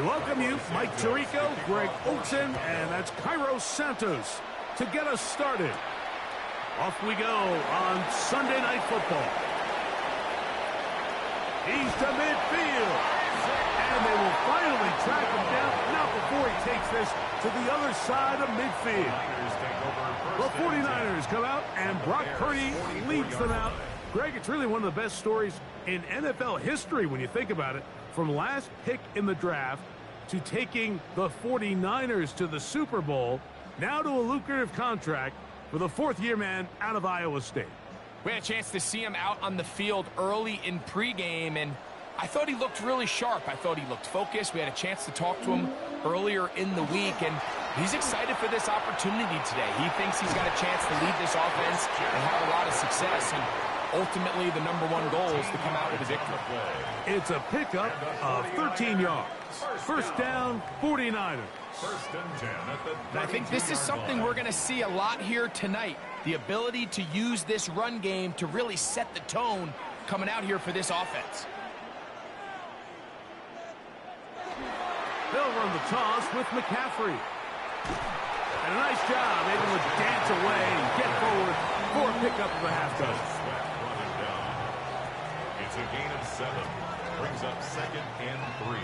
We welcome you, Mike Tirico, Greg Olson, and that's Cairo Santos to get us started. Off we go on Sunday Night Football. He's to midfield. And they will finally track him down, not before he takes this to the other side of midfield. The 49ers come out, and Brock Purdy leads them out. Greg, it's really one of the best stories in NFL history when you think about it. From last pick in the draft to taking the 49ers to the Super Bowl, now to a lucrative contract for the fourth-year man out of Iowa State. We had a chance to see him out on the field early in pregame, and I thought he looked really sharp. I thought he looked focused. We had a chance to talk to him earlier in the week, and he's excited for this opportunity today. He thinks he's got a chance to lead this offense and have a lot of success, and ultimately the #1 goal is to come out with a victory. It's a pickup of 13 yards. First down, 49ers. And I think this is something we're going to see a lot here tonight. The ability to use this run game to really set the tone coming out here for this offense. They'll run the toss with McCaffrey. And a nice job able to dance away and get forward for a pickup of a half dozen. It's a gain of 7. Brings up 2nd and 3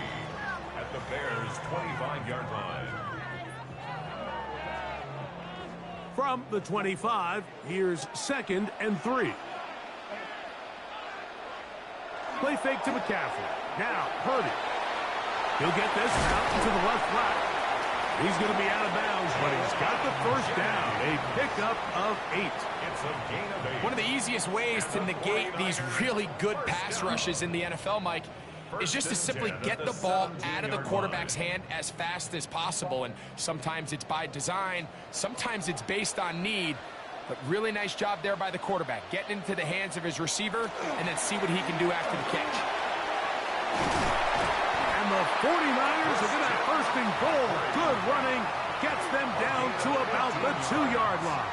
at the Bears' 25-yard line. From the 25, here's 2nd and 3. Play fake to McCaffrey. Now, Purdy. He'll get this out to the left flat. He's going to be out of bounds, but he's got the first down. A pickup of 8. It's a gain of 8. One of the easiest ways to negate these really good pass rushes in the NFL, Mike, is just to simply get the ball out of the quarterback's hand as fast as possible. And sometimes it's by design, sometimes it's based on need. But really nice job there by the quarterback, getting into the hands of his receiver and then see what he can do after the catch. And the 49ers are going to have first and goal. Good running gets them down to about the 2-yard line.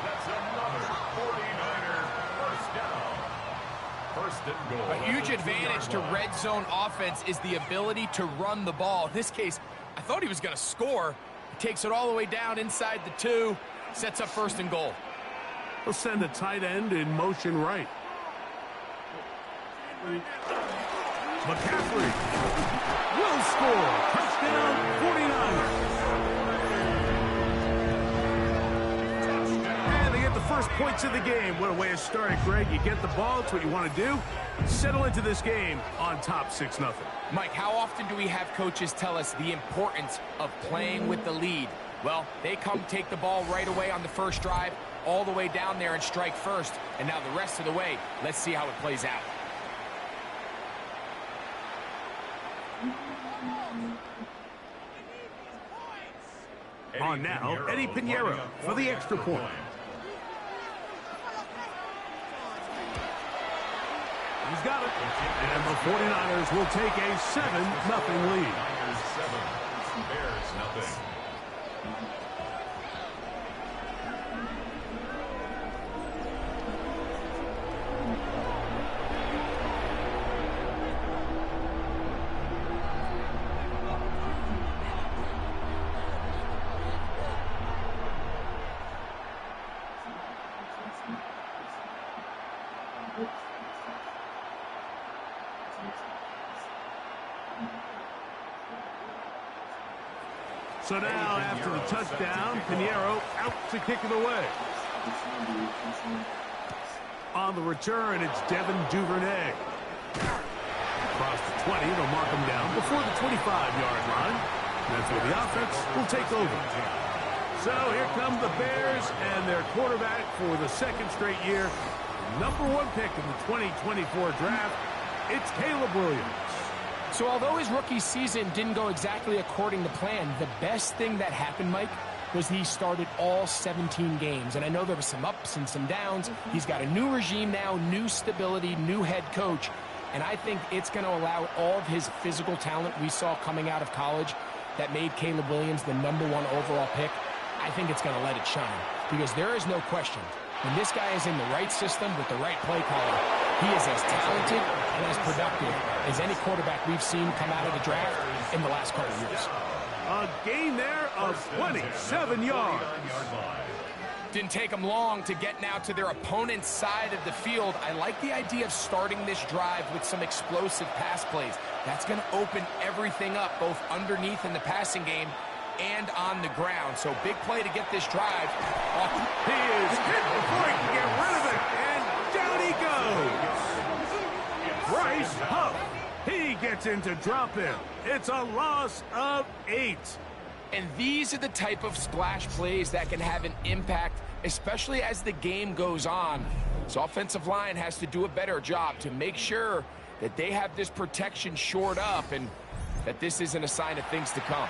That's another 49er first down. First and goal. A huge advantage to red zone offense is the ability to run the ball. In this case, I thought he was going to score. He takes it all the way down inside the 2, sets up first and goal. He'll send a tight end in motion right. McCaffrey will score. Touchdown, 49ers. And they get the first points of the game. What a way to start it, Greg. You get the ball. It's what you want to do. Settle into this game on top 6-0. Mike, how often do we have coaches tell us the importance of playing with the lead? Well, they come take the ball right away on the first drive, all the way down there and strike first. And now the rest of the way, let's see how it plays out. On now, Eddie Pinheiro for the extra point. He's got it. And the 49ers will take a 7-0 lead. Bears 0. So now, after the touchdown, Pinheiro out to kick it away. On the return, it's Devin Duvernay. Across the 20, they'll mark him down before the 25-yard line. That's where the offense will take over. So here come the Bears and their quarterback for the 2nd straight year. #1 pick in the 2024 draft, it's Caleb Williams. So although his rookie season didn't go exactly according to plan, the best thing that happened, Mike, was he started all 17 games. And I know there were some ups and some downs. He's got a new regime now, new stability, new head coach. And I think it's going to allow all of his physical talent we saw coming out of college that made Caleb Williams the #1 overall pick. I think it's going to let it shine. Because there is no question, when this guy is in the right system with the right play caller, He is as talented and as productive as any quarterback we've seen come out of the draft in the last couple of years. A gain there of 27 yards. Didn't take them long to get now to their opponent's side of the field. I like the idea of starting this drive with some explosive pass plays. That's going to open everything up, both underneath in the passing game and on the ground. So big play to get this drive off. He is hit before he can get rid of it, and down he goes. Bryce Huff, he gets into drop in. It's a loss of 8. And these are the type of splash plays that can have an impact, especially as the game goes on. So offensive line has to do a better job to make sure that they have this protection shored up and that this isn't a sign of things to come.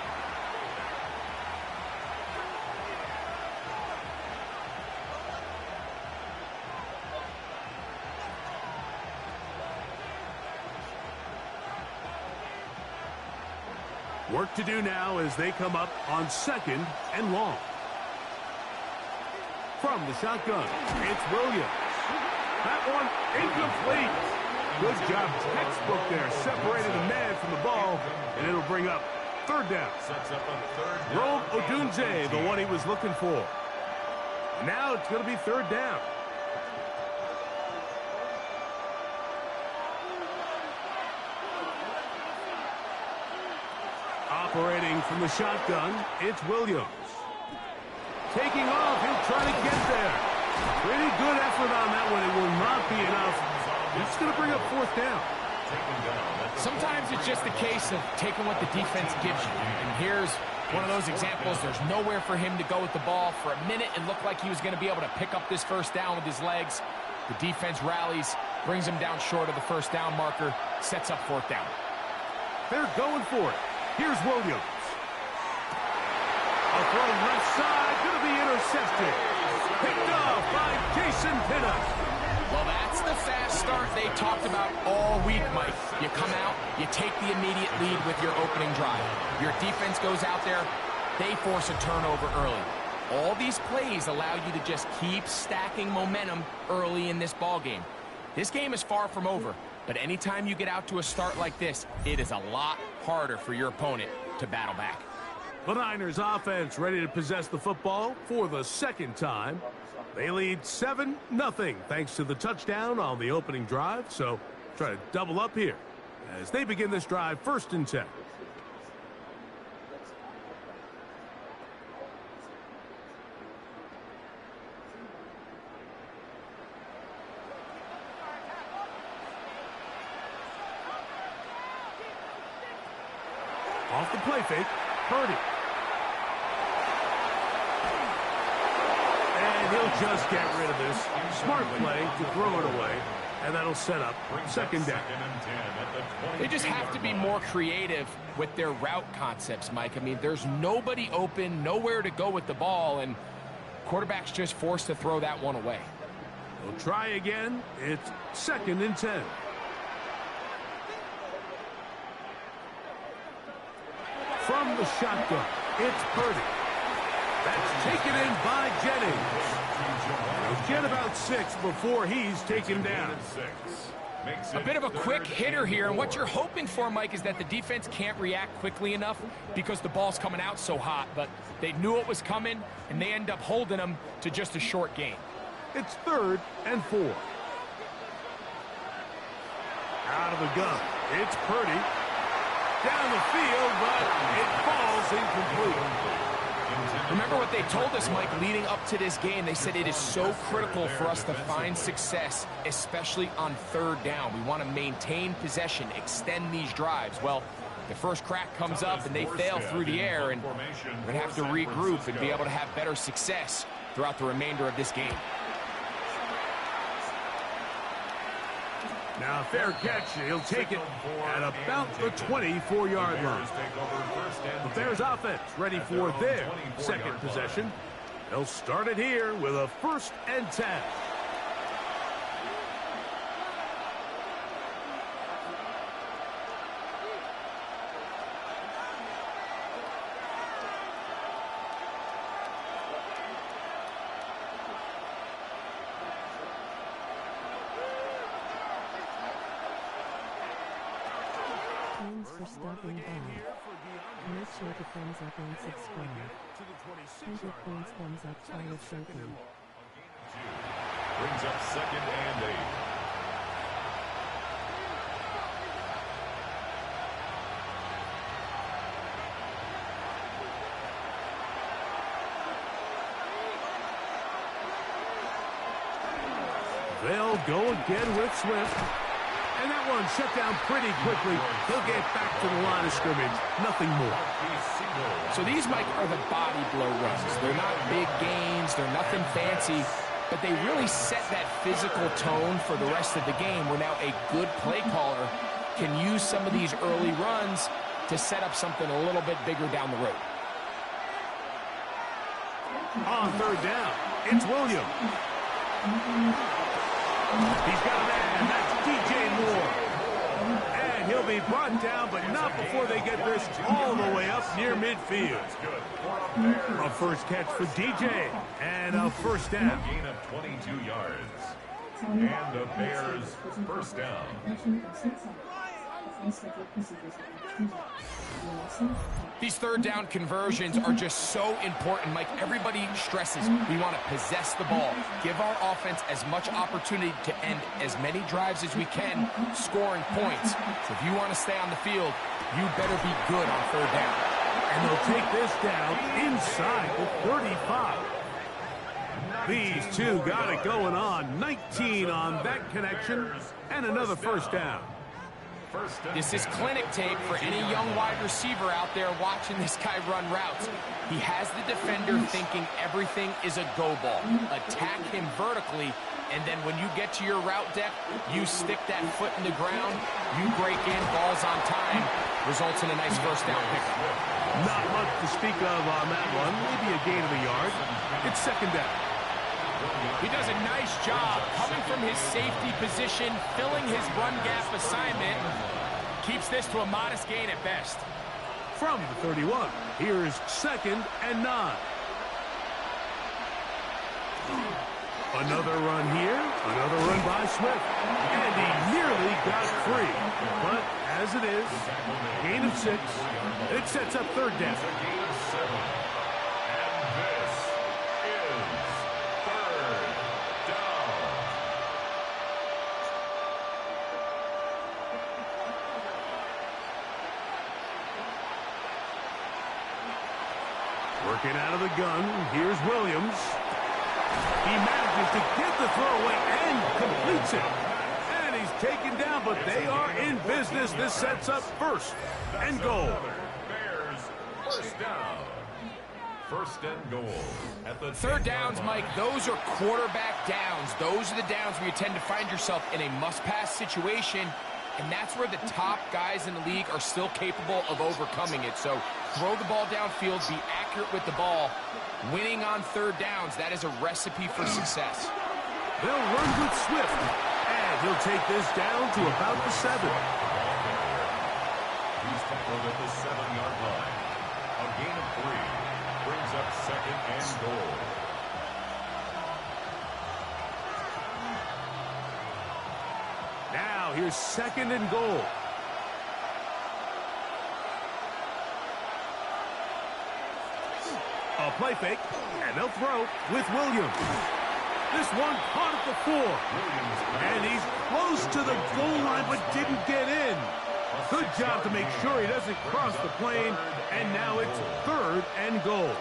Work to do now as they come up on 2nd and long. From the shotgun, it's Williams. That one incomplete. Good job, textbook there, separating the man from the ball, and it'll bring up 3rd down. Rome Odunze, the one he was looking for. Now it's going to be 3rd down. Operating from the shotgun, it's Williams. Taking off, he'll try to get there. Pretty good effort on that one. It will not be enough. It's going to bring up 4th down. Sometimes it's just a case of taking what the defense gives you. And here's one of those examples. There's nowhere for him to go with the ball. For a minute, it looked like he was going to be able to pick up this 1st down with his legs. The defense rallies, brings him down short of the 1st down marker, sets up 4th down. They're going for it. Here's Williams. A throw left side, going to be intercepted. Picked off by Jason Pinna. Well, that's the fast start they talked about all week, Mike. You come out, you take the immediate lead with your opening drive. Your defense goes out there, they force a turnover early. All these plays allow you to just keep stacking momentum early in this ball game. This game is far from over, but anytime you get out to a start like this, it is a lot harder for your opponent to battle back. The Niners offense ready to possess the football for the 2nd time. They lead 7-0 thanks to the touchdown on the opening drive. So try to double up here as they begin this drive 1st and 10. Off the play fake, Purdy. And he'll just get rid of this. Smart play to throw it away, and that'll set up 2nd down. They just have to be more creative with their route concepts, Mike. I mean, there's nobody open, nowhere to go with the ball, and quarterback's just forced to throw that one away. They'll try again. It's 2nd and 10. From the shotgun, it's Purdy. That's taken in by Jennings. He'll get about 6 before he's taken down. A bit of a quick hitter here, and what you're hoping for, Mike, is that the defense can't react quickly enough because the ball's coming out so hot, but they knew it was coming, and they end up holding them to just a short gain. It's 3rd and 4. Out of the gun, it's Purdy. Down the field, but it falls incomplete. Remember what they told us, Mike, leading up to this game. They said it is so critical for us to find success, especially on 3rd down. We want to maintain possession, extend these drives. Well, the first crack comes up, and they fail through the air, and we're going to have to regroup and be able to have better success throughout the remainder of this game. Now, a fair catch. He'll take it at about the 24-yard line. The Bears offense ready for their 2nd possession. They'll start it here with a 1st and 10. Thanks for stopping by. Make sure to thumbs up and subscribe. 100 points thumbs up Call of Duty. Brings up 2nd and 8. They'll go again with Swift. And that one shut down pretty quickly. He'll get back to the line of scrimmage. Nothing more. So these, Mike, are the body blow runs. They're not big gains. They're nothing fancy. But they really set that physical tone for the rest of the game, where now a good play caller can use some of these early runs to set up something a little bit bigger down the road. On 3rd down, it's Williams. He's got a man. That's DJ Moore. And he'll be brought down, but not before they get this all the way up near midfield. A first catch for DJ, and a first down. A gain of 22 yards. And the Bears first down. These 3rd down conversions are just so important, Mike. Everybody stresses we want to possess the ball, give our offense as much opportunity to end as many drives as we can, scoring points. So if you want to stay on the field, you better be good on 3rd down. And they'll take this down inside the 35. These two got it going on. 19 on that connection, and another first down. This is clinic tape for any young wide receiver out there watching this guy run routes. He has the defender thinking everything is a go ball. Attack him vertically, and then when you get to your route depth, you stick that foot in the ground, you break in, balls on time, results in a nice first down pickup. Not much to speak of on that one, maybe a gain of a yard. It's 2nd down. He does a nice job coming from his safety position, filling his run gap assignment. Keeps this to a modest gain at best. From the 31, here's 2nd and 9. Another run here, another run by Swift. And he nearly got free. But as it is, gain of 6. It sets up 3rd down. Working out of the gun, here's Williams. He manages to get the throw away and completes it. And he's taken down, but they are in business. This sets up 1st and goal. Bears first down. 1st and goal. At the 3rd downs, Mike, those are quarterback downs. Those are the downs where you tend to find yourself in a must-pass situation. And that's where the top guys in the league are still capable of overcoming it. So throw the ball downfield, be accurate with the ball. Winning on 3rd downs, that is a recipe for success. They'll run with Swift, and he'll take this down to about the 7. He's tackled at the 7-yard line. A gain of 3 brings up 2nd and goal. Now here's 2nd and goal. A play fake, and they'll throw with Williams. This one caught at the 4. And he's close to the goal line, but didn't get in. Good job to make sure he doesn't cross the plane, and now it's 3rd and goal.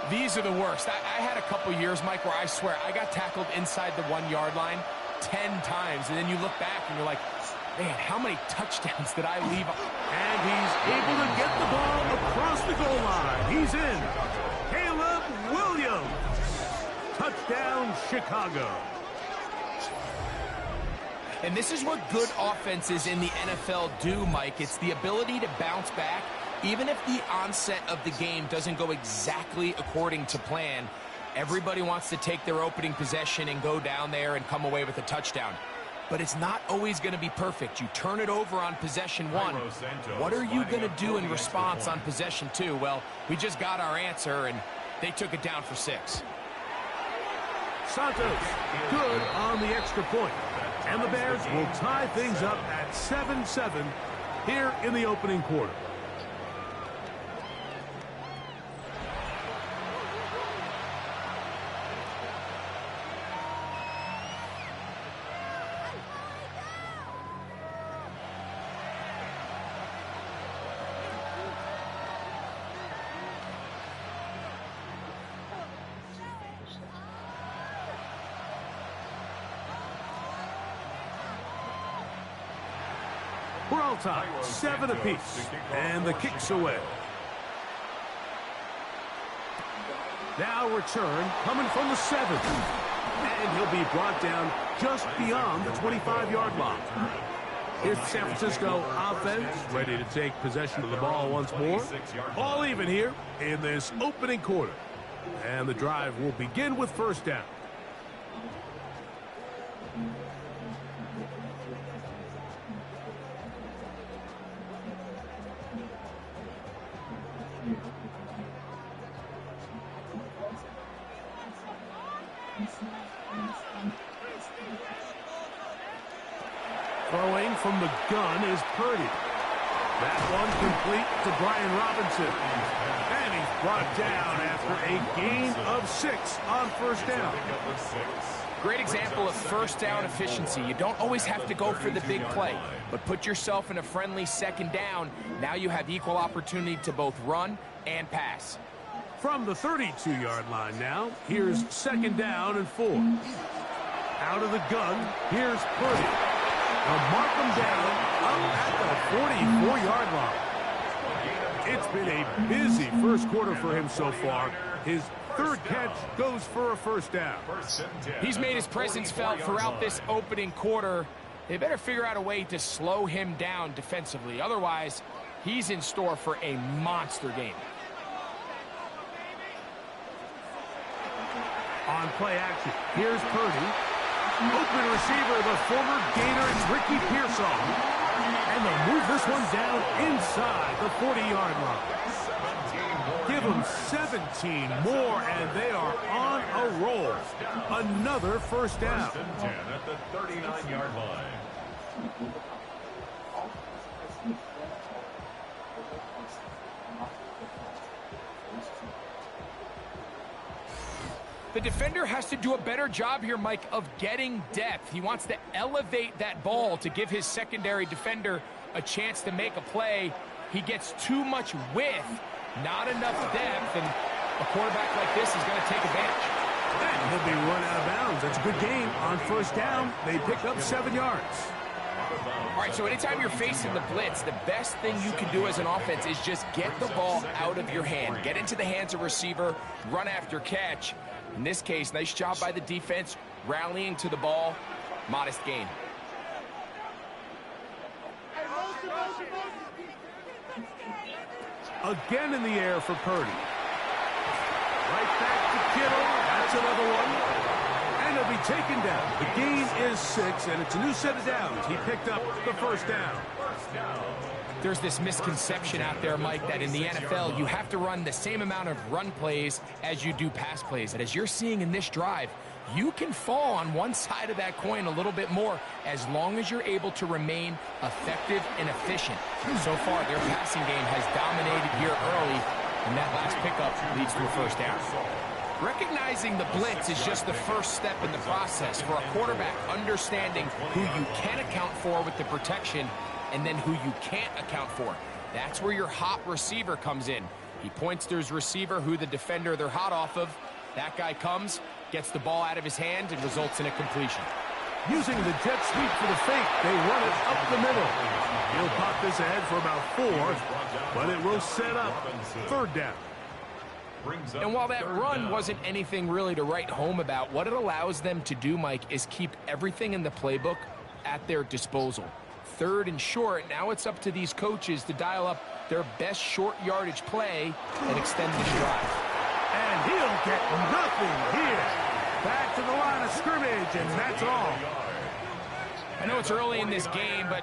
These are the worst. I had a couple years, Mike, where I swear I got tackled inside the 1-yard line 10 times, and then you look back and you're like, man, how many touchdowns did I leave? And he's able to get the ball across the goal line. He's in. Caleb Williams. Touchdown, Chicago. And this is what good offenses in the NFL do, Mike. It's the ability to bounce back, even if the onset of the game doesn't go exactly according to plan. Everybody wants to take their opening possession and go down there and come away with a touchdown. But it's not always going to be perfect. You turn it over on possession 1. What are you going to do in response on possession 2? Well, we just got our answer, and they took it down for 6. Santos, good on the extra point. And the Bears will tie things up at 7-7 here in the opening quarter. We're all tied, 7 apiece, and the kick's away. Now return coming from the 7, and he'll be brought down just beyond the 25-yard line. Here's the San Francisco offense, ready to take possession of the ball once more. All even here in this opening quarter, and the drive will begin with first down. Throwing from the gun is Purdy. That one complete to Brian Robinson. And he's brought down after a gain of 6 on first down. Great example of first down efficiency. You don't always have to go for the big play, but put yourself in a friendly second down. Now you have equal opportunity to both run and pass. From the 32-yard line now, here's second down and 4. Out of the gun, here's Purdy. They'll mark him down up at the 44-yard line. It's been a busy first quarter for him so far. His third catch goes for a first down. He's made his presence felt throughout this opening quarter. They better figure out a way to slow him down defensively. Otherwise, he's in store for a monster game. On play action, here's Purdy. Open receiver, the former Gator, it's Ricky Pearsall. And they'll move this one down inside the 40-yard line. Give them 17 more, and they are on a roll. Another first down. At the 39-yard line. The defender has to do a better job here, Mike, of getting depth. He wants to elevate that ball to give his secondary defender a chance to make a play. He gets too much width, not enough depth, and a quarterback like this is going to take advantage. And he'll be run out of bounds. That's a good game. On first down, they pick up 7 yards. All right, so anytime you're facing the blitz, the best thing you can do as an offense is just get the ball out of your hand. Get into the hands of receiver, run after catch. In this case, nice job by the defense, rallying to the ball. Modest gain. Again in the air for Purdy. Right back to Kittle. That's another one. And he'll be taken down. The gain is 6, and it's a new set of downs. He picked up the first down. There's this misconception out there, Mike, that in the NFL, you have to run the same amount of run plays as you do pass plays. And as you're seeing in this drive, you can fall on one side of that coin a little bit more as long as you're able to remain effective and efficient. So far, their passing game has dominated here early, and that last pickup leads to a first down. Recognizing the blitz is just the first step in the process for a quarterback understanding who you can account for with the protection and then who you can't account for. That's where your hot receiver comes in. He points to his receiver, who the defender they're hot off of. That guy comes, gets the ball out of his hand, and results in a completion. Using the jet sweep for the fake, they run it up the middle. He'll pop this ahead for about 4, but it will set up third down. And while that run wasn't anything really to write home about, what it allows them to do, Mike, is keep everything in the playbook at their disposal. Third and short, now it's up to these coaches to dial up their best short yardage play and extend this drive. And he'll get nothing here. Back to the line of scrimmage, and that's all. I know it's early in this game, but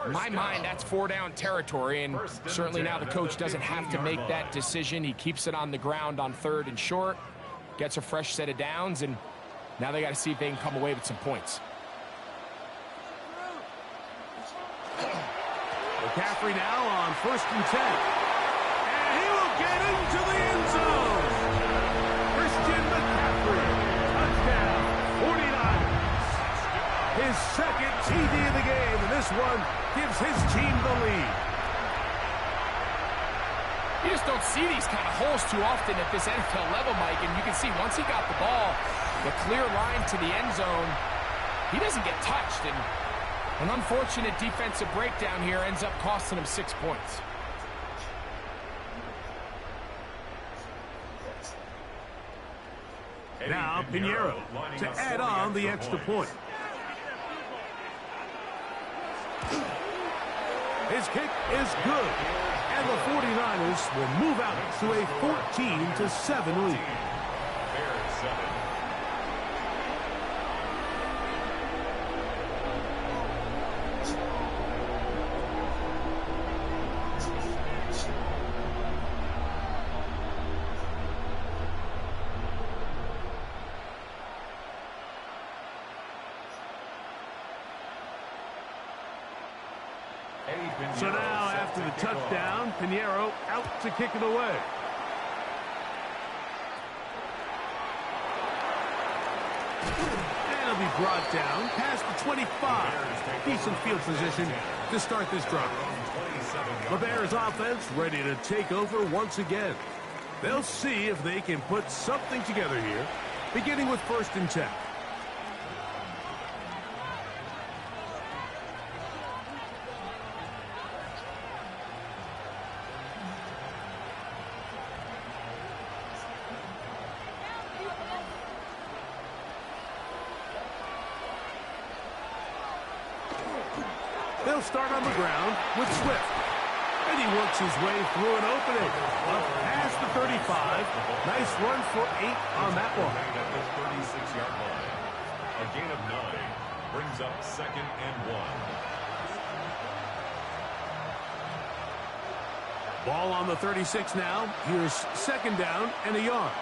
in my mind, that's 4-down territory, and certainly now the coach doesn't have to make that decision. He keeps it on the ground on third and short, gets a fresh set of downs, and now they got to see if they can come away with some points. McCaffrey now on 1st and 10. And he will get into the end zone. Christian McCaffrey, touchdown, 49ers. His second TD of the game, and this one gives his team the lead. You just don't see these kind of holes too often at this NFL level, Mike, and you can see once he got the ball, the clear line to the end zone, he doesn't get touched, and an unfortunate defensive breakdown here ends up costing him 6 points. Now Pinheiro to add on the extra point. His kick is good, and the 49ers will move out to a 14-7 lead. Bears 7. So now, after the touchdown, Pinheiro out to kick it away. And he'll be brought down past the 25. Decent field position to start this drive. The Bears offense ready to take over once again. They'll see if they can put something together here, beginning with 1st and 10. They'll start on the ground with Swift. And he works his way through an opening. Up past the 35. Nice run for 8 on that one. At the 36-yard line. A gain of 9 brings up 2nd and 1. Ball on the 36 now. Here's 2nd down and a yard.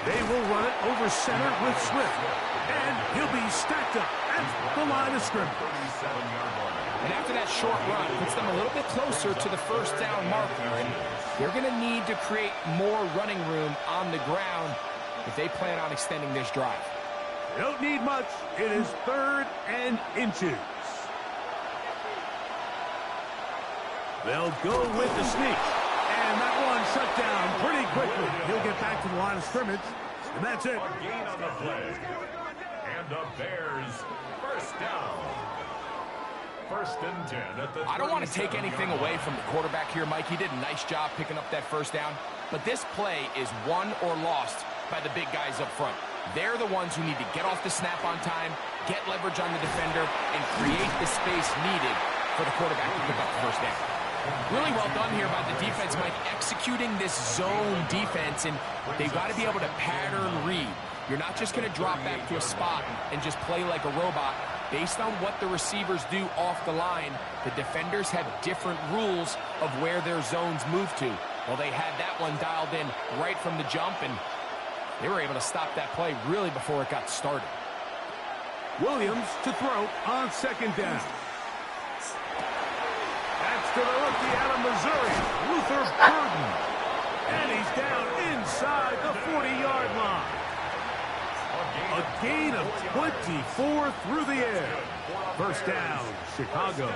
They will run it over center with Swift. And he'll be stacked up at the line of scrimmage. 37-yard line. And after that short run, puts them a little bit closer to the 1st down marker. And they're going to need to create more running room on the ground if they plan on extending this drive. They don't need much. It is 3rd and inches. They'll go with the sneak. And that one shut down pretty quickly. He'll get back to the line of scrimmage. And that's it. A gain on the play. And the Bears 1st down. 1st and 10 at the I don't want to take anything away from the quarterback here, Mike. He did a nice job picking up that 1st down. But this play is won or lost by the big guys up front. They're the ones who need to get off the snap on time, get leverage on the defender, and create the space needed for the quarterback to pick up the 1st down. Really well done here by the defense, Mike, executing this zone defense, and they've got to be able to pattern read. You're not just going to drop back to a spot and just play like a robot. Based on what the receivers do off the line, the defenders have different rules of where their zones move to. Well, they had that one dialed in right from the jump, and they were able to stop that play really before it got started. Williams to throw on 2nd down. That's to the rookie out of Missouri, Luther Burden. And he's down inside the 40-yard line. A gain of 24 through the air. 1st down, Chicago.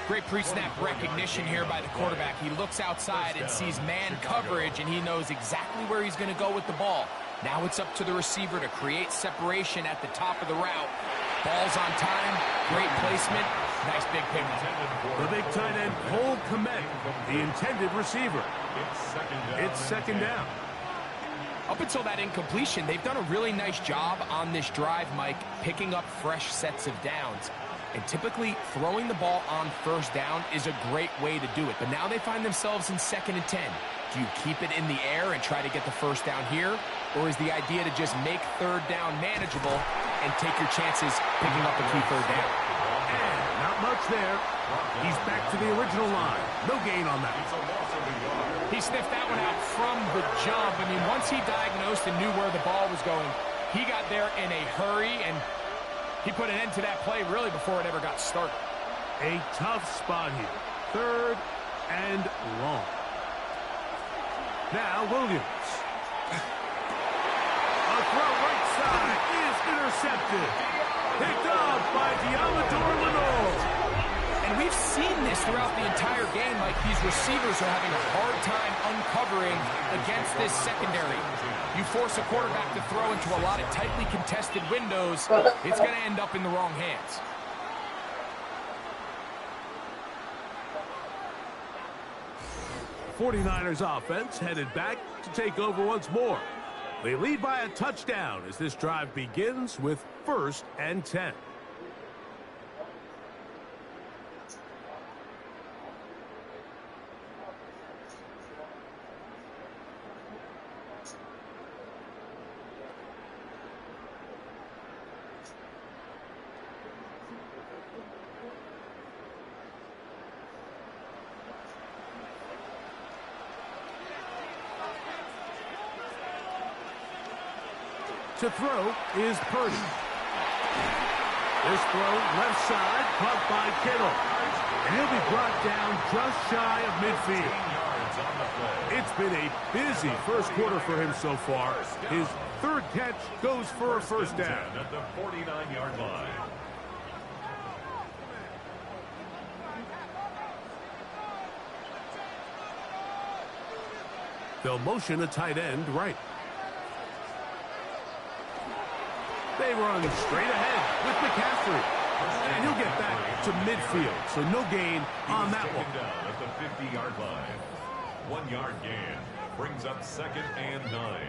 Great pre-snap recognition here by the quarterback. He looks outside and sees man coverage, and he knows exactly where he's going to go with the ball. Now it's up to the receiver to create separation at the top of the route. Ball's on time, great placement, nice big pick. The big tight end, Cole Kmet, the intended receiver. It's 2nd down. Up until that incompletion, they've done a really nice job on this drive, Mike, picking up fresh sets of downs. And typically, throwing the ball on 1st down is a great way to do it. But now they find themselves in 2nd and 10. Do you keep it in the air and try to get the 1st down here? Or is the idea to just make 3rd down manageable and take your chances picking up a key 3rd down? And not much there. He's back to the original line. No gain on that. He sniffed that one out from the jump. I mean, once he diagnosed and knew where the ball was going, he got there in a hurry, and He put an end to that play really before it ever got started. A tough spot here. 3rd and long. Now Williams. A throw right side is intercepted. Picked off by Diamador Lenore. And we've seen this throughout the entire game. Like, these receivers are having a hard time uncovering against this secondary. You force a quarterback to throw into a lot of tightly contested windows, it's going to end up in the wrong hands. '49ers offense headed back to take over once more. They lead by a touchdown as this drive begins with 1st and 10. To throw is Purdy. This throw left side, caught by Kittle. And he'll be brought down just shy of midfield. It's been a busy first quarter for him so far. His 3rd catch goes for a 1st down. At the 49-yard line. They'll motion a tight end right. They run straight ahead with McCaffrey. And he'll get back to midfield, so no gain on that one. Down at the 50-yard line. 1-yard gain brings up 2nd and 9.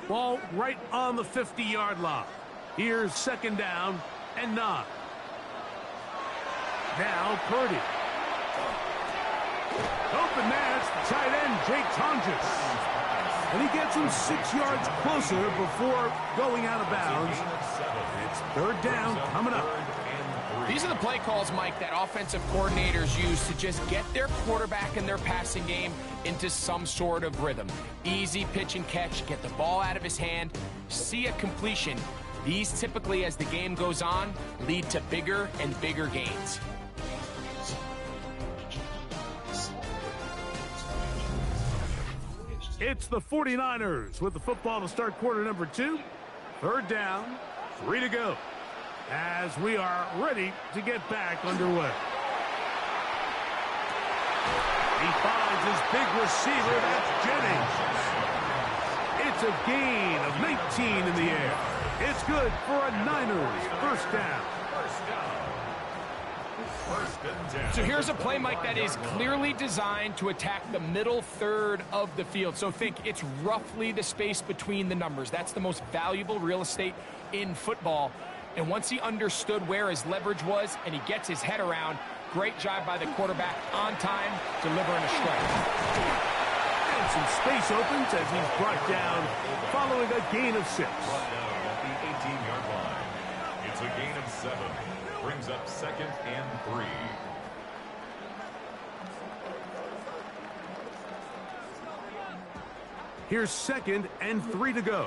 Ball right on the 50-yard line. Here's 2nd down and 9. Now Purdy. Open match, tight end Jake Tonjes. And he gets him 6 yards closer before going out of bounds. It's 3rd down coming up. These are the play calls, Mike, that offensive coordinators use to just get their quarterback and their passing game into some sort of rhythm. Easy pitch and catch, get the ball out of his hand, see a completion. These typically, as the game goes on, lead to bigger and bigger gains. It's the 49ers with the football to start quarter number 2. 3rd down, 3 to go. As we are ready to get back underway. He finds his big receiver, that's Jennings. It's a gain of 19 in the air. It's good for a Niners 1st down. So here's a play, Mike, that is clearly designed to attack the middle 3rd of the field. So think it's roughly the space between the numbers. That's the most valuable real estate in football. And once he understood where his leverage was and he gets his head around, great job by the quarterback on time, delivering a strike. And some space opens as he's brought down following a gain of 6. Brought down at the 18-yard line. It's a gain of 7. Brings up 2nd and 3. Here's 2nd and 3 to go.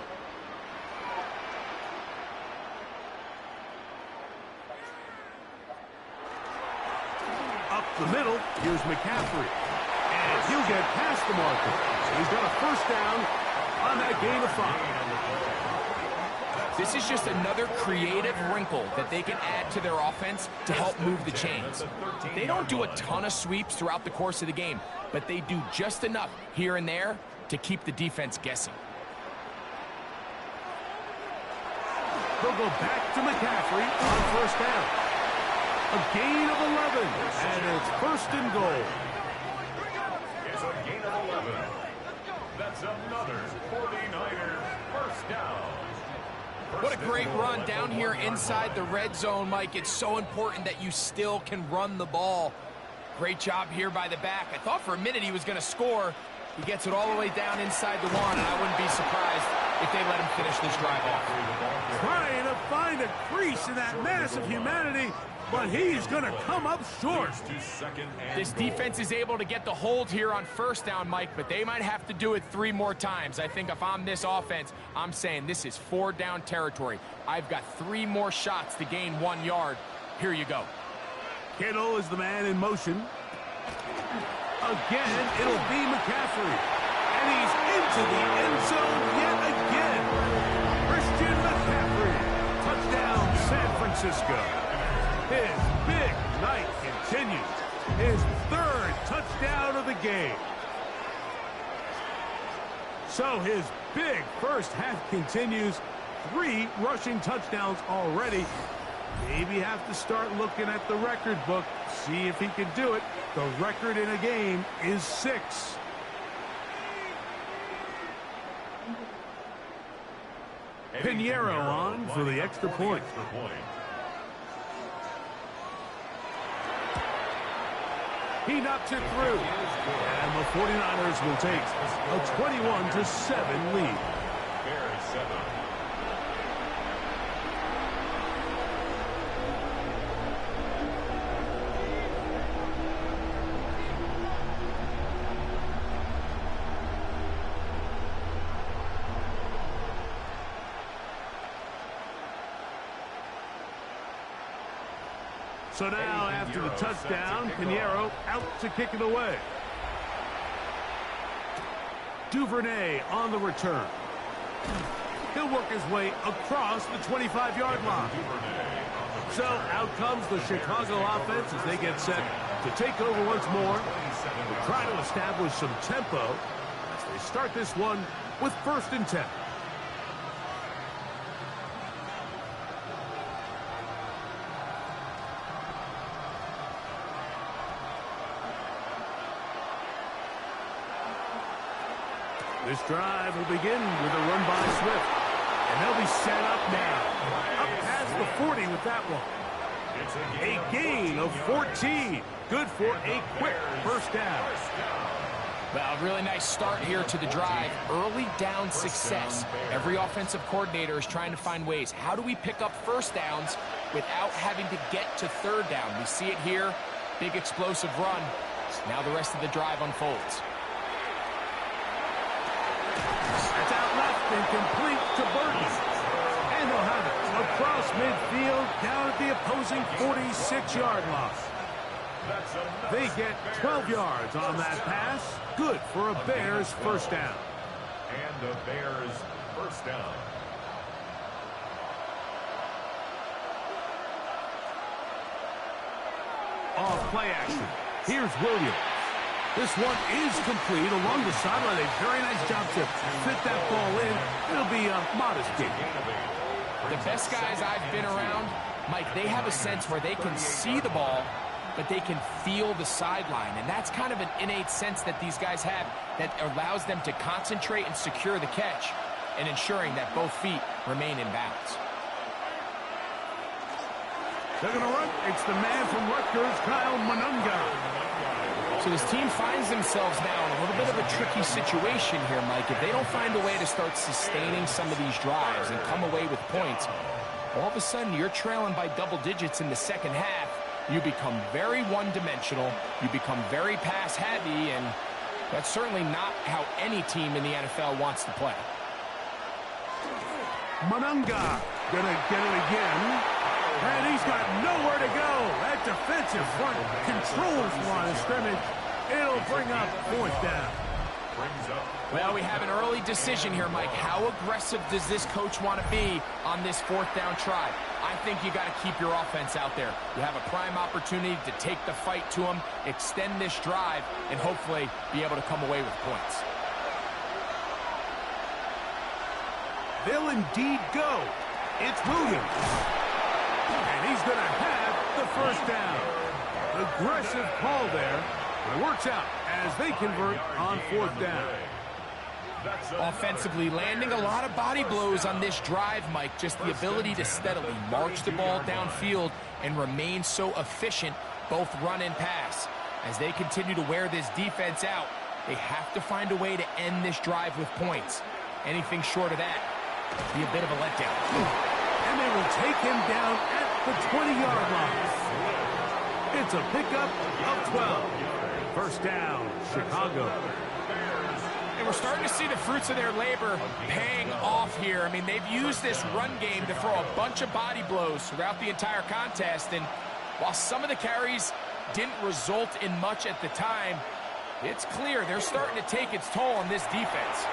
Up the middle, here's McCaffrey. And he'll get past the marker. So he's got a 1st down on that gain of 5. This is just another creative wrinkle that they can add to their offense to help move the chains. They don't do a ton of sweeps throughout the course of the game, but they do just enough here and there to keep the defense guessing. They'll go back to McCaffrey on 1st down. A gain of 11, and it's 1st and goal. It's a gain of 11. That's another 49er 1st down. What a great run down here inside the red zone, Mike. It's so important that you still can run the ball. Great job here by the back. I thought for a minute he was going to score, He gets it all the way down inside the one, and I wouldn't be surprised if they let him finish this drive off. Trying to find a crease in that mass of humanity, but he's going to come up short. This defense is able to get the hold here on first down, Mike, but they might have to do it 3 more times. I think if I'm this offense, I'm saying this is 4-down territory. I've got 3 more shots to gain 1 yard. Here you go. Kittle is the man in motion. Again, it'll be McCaffrey. And he's into the end zone yet again. Christian McCaffrey. Touchdown, San Francisco. His big night continues. His 3rd touchdown of the game. So his big first half continues. 3 rushing touchdowns already. Maybe have to start looking at the record book, see if he can do it. The record in a game is 6. Pinheiro on for the extra point. He knocks it through. And the 49ers will take a 21-7 lead. Bears 7. So now, after the touchdown, Pinheiro out to kick it away. Duvernay on the return. He'll work his way across the 25-yard line. So out comes the Chicago offense as they get set to take over once more. They try to establish some tempo as they start this one with 1st and 10. This drive will begin with a run by Swift. And they'll be set up now. Up past the 40 with that one. A gain of 14. Good for a quick first down. Well, really nice start here to the drive. Early down success. Every offensive coordinator is trying to find ways. How do we pick up first downs without having to get to 3rd down? We see it here. Big explosive run. Now the rest of the drive unfolds. That's out left and complete to Burton. And they'll have it across midfield down at the opposing 46-yard line. They get 12 yards on that pass. Good for a Bears first down. And the Bears first down. Off play action. Here's Williams. This one is complete along the sideline. A very nice job to fit that ball in. It'll be a modest gain. The best guys I've been around, Mike, they have a sense where they can see the ball, but they can feel the sideline. And that's kind of an innate sense that these guys have that allows them to concentrate and secure the catch and ensuring that both feet remain in bounds. They're going to run. It's the man from Rutgers, Kyle Monunga. So this team finds themselves now in a little bit of a tricky situation here, Mike. If they don't find a way to start sustaining some of these drives and come away with points, all of a sudden you're trailing by double digits in the second half. You become very one-dimensional. You become very pass-heavy, and that's certainly not how any team in the NFL wants to play. Monunga gonna get it again. And he's got nowhere to go. That defensive front controls the line of scrimmage. It'll bring up 4th down. Well, we have an early decision here, Mike. How aggressive does this coach want to be on this 4th down try? I think you got to keep your offense out there. You have a prime opportunity to take the fight to them, extend this drive, and hopefully be able to come away with points. They'll indeed go. It's Williams. And he's going to have the first down. Aggressive call there. But it works out as they convert on 4th down. Offensively, landing a lot of body blows on this drive, Mike. Just the ability to steadily march the ball downfield and remain so efficient, both run and pass. As they continue to wear this defense out, They have to find a way to end this drive with points. Anything short of that would be a bit of a letdown. And they will take him down at the 20-yard line. It's a pickup of 12. First down, Chicago. And we're starting to see the fruits of their labor paying off here. I mean, they've used this run game to throw a bunch of body blows throughout the entire contest. And while some of the carries didn't result in much at the time, it's clear they're starting to take its toll on this defense.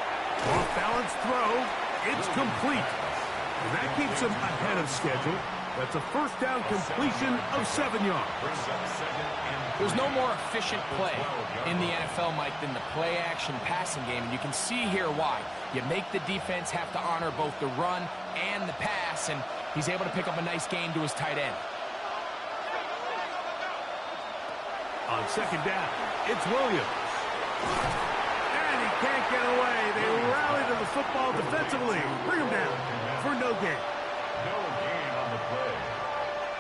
Off-balance throw. It's complete. And that keeps them ahead of schedule. That's a first down completion of 7 yards. There's no more efficient play in the NFL, Mike, than the play-action passing game. And you can see here why. You make the defense have to honor both the run and the pass, and he's able to pick up a nice gain to his tight end. On second down, it's Williams. And he can't get away. They rally to the football defensively. Bring him down for no gain. No gain on the play.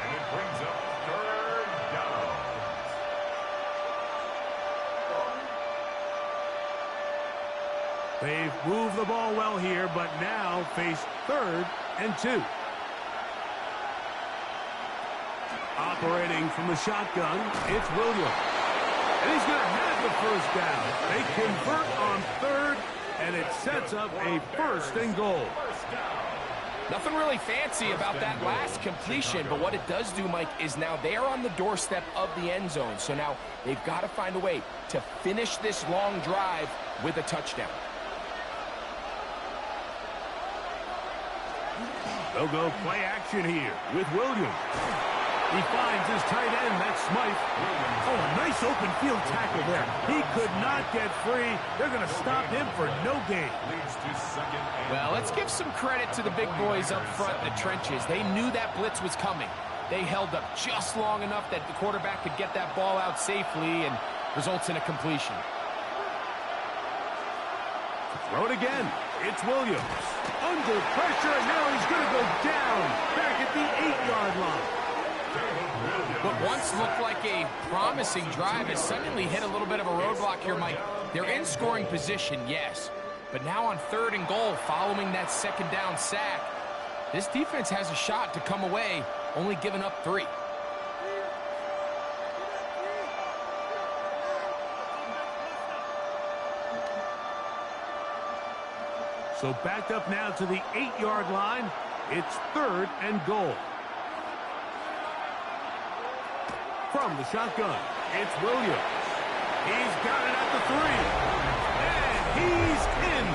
And it brings up third down. They've moved the ball well here, but now face 3rd and 2. Operating from the shotgun, it's Williams. And he's going to have the first down. They convert on 3rd, and it sets up a 1st and goal. Nothing really fancy about that last completion, but what it does do, Mike, is now they are on the doorstep of the end zone. So now they've got to find a way to finish this long drive with a touchdown. They'll go play action here with Williams. He finds his tight end, that's Smythe. Oh, a nice open field tackle there. He could not get free. They're going to stop him for no gain. Well, let's give some credit to the big boys up front in the trenches. They knew that blitz was coming. They held up just long enough that the quarterback could get that ball out safely and results in a completion. Throw it again. It's Williams. Under pressure, and now he's going to go down back at the 8-yard line. What once looked like a promising drive has suddenly hit a little bit of a roadblock here, Mike. They're in scoring position, yes. But now on 3rd and goal, following that 2nd down sack, this defense has a shot to come away, only giving up 3. So backed up now to the 8-yard line. It's 3rd and goal. From the shotgun, it's Williams. He's got it at the 3. And he's in.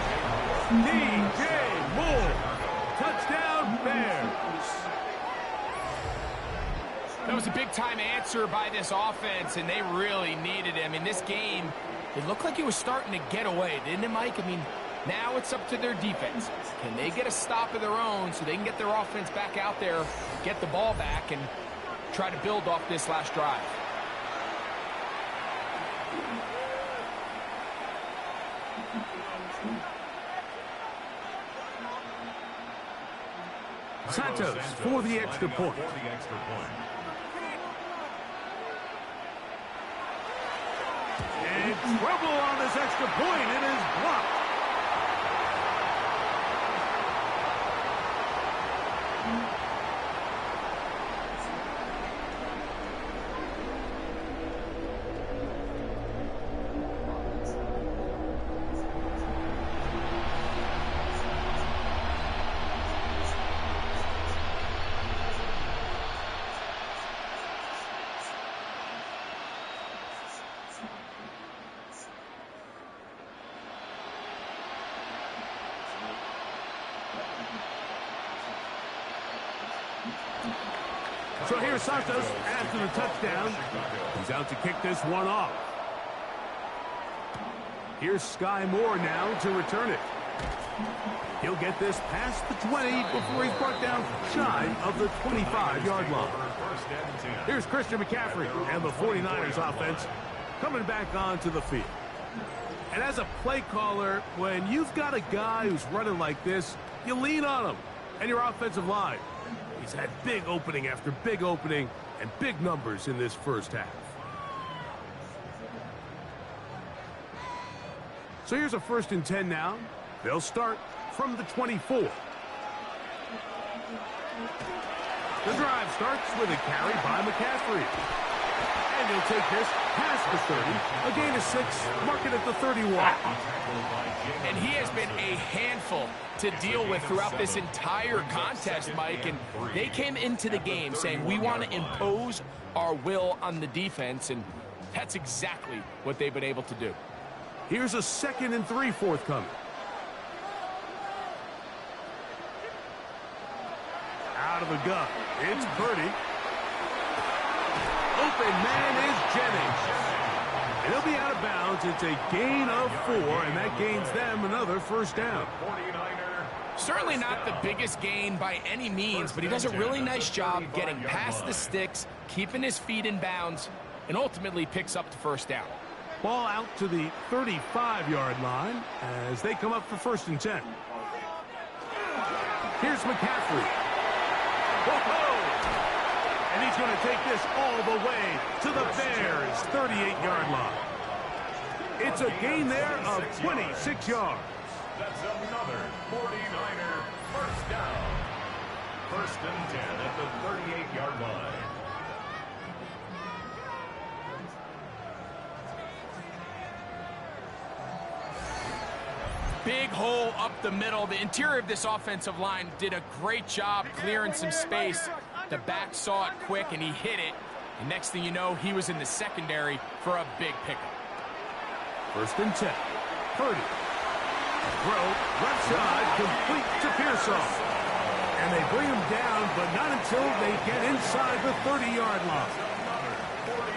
DJ Moore. Touchdown, Bears. That was a big-time answer by this offense, and they really needed him. In this game, it looked like it was starting to get away, didn't it, Mike? I mean, now it's up to their defense. Can they get a stop of their own so they can get their offense back out there, get the ball back, and try to build off this last drive? Santos for the extra point. And trouble on this extra point. It is blocked. So here's Santos after the touchdown. He's out to kick this one off. Here's Sky Moore now to return it. He'll get this past the 20 before he's brought down shy of the 25-yard line. Here's Christian McCaffrey and the 49ers offense coming back onto the field. And as a play caller, when you've got a guy who's running like this, you lean on him and your offensive line. He's had big opening after big opening and big numbers in this first half. So here's a 1st and 10 now. They'll start from the 24. The drive starts with a carry by McCaffrey. And he'll take this past the 30, a gain of 6, mark it at the 31. And he has been a handful to deal with throughout this entire contest, Mike. And they came into the game saying, we want to impose our will on the defense, and that's exactly what they've been able to do. Here's a 2nd and 3 forthcoming. Out of the gun, it's Purdy. Open man is Jennings. And he'll be out of bounds. It's a gain of 4, and that gains them another 1st down. Certainly not the biggest gain by any means, but he does a really nice job getting past the sticks, keeping his feet in bounds, and ultimately picks up the 1st down. Ball out to the 35-yard line as they come up for 1st and 10. Here's McCaffrey. Whoa! And he's going to take this all the way to the Bears' 38-yard line. It's a gain there of 26 yards. That's another 49er 1st down. 1st and 10 at the 38-yard line. Big hole up the middle. The interior of this offensive line did a great job clearing some space. The back saw it quick, and he hit it. And next thing you know, he was in the secondary for a big pickup. 1st and 10. Purdy. Throw, left side, complete to Pearsall. And they bring him down, but not until they get inside the 30-yard line.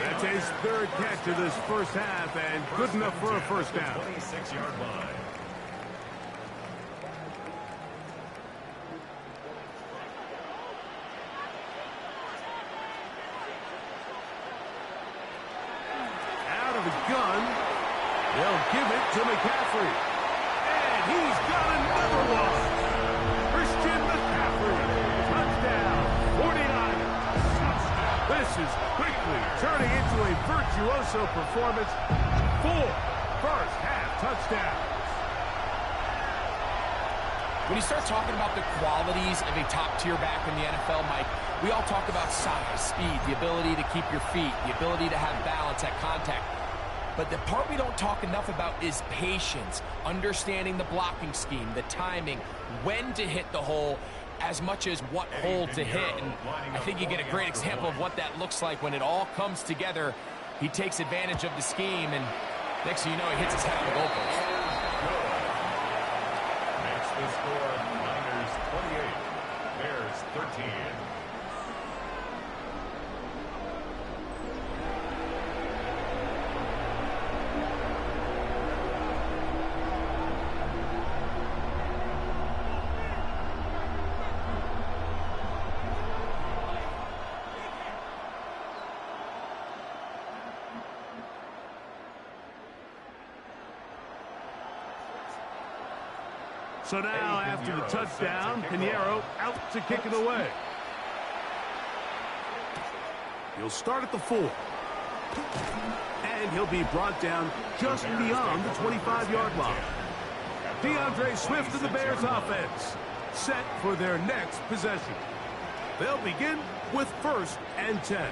That's his 3rd catch of this 1st half, and good enough for a 1st down. 26-yard line. Gun. They'll give it to McCaffrey. And he's got another one. Christian McCaffrey. Touchdown. 49ers. This is quickly turning into a virtuoso performance. 4 first-half touchdowns. When you start talking about the qualities of a top-tier back in the NFL, Mike, we all talk about size, speed, the ability to keep your feet, the ability to have balance at contact. But the part we don't talk enough about is patience, understanding the blocking scheme, the timing, when to hit the hole, as much as what hole to hit. And I think you get a great example of what that looks like when it all comes together. He takes advantage of the scheme, and next thing you know, he hits his head on the goalpost. Makes the score Niners 28, Bears 13. So now, after the touchdown, Pinheiro out to kick it away. He'll start at the 4. And he'll be brought down just beyond the 25-yard line. DeAndre Swift and the Bears offense set for their next possession. They'll begin with 1st and 10.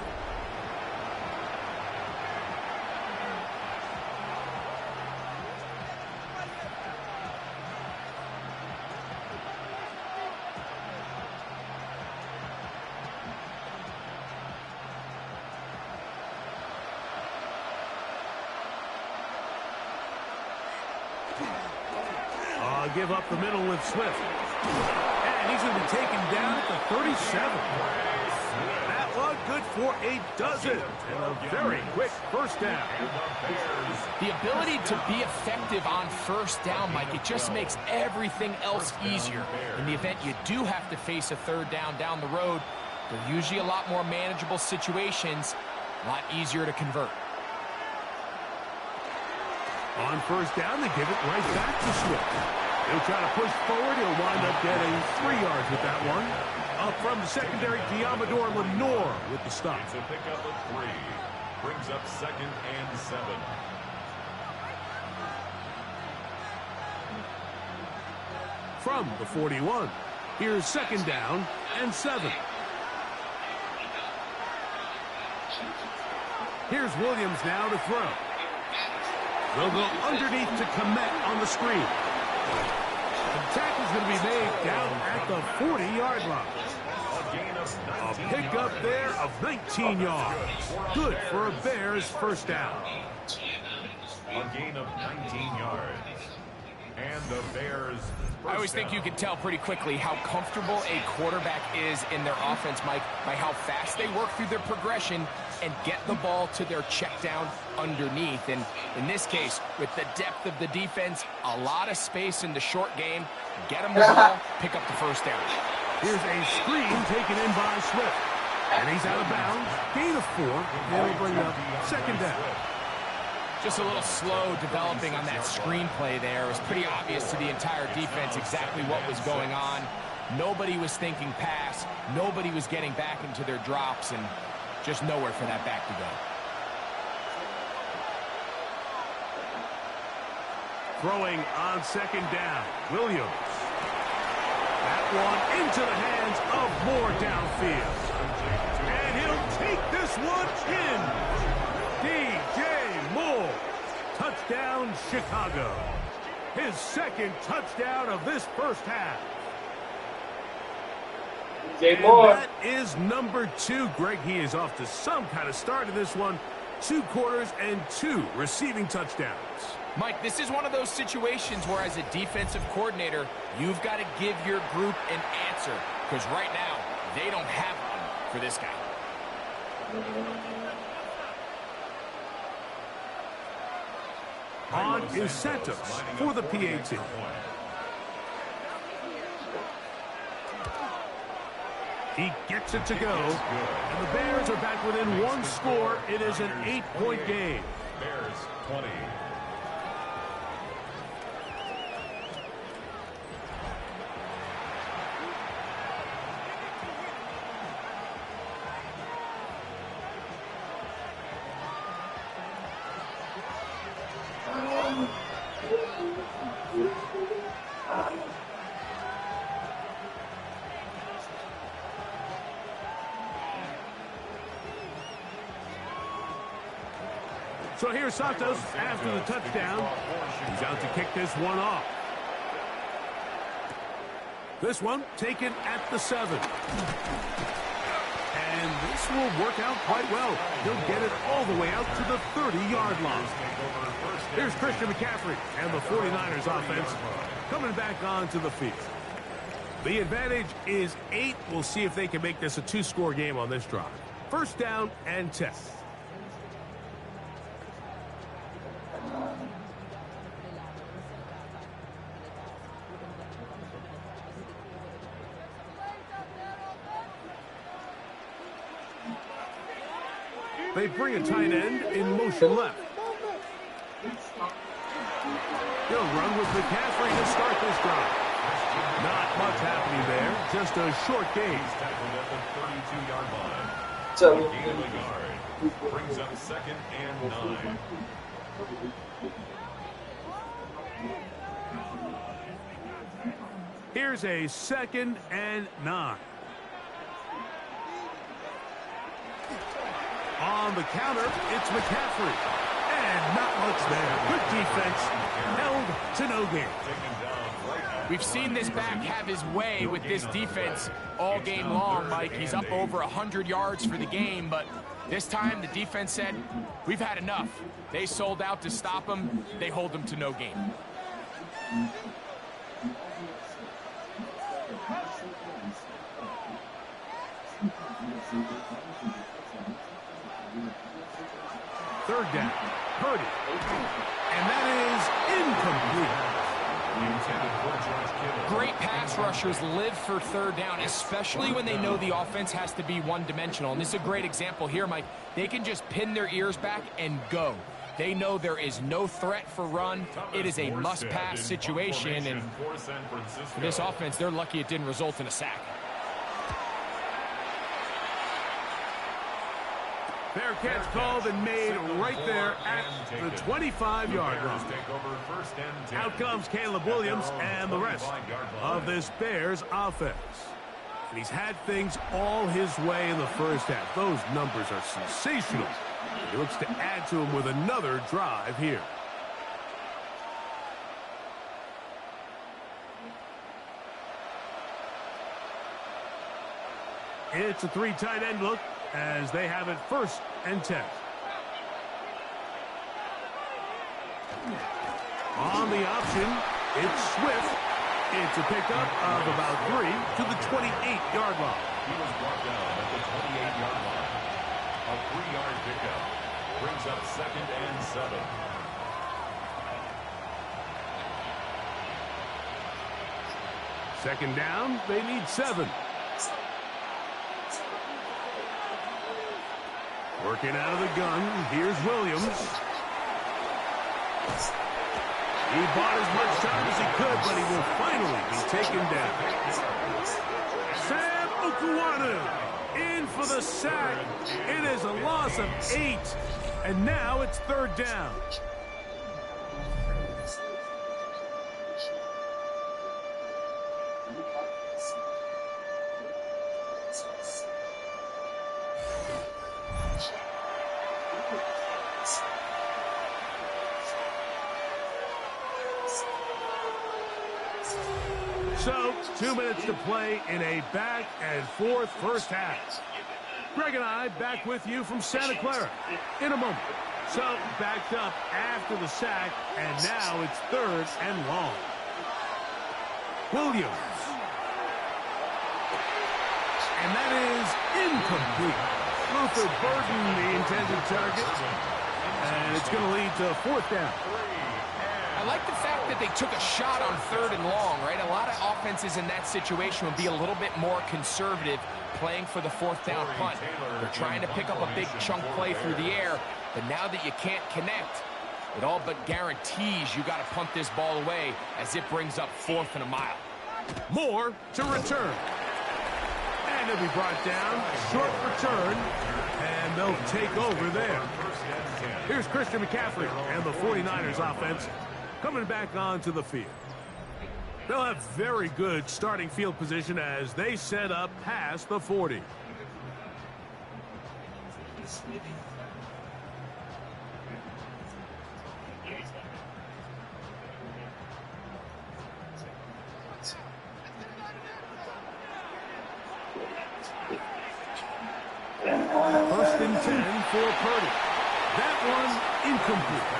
Give up the middle with Swift. And he's going to be taken down at the 37. That one good for a dozen. And a very quick 1st down. The ability to be effective on 1st down, Mike, it just makes everything else easier. In the event you do have to face a 3rd down the road, they're usually a lot more manageable situations, a lot easier to convert. On 1st down, they give it right back to Swift. He'll try to push forward. He'll wind up getting 3 yards with that one. Up from the secondary, Diamador Lenore with the stop. It's a pickup of 3. Brings up 2nd and 7. from the 41. Here's 2nd down and 7. Here's Williams now to throw. They'll go underneath to Komet on the screen. The tackle's going to be made down at the 40-yard line. A pickup there of 19 yards. Good for a Bears 1st down. A gain of 19 yards. And the Bears. I always think you can tell pretty quickly how comfortable a quarterback is in their offense, Mike, by how fast they work through their progression and get the ball to their check down underneath. And in this case, with the depth of the defense, a lot of space in the short game, get them the ball, pick up the 1st down. Here's a screen taken in by Swift. And he's out of bounds. Gain of 4. And it'll bring up 2nd down. Just a little slow developing on that screenplay there. It was pretty obvious to the entire defense exactly what was going on. Nobody was thinking pass. Nobody was getting back into their drops, and just nowhere for that back to go. Throwing on 2nd down. Williams. That one into the hands of Moore downfield. And he'll take this one in. DJ Moore. Touchdown, Chicago. His 2nd touchdown of this 1st half. DJ Moore. And that is number 2. Greg, he is off to some kind of start in this one. 2 quarters and 2 receiving touchdowns. Mike, this is one of those situations where as a defensive coordinator, you've got to give your group an answer. Because right now, they don't have one for this guy. On is Santos for the PAT. He gets it to go. And the Bears are back within 1 score. It is an 8-point game. Bears 20. So here's Santos after the touchdown. He's out to kick this one off. This one taken at the 7. And this will work out quite well. He'll get it all the way out to the 30-yard line. Here's Christian McCaffrey and the 49ers offense coming back onto the field. The advantage is 8. We'll see if they can make this a 2-score game on this drive. 1st down and 10. They bring a tight end in motion left. He'll run with McCaffrey to start this drive. Not much happening there. Just a short gain. Tackled at the 32-yard line. So, Gain of a yard. Brings up 2nd and 9. Here's a 2nd and 9. On the counter, it's McCaffrey. And not much there. Good defense. Held to no gain. We've seen this back have his way with this defense all game long, Mike. He's up over 100 yards for the game, but this time the defense said, we've had enough. They sold out to stop him. They hold him to no gain. Third down. Purdy. And that is incomplete. Great pass rushers live for 3rd down, especially when they know the offense has to be one-dimensional. And this is a great example here, Mike. They can just pin their ears back and go. They know there is no threat for run. It is a must-pass situation. And for this offense, they're lucky it didn't result in a sack. Bearcats called and made right there at the 25-yard line. Out comes Caleb Williams and the rest of this Bears offense. And he's had things all his way in the first half. Those numbers are sensational. He looks to add to them with another drive here. It's a 3 tight end look as they have it 1st and 10. On the option, it's Swift. It's a pickup of about 3 to the 28-yard line. He was brought down at the 28-yard line. A 3-yard pickup brings up 2nd and 7. Second down, they need 7. Working out of the gun, here's Williams. He bought as much time as he could, but he will finally be taken down. Sam Okuwanu in for the sack. It is a loss of 8, and now it's 3rd down. So, 2 minutes to play in a back-and-forth first half. Greg and I back with you from Santa Clara in a moment. So, backed up after the sack, and now it's 3rd and long. Williams. And that is incomplete. Luther Burden, the intended target. And it's going to lead to 4th down. I like the fact that they took a shot on 3rd and long, right? A lot of offenses in that situation would be a little bit more conservative playing for the 4th down punt. They're trying to pick up a big chunk play through the air, but now that you can't connect, it all but guarantees you got to punt this ball away as it brings up 4th and a mile. More to return. And it'll be brought down, short return, and they'll take over there. Here's Christian McCaffrey and the 49ers offense coming back onto the field. They'll have very good starting field position as they set up past the 40. First and 10 for Purdy. That one incomplete.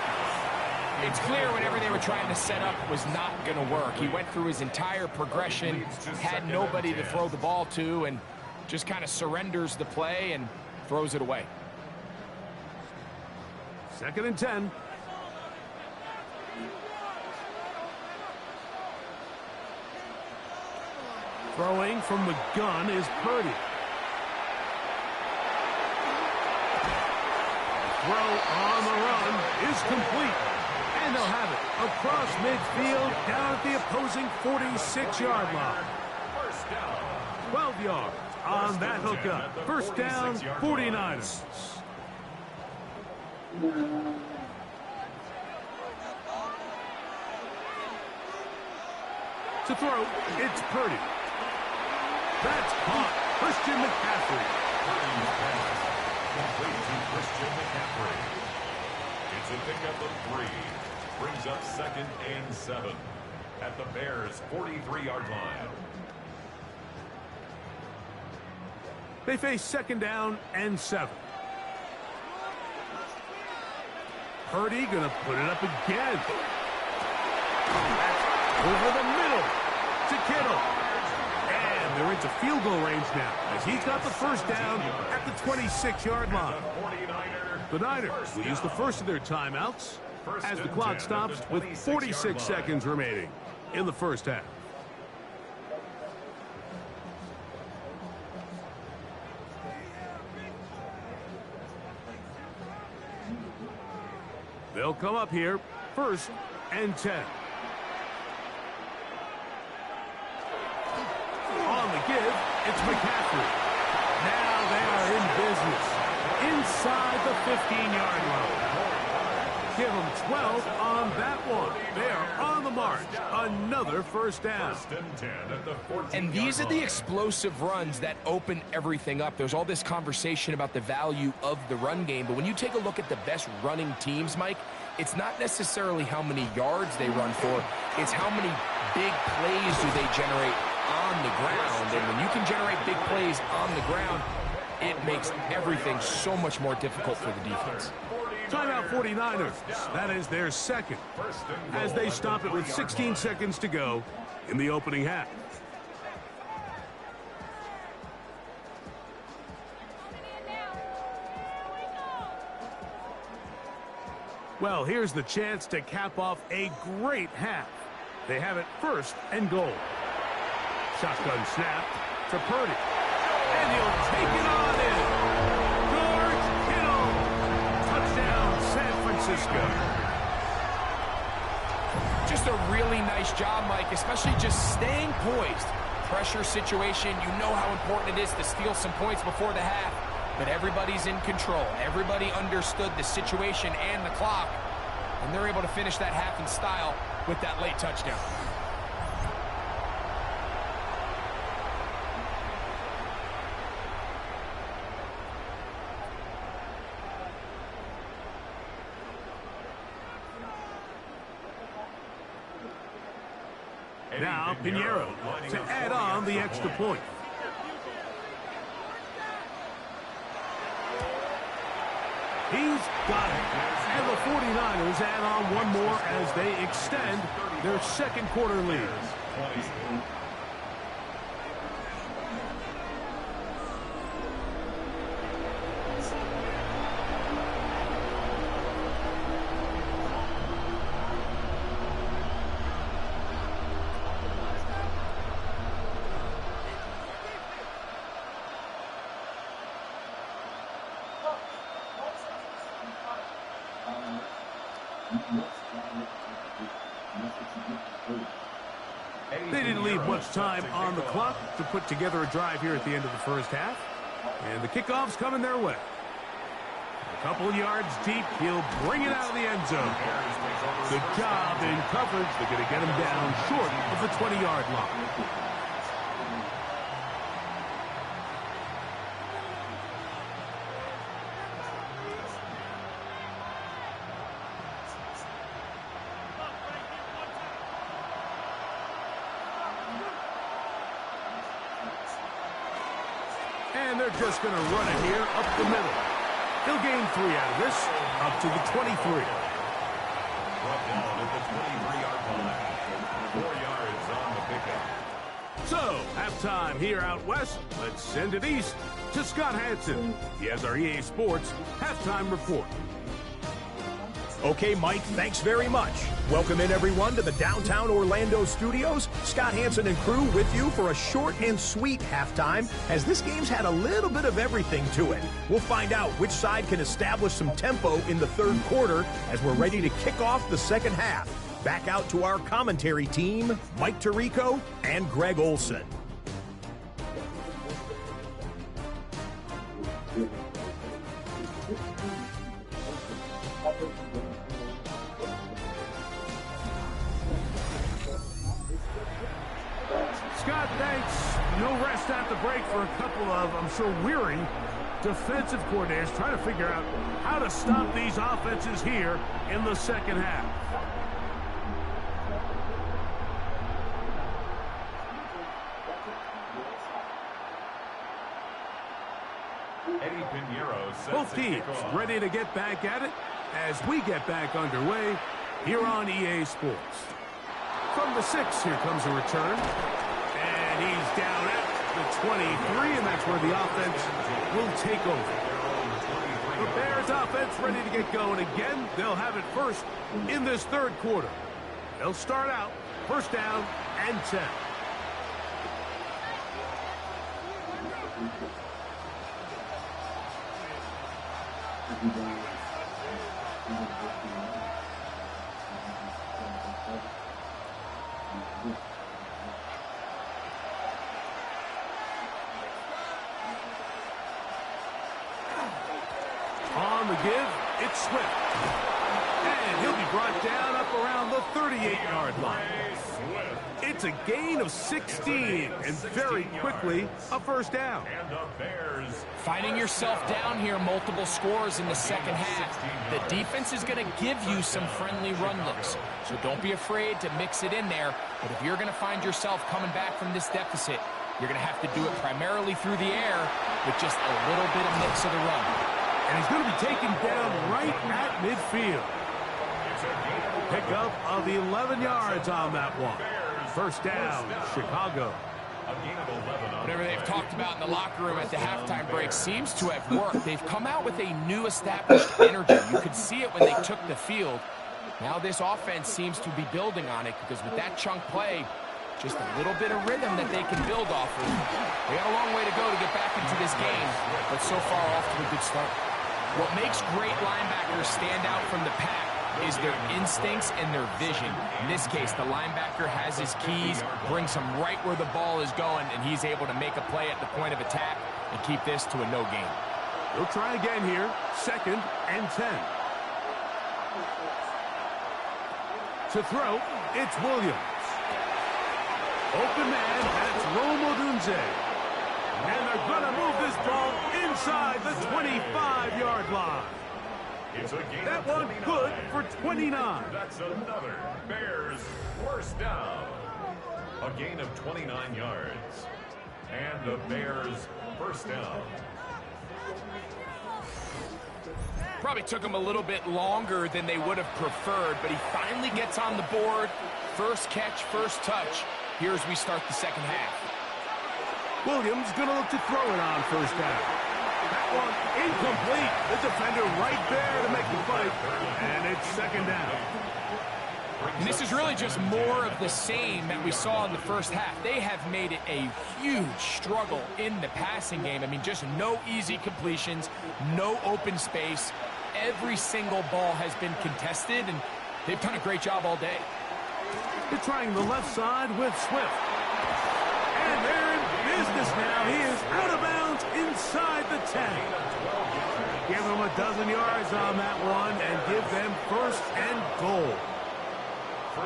It's clear whatever they were trying to set up was not going to work. He went through his entire progression, had nobody to throw the ball to, and just kind of surrenders the play and throws it away. 2nd and 10. Throwing from the gun is Purdy. Throw on the run is complete. And they'll have it across midfield down at the opposing 46-yard line. 12 yards on that hookup. 1st down, 49ers. To throw, it's Purdy. That's caught. Christian McCaffrey. Complete to Christian McCaffrey. It's a pickup of 3. Brings up 2nd and 7 at the Bears' 43-yard line. They face 2nd down and 7. Purdy gonna put it up again. That's over the middle to Kittle. And they're into field goal range now as he's got the 1st down at the 26-yard line. The Niners will use the first of their timeouts as the clock stops with 46 seconds remaining in the first half. They'll come up here, 1st and 10. On the give, it's McCaffrey. Now they are in business. inside the 15-yard line. Give them 12 on that one. They are on the march. Another first down. And these are the explosive runs that open everything up. There's all this conversation about the value of the run game, but when you take a look at the best running teams, Mike, it's not necessarily how many yards they run for, it's how many big plays do they generate on the ground. And when you can generate big plays on the ground, it makes everything so much more difficult for the defense. Timeout 49ers. That is their second, as they stop it with 16 seconds to go in the opening half. Well, here's the chance to cap off a great half. They have it first and goal. Shotgun snap to Purdy. And he'll take it on in. San Francisco. Just a really nice job, Mike, especially just staying poised. Pressure situation, you know how important it is to steal some points before the half, but everybody's in control. Everybody understood the situation and the clock, and they're able to finish that half in style with that late touchdown. Now, Pinheiro to add on the extra point. He's got it. And the 49ers add on one more as they extend their second quarter lead. They didn't leave much time on the clock to put together a drive here at the end of the first half. And the kickoff's coming their way. A couple yards deep, he'll bring it out of the end zone. Good job in coverage. They're going to get him down short of the 20-yard line. And they're just going to run it here up the middle. He'll gain 3 out of this, up to the 23. Brought down at the 23-yard line. 4 yards on the pickup. So, halftime here out west. Let's send it east to Scott Hansen. He has our EA Sports halftime report. Okay, Mike, thanks very much. Welcome in, everyone, to the downtown Orlando studios. Scott Hansen and crew with you for a short and sweet halftime, as this game's had a little bit of everything to it. We'll find out which side can establish some tempo in the third quarter as we're ready to kick off the second half. Back out to our commentary team, Mike Tirico and Greg Olson. Scott, thanks. No rest at the break for a couple of, I'm sure, weary defensive coordinators trying to figure out how to stop these offenses here in the second half. Both teams ready to get back at it as we get back underway here on EA Sports. From the 6, here comes a return. And he's down at the 23, and that's where the offense will take over. The Bears offense ready to get going again. They'll have it first in this third quarter. They'll start out first down and 10. give. It's Swift. And he'll be brought down up around the 38-yard line. It's a gain of 16, and very quickly, a first down. And the Bears Finding yourself down here, multiple scores in the second half. The defense is going to give you some friendly run looks, so don't be afraid to mix it in there. But if you're going to find yourself coming back from this deficit, you're going to have to do it primarily through the air with just a little bit of mix of the run. And he's going to be taken down right at midfield. Pickup of 11 yards on that one. First down, Chicago. Whatever they've talked about in the locker room at the halftime break seems to have worked. They've come out with a new established energy. You could see it when they took the field. Now this offense seems to be building on it because with that chunk play, just a little bit of rhythm that they can build off of. They got a long way to go to get back into this game, but so far off to a good start. What makes great linebackers stand out from the pack is their instincts and their vision. In this case, the linebacker has his keys, brings him right where the ball is going, and he's able to make a play at the point of attack and keep this to a no gain. He'll try again here. Second and 10. To throw, it's Williams. Open man, that's Rome Odunze. And they're going to move this ball inside the 25-yard line. That one good for 29. That's another Bears first down. A gain of 29 yards. And the Bears first down. Probably took him a little bit longer than they would have preferred, but he finally gets on the board. First catch, first touch. Here as we start the second half. Williams going to look to throw it on first down. That one incomplete. The defender right there to make the play. And it's second down. And this is really just more of the same that we saw in the first half. They have made it a huge struggle in the passing game. I mean, just no easy completions, no open space. Every single ball has been contested, and they've done a great job all day. They're trying the left side with Swift. And they're in business now. He is out of bounds inside the 10. Give them a dozen yards on that one and give them first and goal.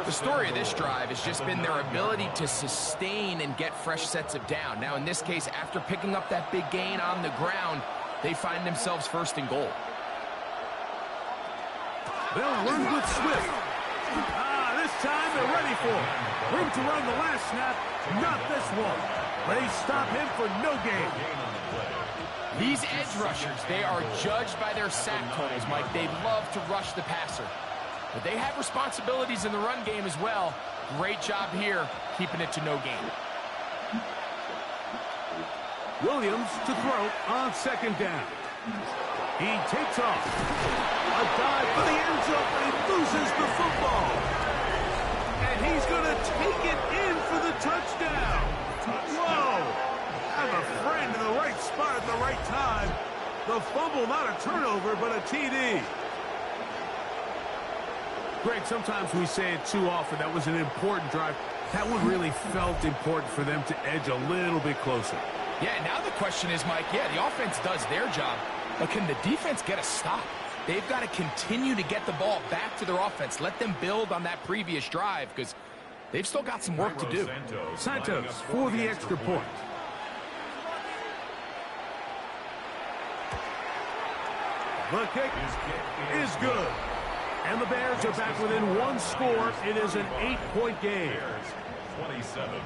The story of this drive has just been their ability to sustain and get fresh sets of down. Now, in this case, after picking up that big gain on the ground, they find themselves first and goal. They'll run with Swift. This time they're ready for it. Room to run the last snap, not this one. They stop him for no gain. These edge rushers, they are judged by their sack totals, Mike. They love to rush the passer. But they have responsibilities in the run game as well. Great job here, keeping it to no gain. Williams to throw on second down. He takes off. A dive for the end zone, but he loses the football. And he's going to take it in for the touchdown. Whoa! Have a friend in the right spot at the right time. The fumble, not a turnover, but a TD. Greg, sometimes we say it too often. That was an important drive. That one really felt important for them to edge a little bit closer. Yeah, now the question is, Mike, yeah, the offense does their job, but can the defense get a stop? They've got to continue to get the ball back to their offense. Let them build on that previous drive because they've still got some work to do. Santos for the extra point. The kick is good. And the Bears are back within one score. It is an 8-point game. 27.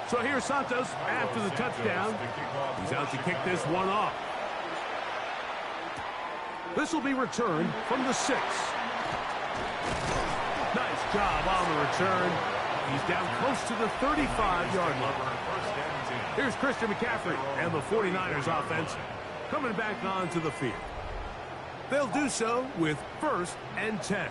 So here's Santos after the touchdown. He's out to kick this one off. This will be returned from the 6. Nice job on the return. He's down close to the 35-yard line. Here's Christian McCaffrey and the 49ers offense coming back onto the field. They'll do so with first and 10.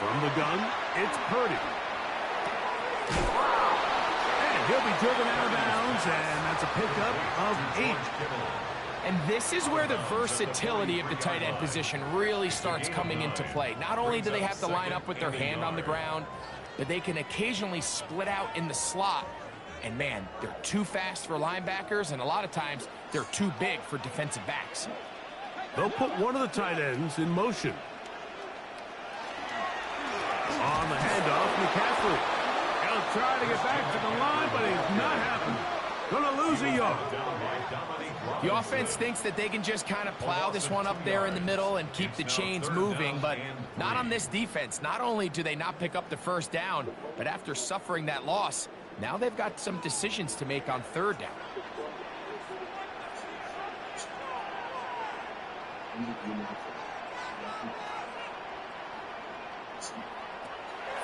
From the gun, it's Purdy. And he'll be driven out of bounds, and that's a pickup of 8. And this is where the versatility of the tight end position really starts coming into play. Not only do they have to line up with their hand on the ground, but they can occasionally split out in the slot. And man, they're too fast for linebackers, and a lot of times they're too big for defensive backs. They'll put one of the tight ends in motion. On the handoff, McCaffrey. He'll try to get back to the line, but it's not happening. Gonna lose a yard. The offense thinks that they can just kind of plow this one up there in the middle and keep the chains moving, but not on this defense. Not only do they not pick up the first down, but after suffering that loss, now they've got some decisions to make on third down.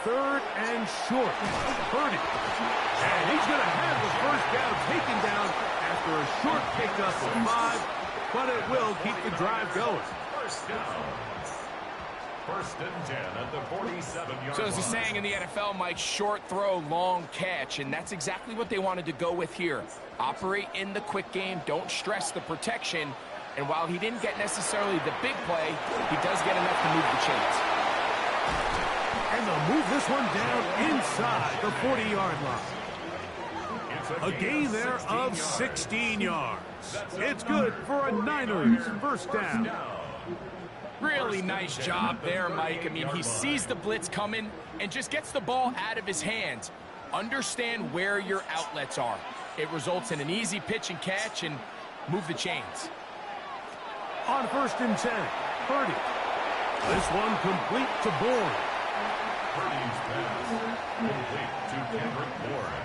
Third and short. Purdy. And he's going to have the first down taken down after a short pickup of 5, but it will keep the drive going. First down. First and 10 at the 47-yard So as the saying in the NFL, Mike, short throw, long catch, and that's exactly what they wanted to go with here. Operate in the quick game, don't stress the protection, and while he didn't get necessarily the big play, he does get enough to move the chains. And they'll move this one down inside the 40-yard line. A gain there of 16 yards. It's good for a Niners first down. Really nice job there, Mike. I mean, he sees the blitz coming and just gets the ball out of his hands. Understand where your outlets are. It results in an easy pitch and catch and move the chains. On first and 10, Purdy. This one complete to Bourne. Purdy's pass complete to Kendrick Bourne.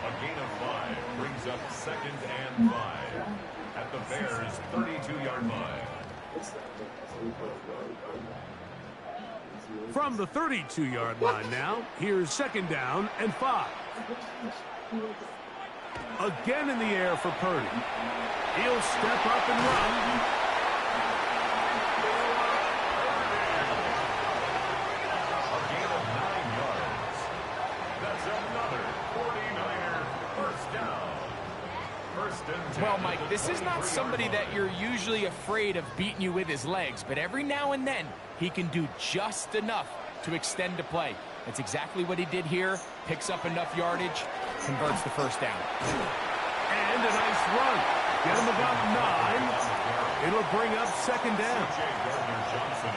A gain of 5 brings up second and 5 at the Bears' 32-yard line. From the 32-yard line now, here's second down and 5. Again in the air for Purdy. He'll step up and run. A gain of 9 yards. That's another 49er first down. First and 10. Well, Mike, this is not somebody that you're usually afraid of beating you with his legs, but every now and then he can do just enough to extend the play. That's exactly what he did here. Picks up enough yardage, converts the first down. And a nice run. Get him about 9. It'll bring up second down.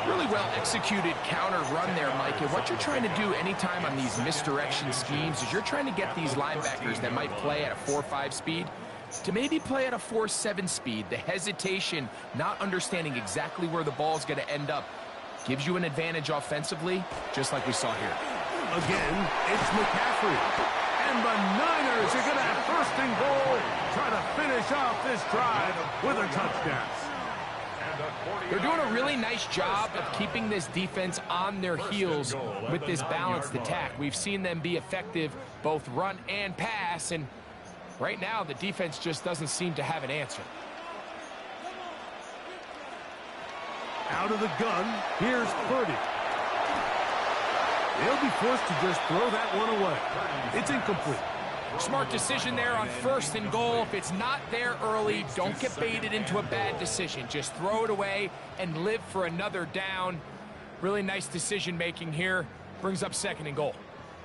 Really well executed counter run there, Mike. And what you're trying to do anytime on these misdirection schemes is you're trying to get these linebackers that might play at a 4.5 speed to maybe play at a 4.7 speed. The hesitation, not understanding exactly where the ball's going to end up, gives you an advantage offensively, just like we saw here. Again, it's McCaffrey. And the Niners are going to have first and goal, try to finish off this drive with a touchdown. They're doing a really nice job of keeping this defense on their heels with this balanced attack. We've seen them be effective both run and pass, and right now the defense just doesn't seem to have an answer. Out of the gun, here's Purdy. They'll be forced to just throw that one away. It's incomplete. Smart decision there on first and goal. If it's not there early, don't get baited into a bad decision. Just throw it away and live for another down. Really nice decision making here. Brings up second and goal.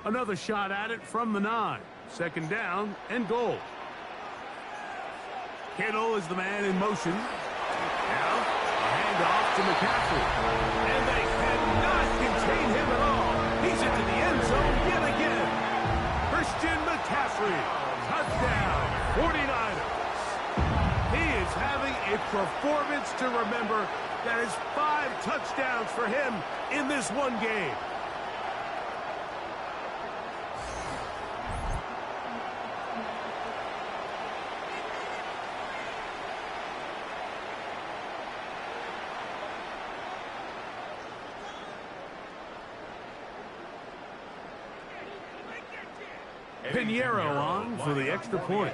Another shot at it from the 9. Second down and goal. Kittle is the man in motion. Now, a handoff to McCaffrey. And they cannot contain him at all. He's into the end zone yet again. Christian McCaffrey, touchdown, 49ers. He is having a performance to remember. That is 5 touchdowns for him in this one game. Pinheiro on for the extra point.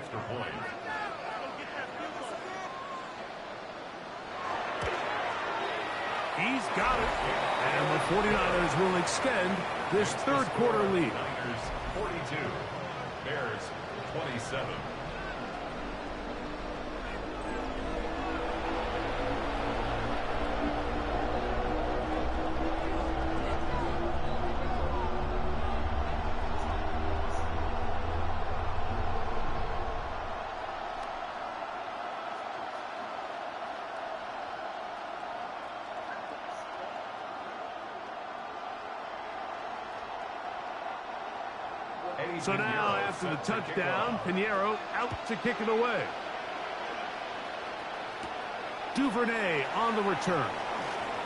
He's got it. And the 49ers will extend this third quarter lead. 42, Bears 27. So now, after the touchdown, Pinheiro out to kick it away. Duvernay on the return.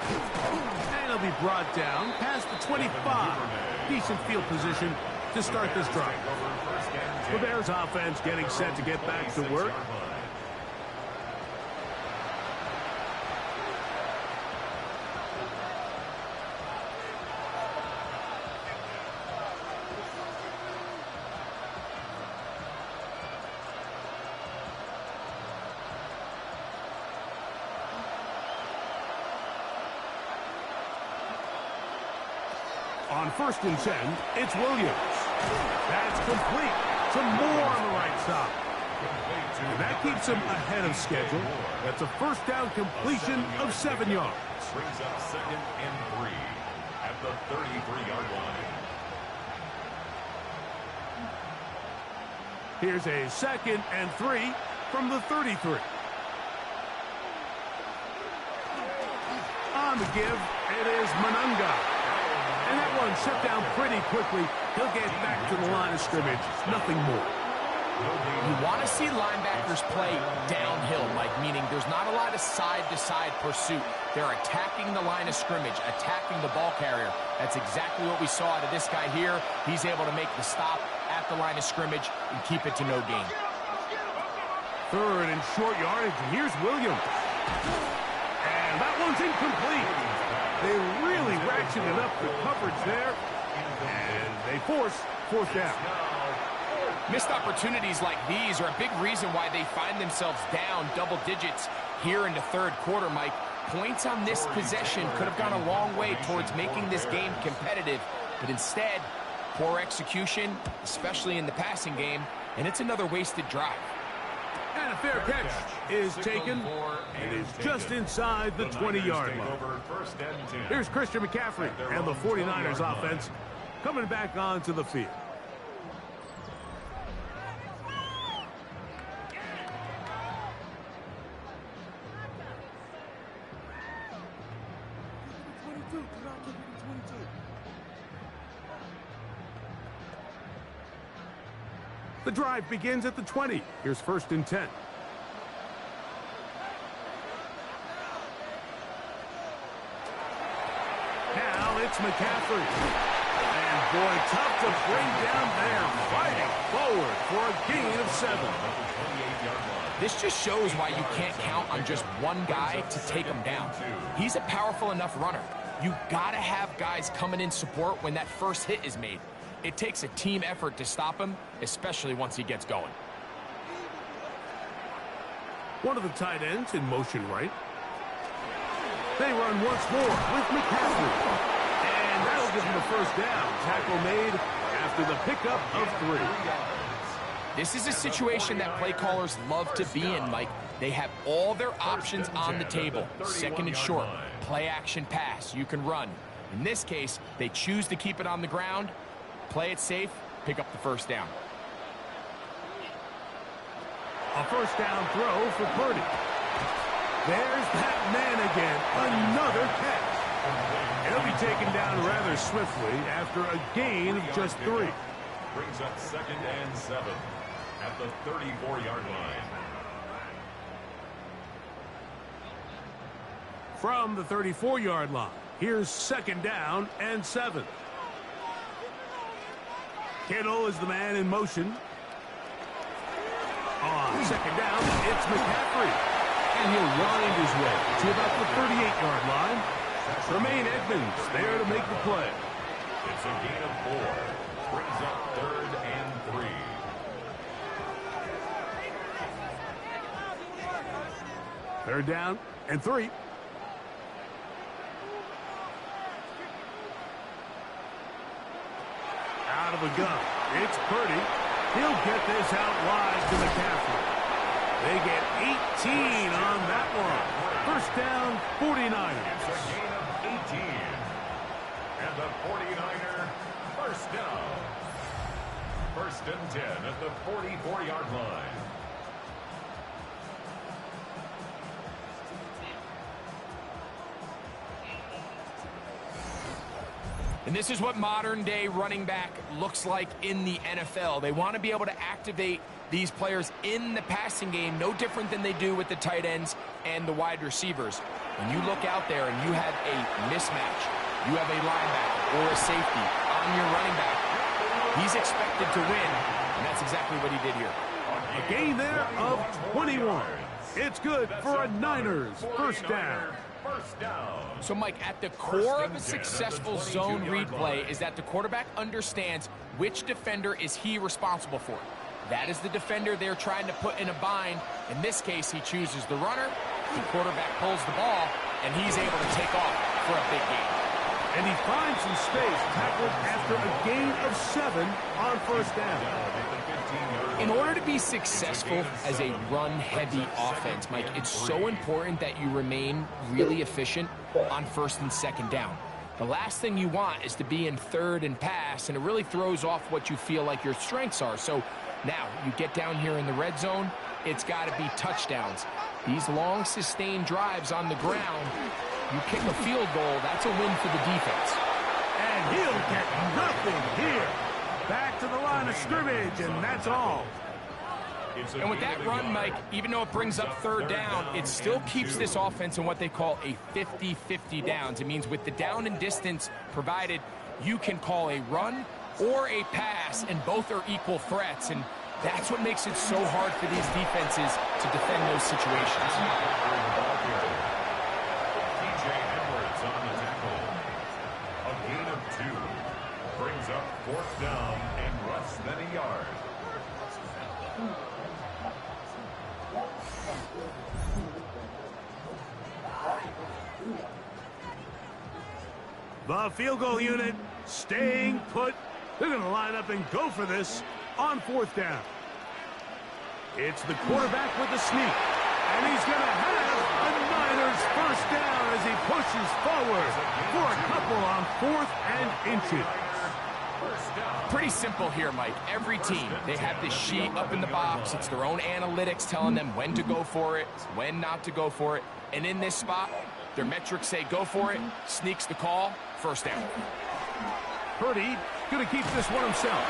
And he'll be brought down past the 25. Decent field position to start this drive. The Bears offense getting set to get back to work. On 1st and 10, it's Williams. That's complete. Some more on the right side. And that keeps him ahead of schedule. That's a first down completion of 7 yards. Brings up 2nd and 3 at the 33-yard line. Here's a 2nd and 3 from the 33. On the give, it is Manunga. And that one shut down pretty quickly. He'll get back to the line of scrimmage. Nothing more. You want to see linebackers play downhill, Mike, meaning there's not a lot of side-to-side pursuit. They're attacking the line of scrimmage, attacking the ball carrier. That's exactly what we saw out of this guy here. He's able to make the stop at the line of scrimmage and keep it to no gain. 3rd and short yardage. Here's Williams. And that one's incomplete. They really ratcheted up the coverage there, and they force 4th down. Missed opportunities like these are a big reason why they find themselves down double digits here in the 3rd quarter, Mike. Points on this possession could have gone a long way towards making this game competitive, but instead, poor execution, especially in the passing game, and it's another wasted drive. And a fair catch is taken. It is just inside the 20-yard line. Here's Christian McCaffrey and the 49ers offense coming back onto the field. The drive begins at the 20. Here's 1st and 10. Now it's McCaffrey. And boy, tough to bring down there. Fighting forward for a gain of 7. This just shows why you can't count on just one guy to take him down. He's a powerful enough runner. You gotta have guys coming in support when that first hit is made. It takes a team effort to stop him, especially once he gets going. One of the tight ends in motion right. They run once more with McCaffrey. And that'll give him the first down. Tackle made after the pickup of 3. This is a situation that play callers love to be in, Mike. They have all their options on the table. 2nd and short, play action pass, you can run. In this case, they choose to keep it on the ground, play it safe, pick up the first down. A first down throw for Purdy. There's that man again. Another catch. He'll be taken down rather swiftly after a gain of just 3. Brings up 2nd and 7 at the 34-yard line. From the 34-yard line, here's 2nd down and 7. Kittle is the man in motion. On 2nd down, it's McCaffrey. And he'll wind his way to about the 38-yard line. Tremaine Edmonds there to make the play. It's a gain of 4. Brings up 3rd and 3. Third down and 3. out of a gun. It's Purdy. He'll get this out wide to McCaffrey. They get 18 on that one. First down, 49ers. It's a gain of 18. And the 49er first down. First and 10 at the 44-yard line. And this is what modern-day running back looks like in the NFL. They want to be able to activate these players in the passing game, no different than they do with the tight ends and the wide receivers. When you look out there and you have a mismatch, you have a linebacker or a safety on your running back, he's expected to win, and that's exactly what he did here. A gain there of 21. It's good for a Niners first down. So, Mike, at the core of a successful zone read play is that the quarterback understands which defender is he responsible for. That is the defender they're trying to put in a bind. In this case, he chooses the runner. The quarterback pulls the ball, and he's able to take off for a big gain. And he finds some space, tackled after a gain of 7 on first down. In order to be successful as a run-heavy offense, Mike, it's so important that you remain really efficient on first and second down. The last thing you want is to be in third and pass, and it really throws off what you feel like your strengths are. So now you get down here in the red zone, it's got to be touchdowns. These long, sustained drives on the ground, you kick a field goal, that's a win for the defense. And he'll get nothing here. Back to the line of scrimmage, and that's all. And with that run, Mike, even though it brings up third down, it still keeps this offense in what they call a 50-50 downs. It means with the down and distance provided, you can call a run or a pass, and both are equal threats. And that's what makes it so hard for these defenses to defend those situations. A gain of 2 brings up fourth down and less than a yard. The field goal unit staying put. They're going to line up and go for this on fourth down. It's the quarterback with the sneak, and he's going to have a Niners first down as he pushes forward for a couple on 4th and inches. Pretty simple here, Mike. Every team, they have this sheet up in the box. It's their own analytics telling them when to go for it, when not to go for it. And in this spot, their metrics say go for it, sneaks the call, first down. Purdy going to keep this one himself.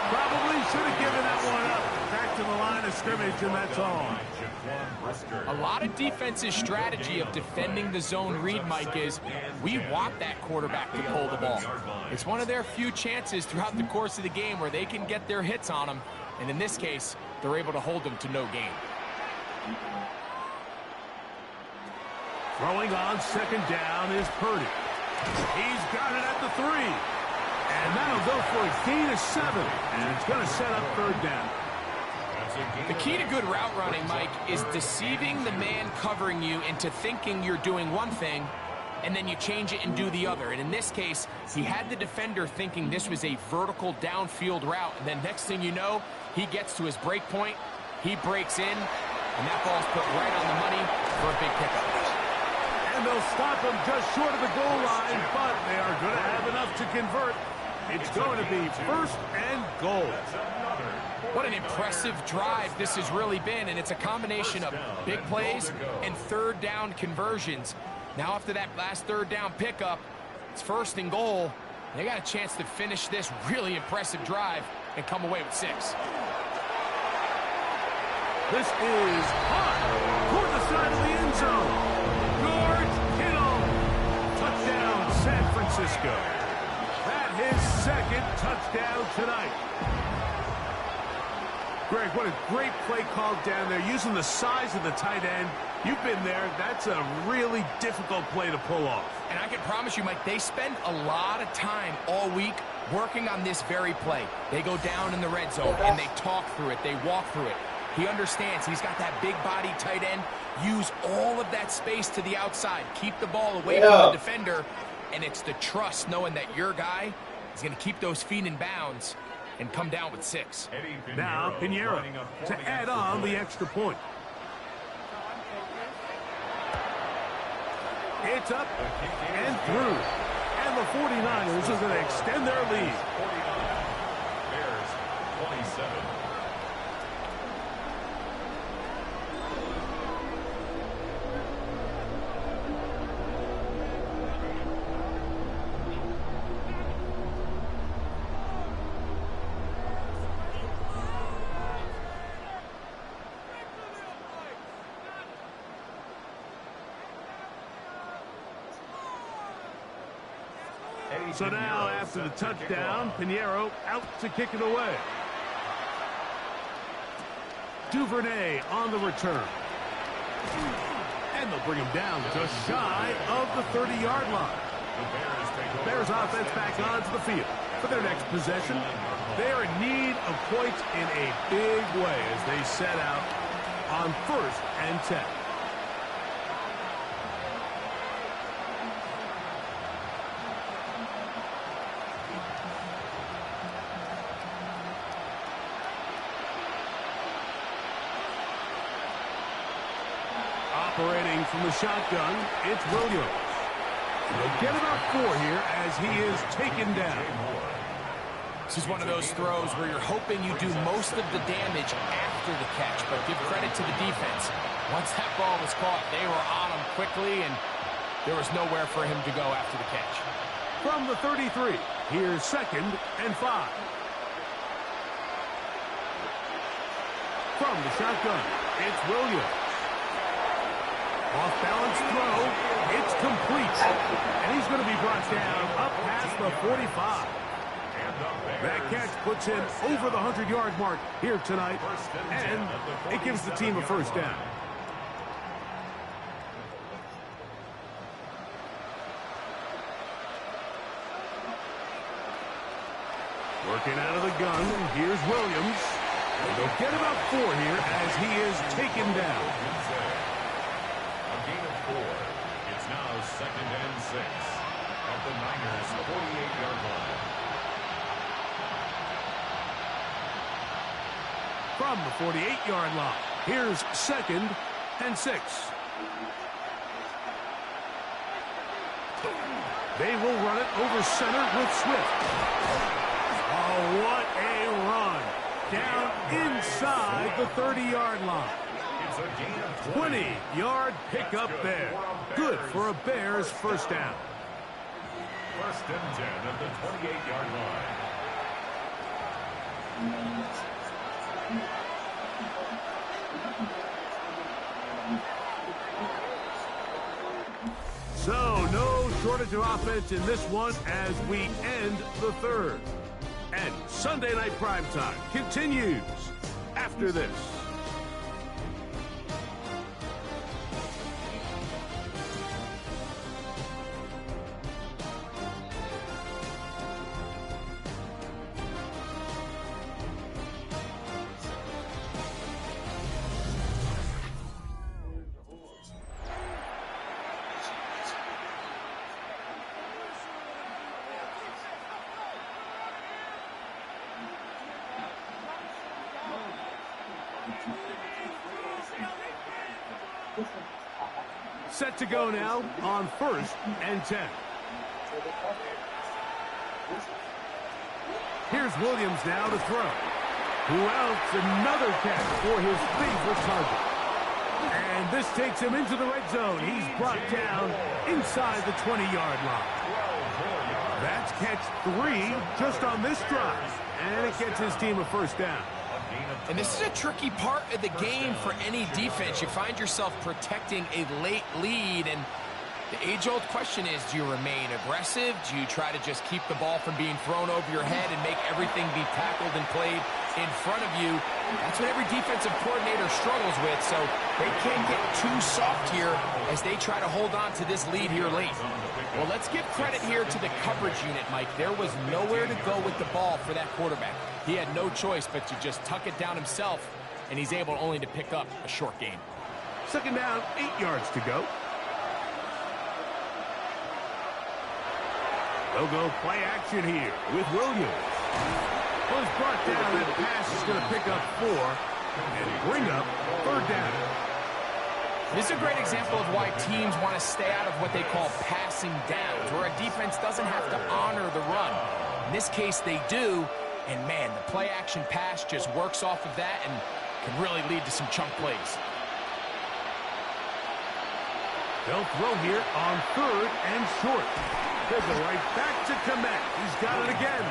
Probably should have given that one up. Back to the line of scrimmage, and that's all. A lot of defense's strategy of defending the zone read, Mike, is we want that quarterback to pull the ball. It's one of their few chances throughout the course of the game where they can get their hits on them, and in this case, they're able to hold them to no gain. Throwing on second down is Purdy. He's got it at the 3. And that'll go for a gain of 7. And it's going to set up third down. The key to good route running, Mike, is deceiving the man covering you into thinking you're doing one thing, and then you change it and do the other. And in this case, he had the defender thinking this was a vertical downfield route, and then next thing you know, he gets to his break point, he breaks in, and that ball's put right on the money for a big pickup. And they'll stop him just short of the goal line, but they are going to have enough to convert. It's going to be first and goal. What an impressive drive this has really been, and it's a combination of big plays and third down conversions. Now after that last third down pickup, it's first and goal. They got a chance to finish this really impressive drive and come away with 6. This is hot toward the side of the end zone. George Kittle. Touchdown, San Francisco. That his second touchdown tonight. Greg, what a great play called down there, using the size of the tight end. You've been there. That's a really difficult play to pull off. And I can promise you, Mike, they spend a lot of time all week working on this very play. They go down in the red zone, and they talk through it. They walk through it. He understands he's got that big body tight end. Use all of that space to the outside. Keep the ball away from the defender. And it's the trust knowing that your guy He's going to keep those feet in bounds and come down with 6. Now Pinheiro to add on the extra point. It's up and through. And the 49ers are going to extend their lead. 49. Bears 27. So now, after the touchdown, Pinheiro out to kick it away. Duvernay on the return. And they'll bring him down just shy of the 30-yard line. Bears offense back onto the field for their next possession. They're in need of points in a big way as they set out on 1st and 10. Operating from the shotgun, it's Williams. They'll get about 4 here as he is taken down. This is one of those throws where you're hoping you do most of the damage after the catch, but give credit to the defense. Once that ball was caught, they were on him quickly, and there was nowhere for him to go after the catch. From the 33, here's 2nd and 5. From the shotgun, it's Williams. Off-balance throw, it's complete. And he's going to be brought down up past the 45. That catch puts him over the 100-yard mark here tonight, and it gives the team a 1st down. Working out of the gun, here's Williams. They'll get about 4 here as he is taken down. A gain of 4. It's now 2nd and 6 at the Niners' 48-yard line. From the 48-yard line, here's 2nd and 6. They will run it over center with Swift. Oh, what a run. Down inside the 30-yard line. It's a gain of 20-yard pickup there. Good for a Bears 1st down. 1st and 10 at the 28-yard line. So, no shortage of offense in this one as we end the 3rd. And Sunday Night Primetime continues after this. Set to go now on 1st and 10. Here's Williams now to throw. Who else? Another catch for his favorite target. And this takes him into the red zone. He's brought down inside the 20-yard line. That's catch 3 just on this drive. And it gets his team a 1st down. And this is a tricky part of the game for any defense. You find yourself protecting a late lead, and the age-old question is, do you remain aggressive? Do you try to just keep the ball from being thrown over your head and make everything be tackled and played in front of you? That's what every defensive coordinator struggles with, so they can't get too soft here as they try to hold on to this lead here late. Well, let's give credit here to the coverage unit, Mike. There was nowhere to go with the ball for that quarterback. He had no choice but to just tuck it down himself, and he's able only to pick up a short gain. 2nd down, 8 yards to go. They'll go play action here with Williams. Was brought down. That pass is going to pick up 4 and bring up 3rd down. This is a great example of why teams want to stay out of what they call passing downs, where a defense doesn't have to honor the run. In this case, they do, and man, the play-action pass just works off of that and can really lead to some chunk plays. They'll throw here on 3rd and short. They'll go right back to Komet. He's got it again.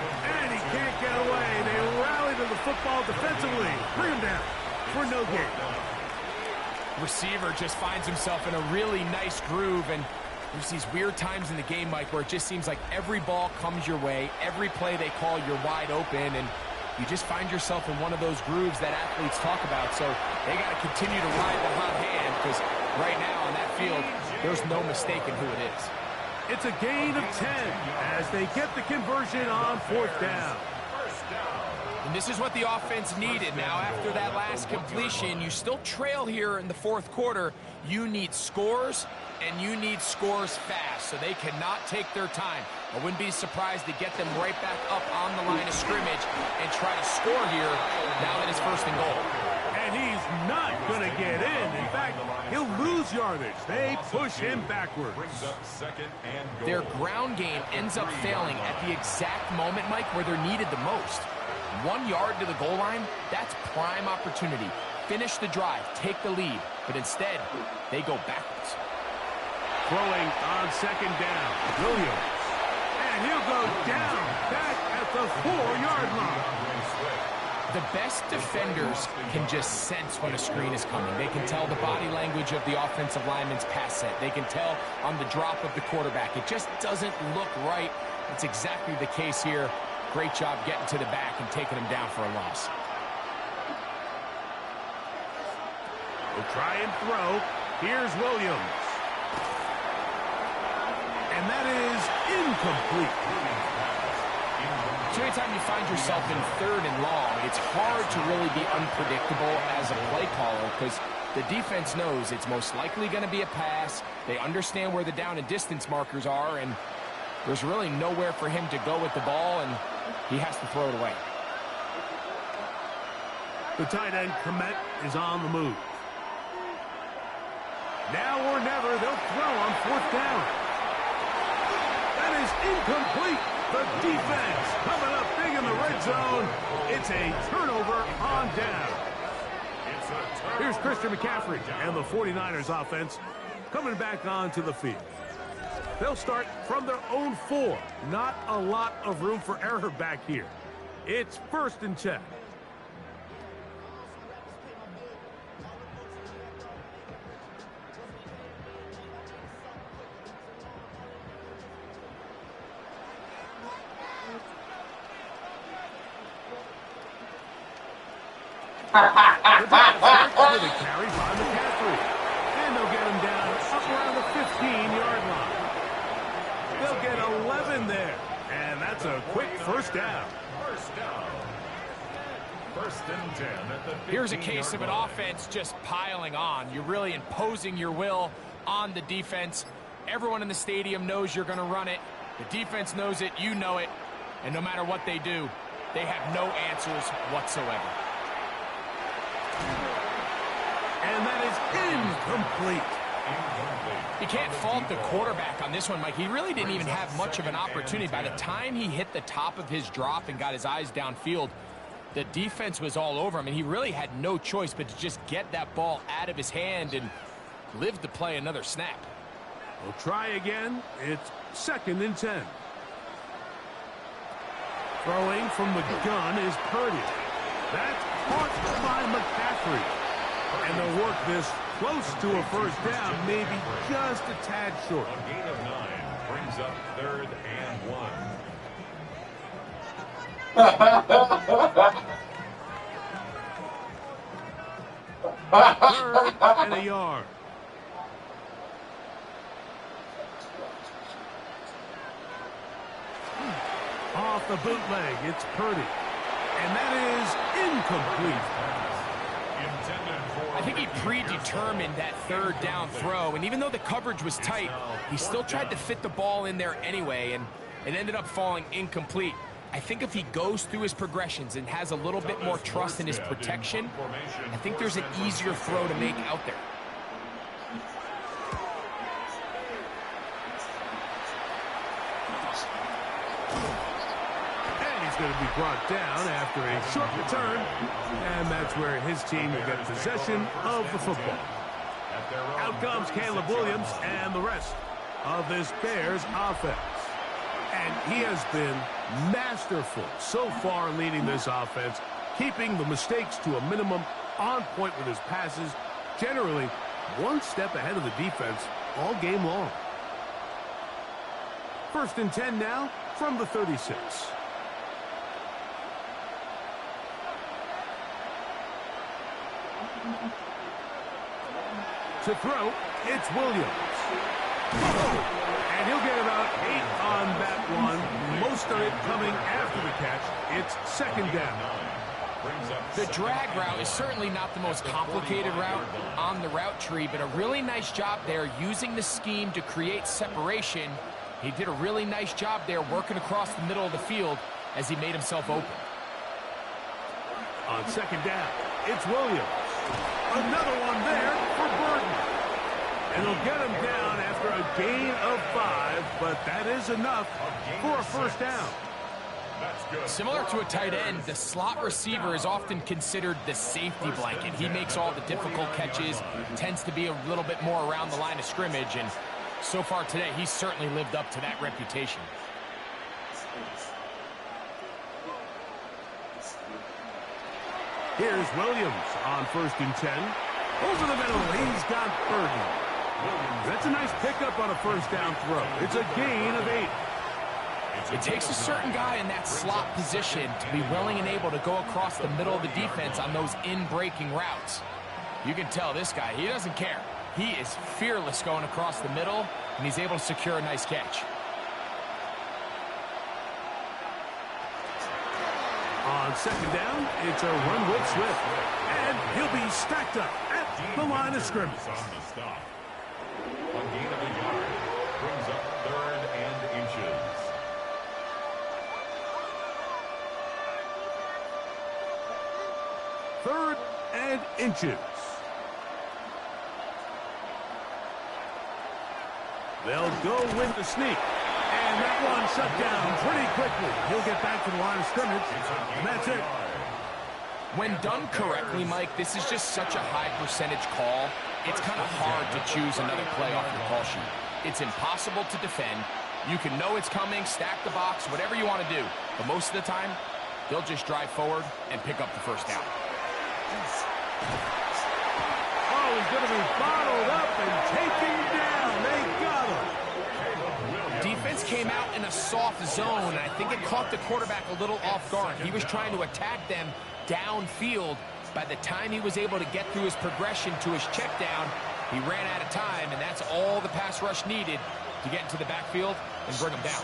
And he can't get away. They rally to the football defensively. Bring him down for no gain. Receiver just finds himself in a really nice groove, and there's these weird times in the game, Mike, where it just seems like every ball comes your way, every play they call, you're wide open, and you just find yourself in one of those grooves that athletes talk about. So they got to continue to ride the hot hand, because right now on that field, there's no mistaking who it is. It's a gain of 10 as they get the conversion on 4th down. And this is what the offense needed. Now, after that last completion, you still trail here in the 4th quarter. You need scores, and you need scores fast, so they cannot take their time. I wouldn't be surprised to get them right back up on the line of scrimmage and try to score here now that it's 1st and goal. And he's not going to get in. In fact, he'll lose yardage. They push him backwards. Brings up 2nd and goal. Their ground game ends up failing at the exact moment, Mike, where they're needed the most. 1 yard to the goal line, that's prime opportunity. Finish the drive, take the lead, but instead, they go backwards. Throwing on 2nd down, Williams. And he'll go down back at the 4-yard line. The best defenders can just sense when a screen is coming. They can tell the body language of the offensive lineman's pass set. They can tell on the drop of the quarterback. It just doesn't look right. It's exactly the case here. Great job getting to the back and taking him down for a loss. We'll try and throw. Here's Williams. And that is incomplete. So anytime you find yourself in 3rd and long, it's hard to really be unpredictable as a play caller because the defense knows it's most likely going to be a pass. They understand where the down and distance markers are, and there's really nowhere for him to go with the ball, and he has to throw it away. The tight end, Komet, is on the move. Now or never, they'll throw on 4th down. That is incomplete. The defense coming up big in the red zone. It's a turnover on down. Here's Christian McCaffrey and the 49ers offense coming back onto the field. They'll start from their own 4. Not a lot of room for error back here. It's 1st and 10. The with a carry by McCaffrey. And they'll get him down up around the 15-yard line. They'll get 11 there. And that's a quick 1st down. 1st and 10 at the 15-yard line. Here's a case of an offense just piling on. You're really imposing your will on the defense. Everyone in the stadium knows you're going to run it. The defense knows it. You know it. And no matter what they do, they have no answers whatsoever. And that is incomplete. You can't fault the quarterback on this one, Mike. He really didn't even have much of an opportunity. By the time he hit the top of his drop and got his eyes downfield, the defense was all over him, and he really had no choice but to just get that ball out of his hand and live to play another snap. We'll try again. It's 2nd and 10. Throwing from the gun is Purdy. That's caught by McCaffrey. And they'll work this close to a 1st down, maybe just a tad short. A gain of 9 brings up 3rd and 1. 3rd and a yard. Off the bootleg, it's Purdy. And that is incomplete. I think he predetermined that third down throw, and even though the coverage was tight, he still tried to fit the ball in there anyway, and it ended up falling incomplete. I think if he goes through his progressions and has a little bit more trust in his protection, I think there's an easier throw to make out there. Going to be brought down after a short return, and that's where his team will get possession of the football. Out comes Caleb Williams and the rest of this Bears offense. And he has been masterful so far leading this offense, keeping the mistakes to a minimum, on point with his passes, generally one step ahead of the defense all game long. 1st and 10 now from the 36. To throw, it's Williams. And he'll get about 8 on that one. Most of it coming after the catch. It's 2nd down. The drag route is certainly not the most complicated route on the route tree, but a really nice job there using the scheme to create separation. He did a really nice job there working across the middle of the field as he made himself open. On 2nd down, it's Williams. Another one there for Burton. And they'll get him down after a gain of 5, but that is enough for a 1st down. Similar to a tight end, the slot receiver is often considered the safety blanket. He makes all the difficult catches, tends to be a little bit more around the line of scrimmage, and so far today, he's certainly lived up to that reputation. Here's Williams on 1st and 10. Over the middle, he's got Burton. That's a nice pickup on a 1st down throw. It's a gain of 8. It takes a certain guy in that slot position to be willing and able to go across the middle of the defense on those in-breaking routes. You can tell this guy, he doesn't care. He is fearless going across the middle, and he's able to secure a nice catch. On 2nd down, it's a run with Swift. And he'll be stacked up at the line of scrimmage. A gain of a yard brings up 3rd and inches. Third and inches. They'll go with the sneak. And that one shut down pretty quickly. He'll get back to the line of scrimmage, and that's it. When done correctly, Mike, this is just such a high percentage call. It's kind of hard to choose another play off your call sheet. It's impossible to defend. You can know it's coming, stack the box, whatever you want to do. But most of the time, they'll just drive forward and pick up the 1st down. Oh, he's going to be bottled up and taken down. They got him. Defense came out in a soft zone, and I think it caught the quarterback a little off guard. He was trying to attack them downfield. By the time he was able to get through his progression to his check down, he ran out of time, and that's all the pass rush needed to get into the backfield and bring him down.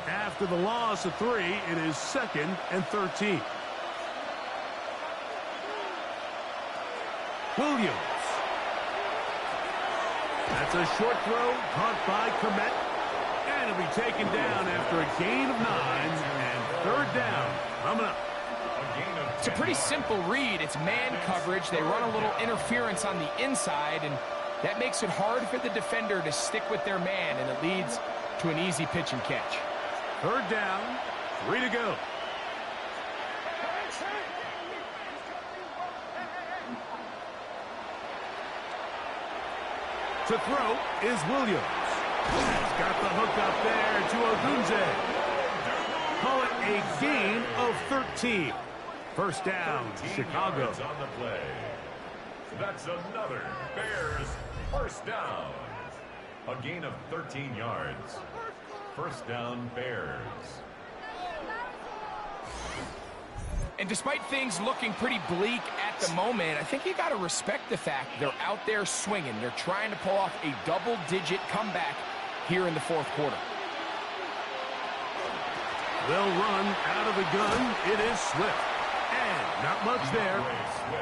After the loss of 3, it is 2nd and 13. Williams. That's a short throw caught by Komet. And it'll be taken down after a gain of 9 and 3rd down coming up. It's a pretty simple read. It's man coverage. They run a little interference on the inside, and that makes it hard for the defender to stick with their man, and it leads to an easy pitch and catch. 3rd down, 3 to go. To throw is Williams. He's got the hook up there to Odunze. Call it a gain of 13. 1st down, Chicago. On the play. That's another Bears 1st down. A gain of 13 yards. 1st down, Bears. And despite things looking pretty bleak at the moment, I think you got to respect the fact they're out there swinging. They're trying to pull off a double-digit comeback here in the 4th quarter. They'll run out of the gun. It is Swift. And not much there.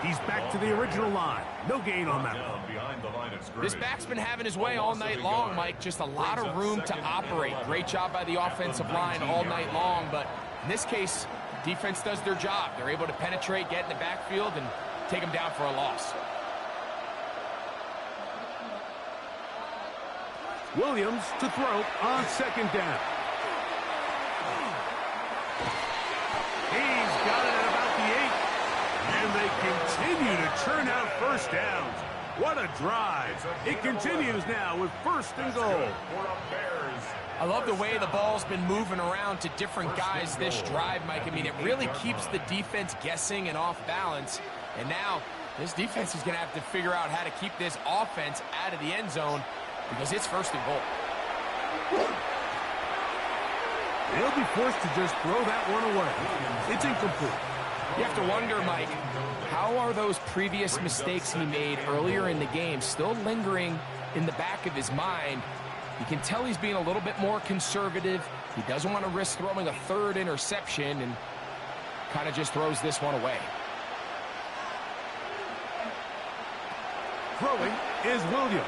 He's back to the original line. No gain on that one. This back's been having his way all night long, Mike. Just a lot of room to operate. Great job by the offensive line all night long. But in this case, defense does their job. They're able to penetrate, get in the backfield, and take him down for a loss. Williams to throw on second down. He's got it at about the 8. And they continue to churn out first downs. What a drive. It continues now with first and goal. I love the way the ball's been moving around to different guys this drive, Mike. I mean, it really keeps the defense guessing and off balance. And now this defense is going to have to figure out how to keep this offense out of the end zone because it's first and goal. They'll be forced to just throw that one away. It's incomplete. You have to wonder, Mike, how are those previous mistakes he made earlier in the game still lingering in the back of his mind? You can tell he's being a little bit more conservative. He doesn't want to risk throwing a third interception and kind of just throws this one away. Throwing is Williams.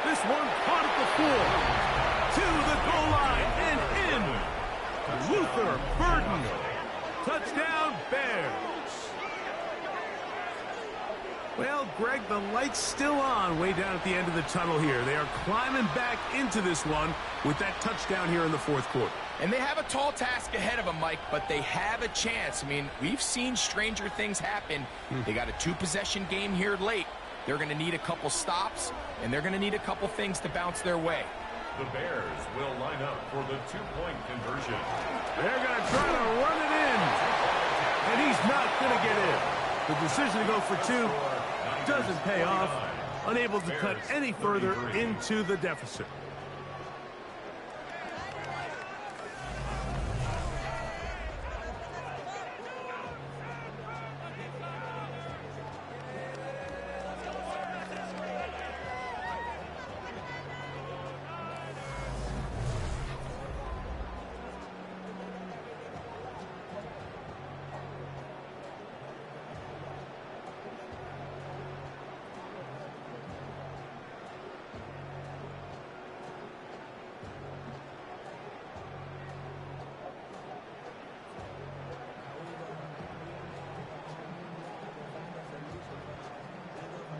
This one caught at the 4. To the goal line and in. Luther Burden. Touchdown, Bears. Well, Greg, the light's still on way down at the end of the tunnel here. They are climbing back into this one with that touchdown here in the fourth quarter. And they have a tall task ahead of them, Mike, but they have a chance. I mean, we've seen stranger things happen. They got a 2-possession game here late. They're going to need a couple stops, and they're going to need a couple things to bounce their way. The Bears will line up for the 2-point conversion. They're going to try to run it in. And he's not going to get in. The decision to go for 2 doesn't pay off. Unable to cut any further into the deficit.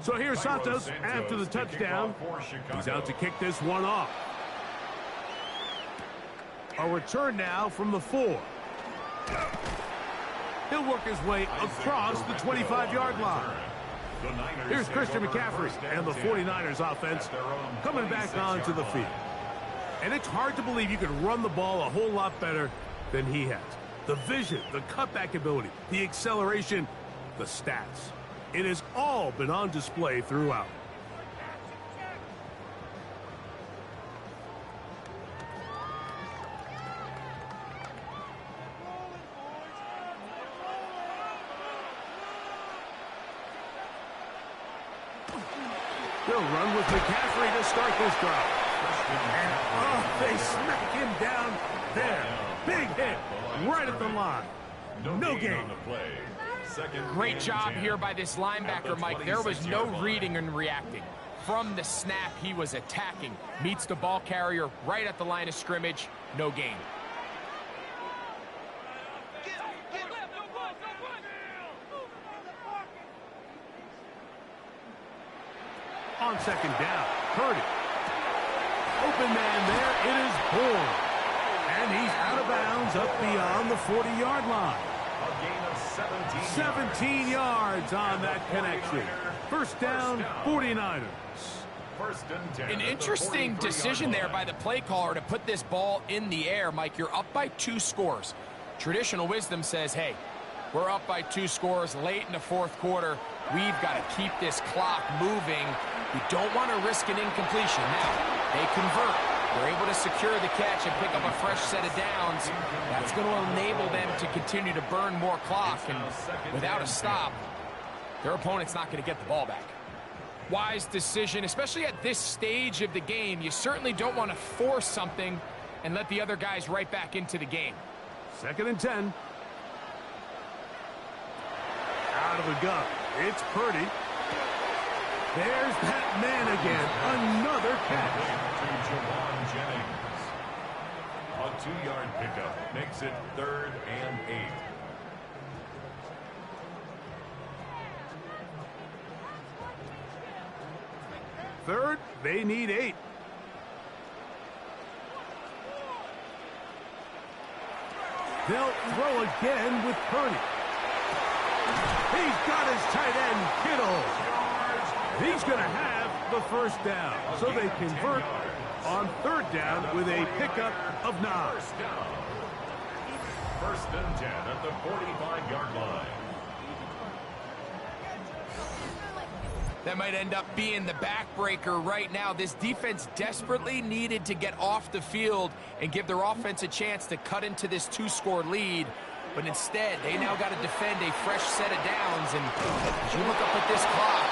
So here's Santos after the touchdown. He's out to kick this one off. A return now from the 4. He'll work his way across the 25-yard line. Here's Christian McCaffrey and the 49ers offense coming back onto the field. And it's hard to believe you can run the ball a whole lot better than he has. The vision, the cutback ability, the acceleration, the stats. It has all been on display throughout. They'll run with McCaffrey to start this drive. And, oh, they smack him down there. Big hit right at the line. No gain. Great job here by this linebacker, Mike. There was no reading and reacting. From the snap, he was attacking. Meets the ball carrier right at the line of scrimmage. No gain. On second down, Purdy. Open man there, it is Bourne. And he's out of bounds up beyond the 40-yard line. A gain of 17 yards on that connection. First down, 49ers. First and 10. An interesting decision there by the play caller to put this ball in the air. Mike, you're up by 2 scores. Traditional wisdom says, hey, we're up by 2 scores late in the fourth quarter. We've got to keep this clock moving. You don't want to risk an incompletion. Now, they convert. They're able to secure the catch and pick up a fresh set of downs. That's going to enable them to continue to burn more clock. And without a stop, their opponent's not going to get the ball back. Wise decision, especially at this stage of the game. You certainly don't want to force something and let the other guys right back into the game. 2nd and 10. Out of the gun. It's Purdy. There's that man again. Another catch. To Jawan Jennings. A 2-yard pickup makes it 3rd and 8. Third, they need 8. They'll throw again with Purdy. He's got his tight end, Kittle. He's going to have the first down. So they convert on 3rd down with a pickup of 9. First and 10 at the 45-yard line. That might end up being the backbreaker right now. This defense desperately needed to get off the field and give their offense a chance to cut into this 2-score lead. But instead, they now got to defend a fresh set of downs. And as you look up at this clock,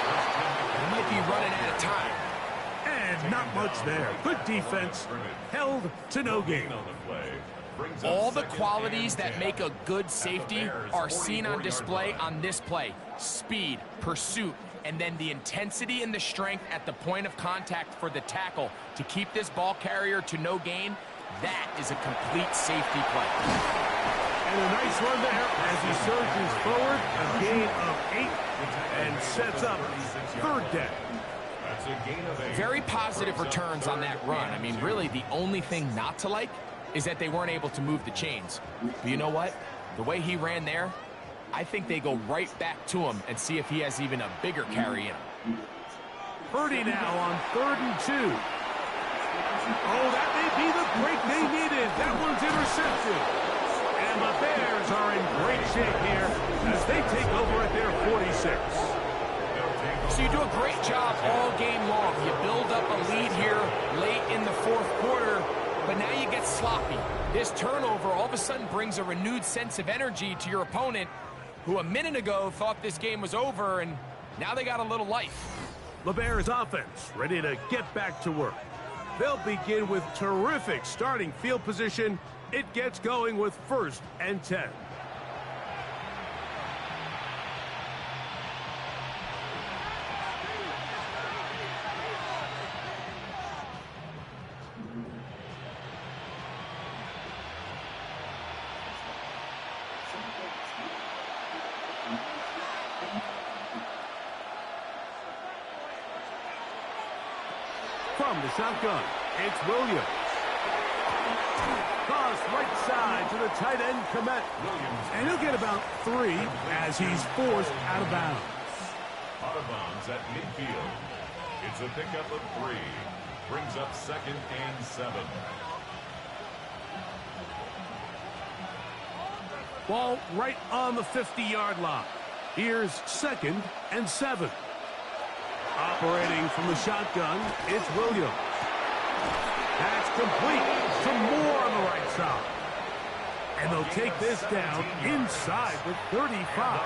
they might be running out of time. And not much there. Good defense. Held to no gain. All the qualities that make a good safety are seen on display on this play. Speed, pursuit, and then the intensity and the strength at the point of contact for the tackle to keep this ball carrier to no gain. That is a complete safety play. And a nice run there as he surges forward, a gain of 8, and sets up 3rd down. That's a gain of 8. Very positive returns on that run. I mean, really, the only thing not to like is that they weren't able to move the chains. But you know what? The way he ran there, I think they go right back to him and see if he has even a bigger carry in him. Purdy now on 3rd and 2. Oh, that may be the break they needed. That one's intercepted. And the Bears are in great shape here as they take over at their 46. So you do a great job all game long. You build up a lead here late in the 4th quarter, but now you get sloppy. This turnover all of a sudden brings a renewed sense of energy to your opponent, who a minute ago thought this game was over, and now they got a little life. The Bears offense ready to get back to work. They'll begin with terrific starting field position. It gets going with 1st and 10. From the shotgun, it's Williams. Toss right side to the tight end, Komet. And he'll get about 3 as he's forced out of bounds. Out of bounds at midfield. It's a pickup of 3. Brings up 2nd and 7. Ball right on the 50-yard line. Here's 2nd and 7. Operating from the shotgun, it's Williams. That's complete. Some more on the right side. And they'll take this down inside the 35.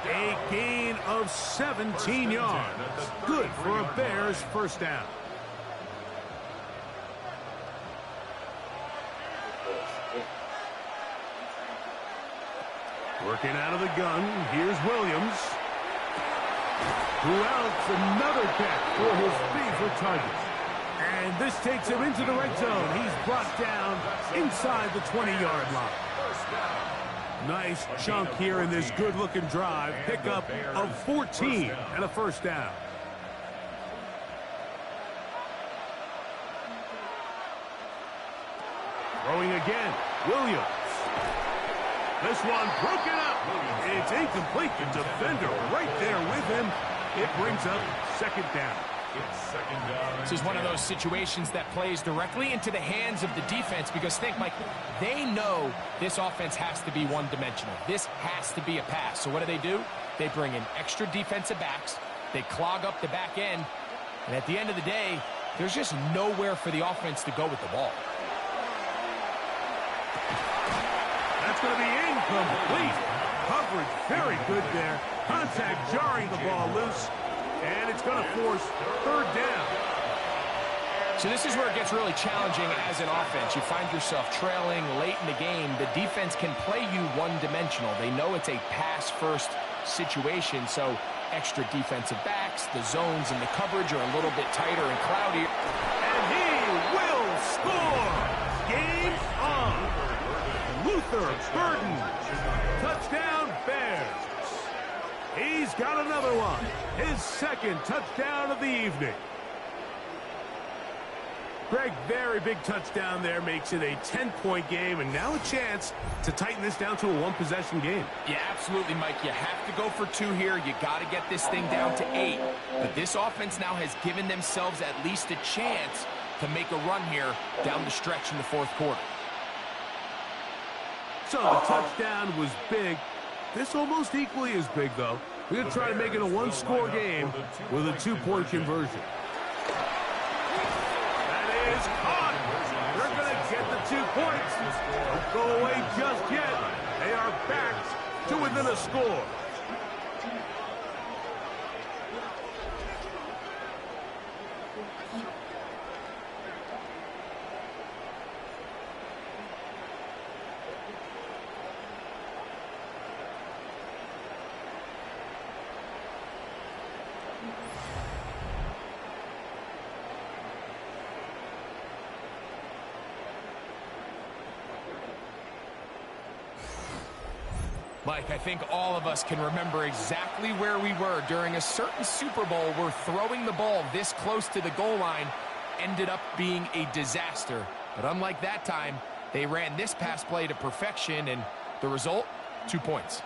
A gain of 17 yards. Good for a Bears first down. Working out of the gun, here's Williams. Who else? Another catch for his favorite target. And this takes him into the red zone. He's brought down inside the 20-yard line. Nice chunk here in this good-looking drive. Pickup of 14 and a first down. Throwing again, Williams. This one broken up. It's incomplete. The defender right there with him. It brings up 2nd down. This is one of those situations that plays directly into the hands of the defense because think, Mike, they know this offense has to be one-dimensional. This has to be a pass. So what do? They bring in extra defensive backs. They clog up the back end. And at the end of the day, there's just nowhere for the offense to go with the ball. That's going to be incomplete. Coverage very good there. Contact jarring the ball loose. And it's going to force 3rd down. So this is where it gets really challenging as an offense. You find yourself trailing late in the game. The defense can play you one-dimensional. They know it's a pass-first situation, so extra defensive backs, the zones and the coverage are a little bit tighter and cloudier. And he will score! Game on! Luther Burden. Touchdown, Bears. He's got another one. His second touchdown of the evening. Greg, very big touchdown there, makes it a 10-point game, and now a chance to tighten this down to a one-possession game. Yeah, absolutely, Mike. You have to go for 2 here. You got to get this thing down to 8. But this offense now has given themselves at least a chance to make a run here down the stretch in the fourth quarter. So the touchdown was big. This almost equally as big, though. We're going to try to make it a one-score game with a 2-point conversion. Is caught. They're going to get the 2 points. Don't go away just yet. They are back to within a score. Mike, I think all of us can remember exactly where we were during a certain Super Bowl where throwing the ball this close to the goal line ended up being a disaster. But unlike that time, they ran this pass play to perfection, and the result, 2 points.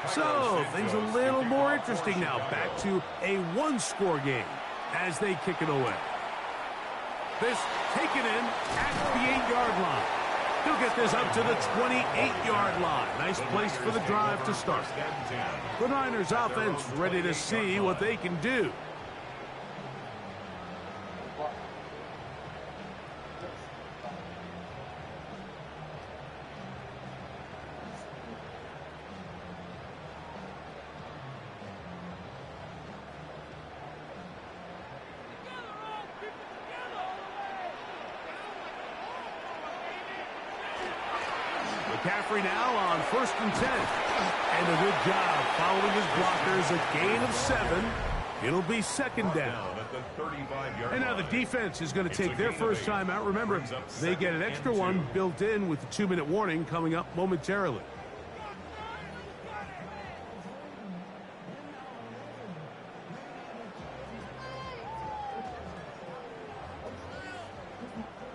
So, things a little more interesting now. Back to a one-score game as they kick it away. This taken in at the 8-yard line. He'll get this up to the 28-yard line. Nice place for the drive to start. The Niners offense ready to see what they can do. McCaffrey now on 1st and 10. And a good job following his blockers. A gain of 7. It'll be 2nd down. And now the defense is going to take their first time out. Remember, they get an extra one built in with the 2-minute warning coming up momentarily.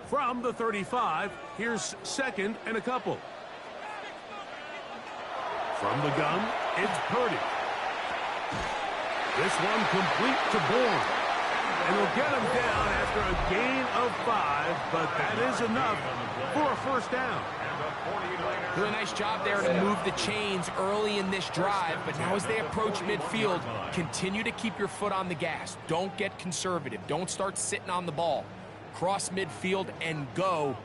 From the 35, here's 2nd and a couple. From the gun, it's Purdy. This one complete to Bourne. And he'll get him down after a gain of 5, but that is enough for a first down. Really nice job there to move the chains early in this drive, but now as they approach midfield, continue to keep your foot on the gas. Don't get conservative. Don't start sitting on the ball. Cross midfield and go.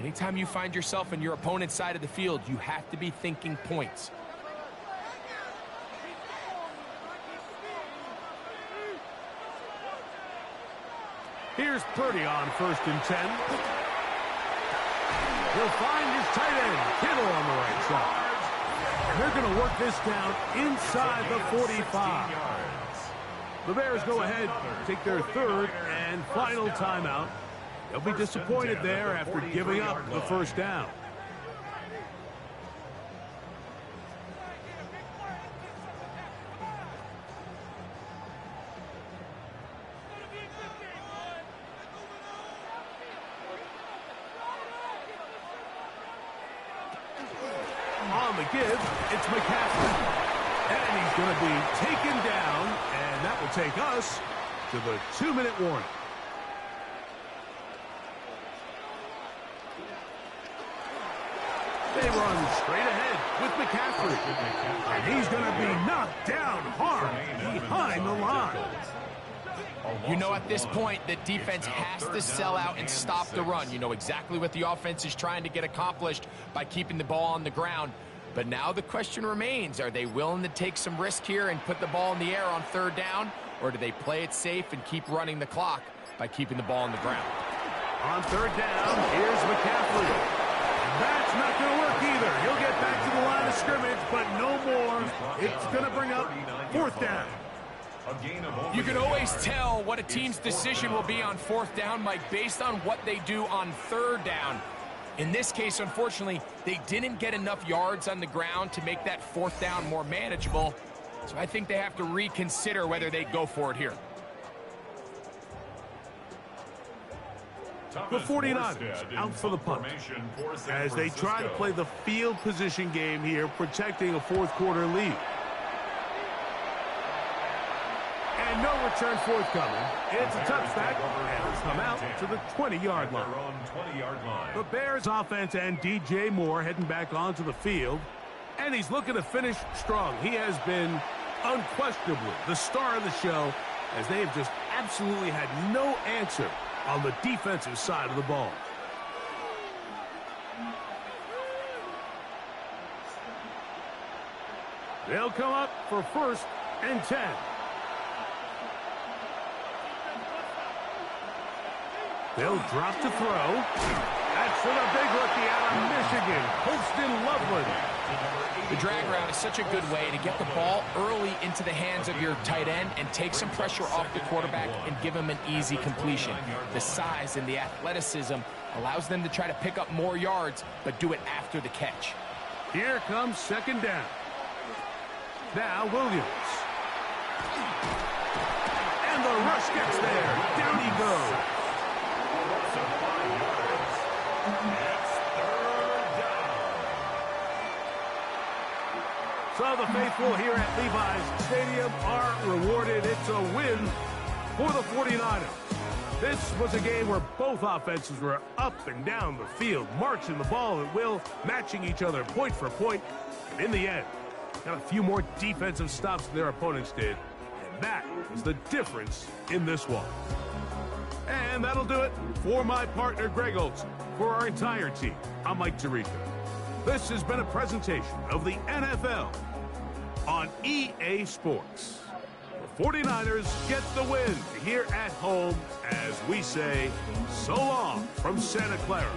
Anytime you find yourself on your opponent's side of the field, you have to be thinking points. Here's Purdy on 1st and 10. He'll find his tight end, Kittle, on the right side. And they're going to work this down inside the 45. The Bears go ahead, take their 3rd and final timeout. They'll be disappointed there after giving up the first down. On the give, it's McCaffrey. And he's going to be taken down, and that will take us to the 2-minute warning. They run straight ahead with McCaffrey. And he's going to be knocked down hard behind the line. You know, at this point, the defense has to sell out and stop the run. You know exactly what the offense is trying to get accomplished by keeping the ball on the ground. But now the question remains, are they willing to take some risk here and put the ball in the air on 3rd down, or do they play it safe and keep running the clock by keeping the ball on the ground? On 3rd down, here's McCaffrey. That's not going to work either. He'll get back to the line of scrimmage, but no more. It's going to bring up 4th down. You can always tell what a team's decision will be on 4th down, Mike, based on what they do on 3rd down. In this case, unfortunately, they didn't get enough yards on the ground to make that 4th down more manageable. So I think they have to reconsider whether they go for it here. The 49ers out for the punt as they try to play the field position game here, protecting a 4th quarter lead. And no return forthcoming. It's a touchback, and it's come out to the 20-yard line. The Bears offense and DJ Moore heading back onto the field, and he's looking to finish strong. He has been unquestionably the star of the show, as they have just absolutely had no answer on the defensive side of the ball. They'll come up for 1st and 10. They'll drop to throw. That's for the big rookie out of Michigan, Holston Loveland. The drag route is such a good way to get the ball early into the hands of your tight end and take some pressure off the quarterback and give him an easy completion. The size and the athleticism allows them to try to pick up more yards, but do it after the catch. Here comes 2nd down. Now Williams. And the rush gets there. Down he goes. So the faithful here at Levi's Stadium are rewarded. It's a win for the 49ers. This was a game where both offenses were up and down the field, marching the ball at will, matching each other point for point. And in the end, got a few more defensive stops than their opponents did. And that was the difference in this one. And that'll do it for my partner, Greg Olson. For our entire team, I'm Mike Tirico. This has been a presentation of the NFL on EA Sports. The 49ers get the win here at home as we say so long from Santa Clara.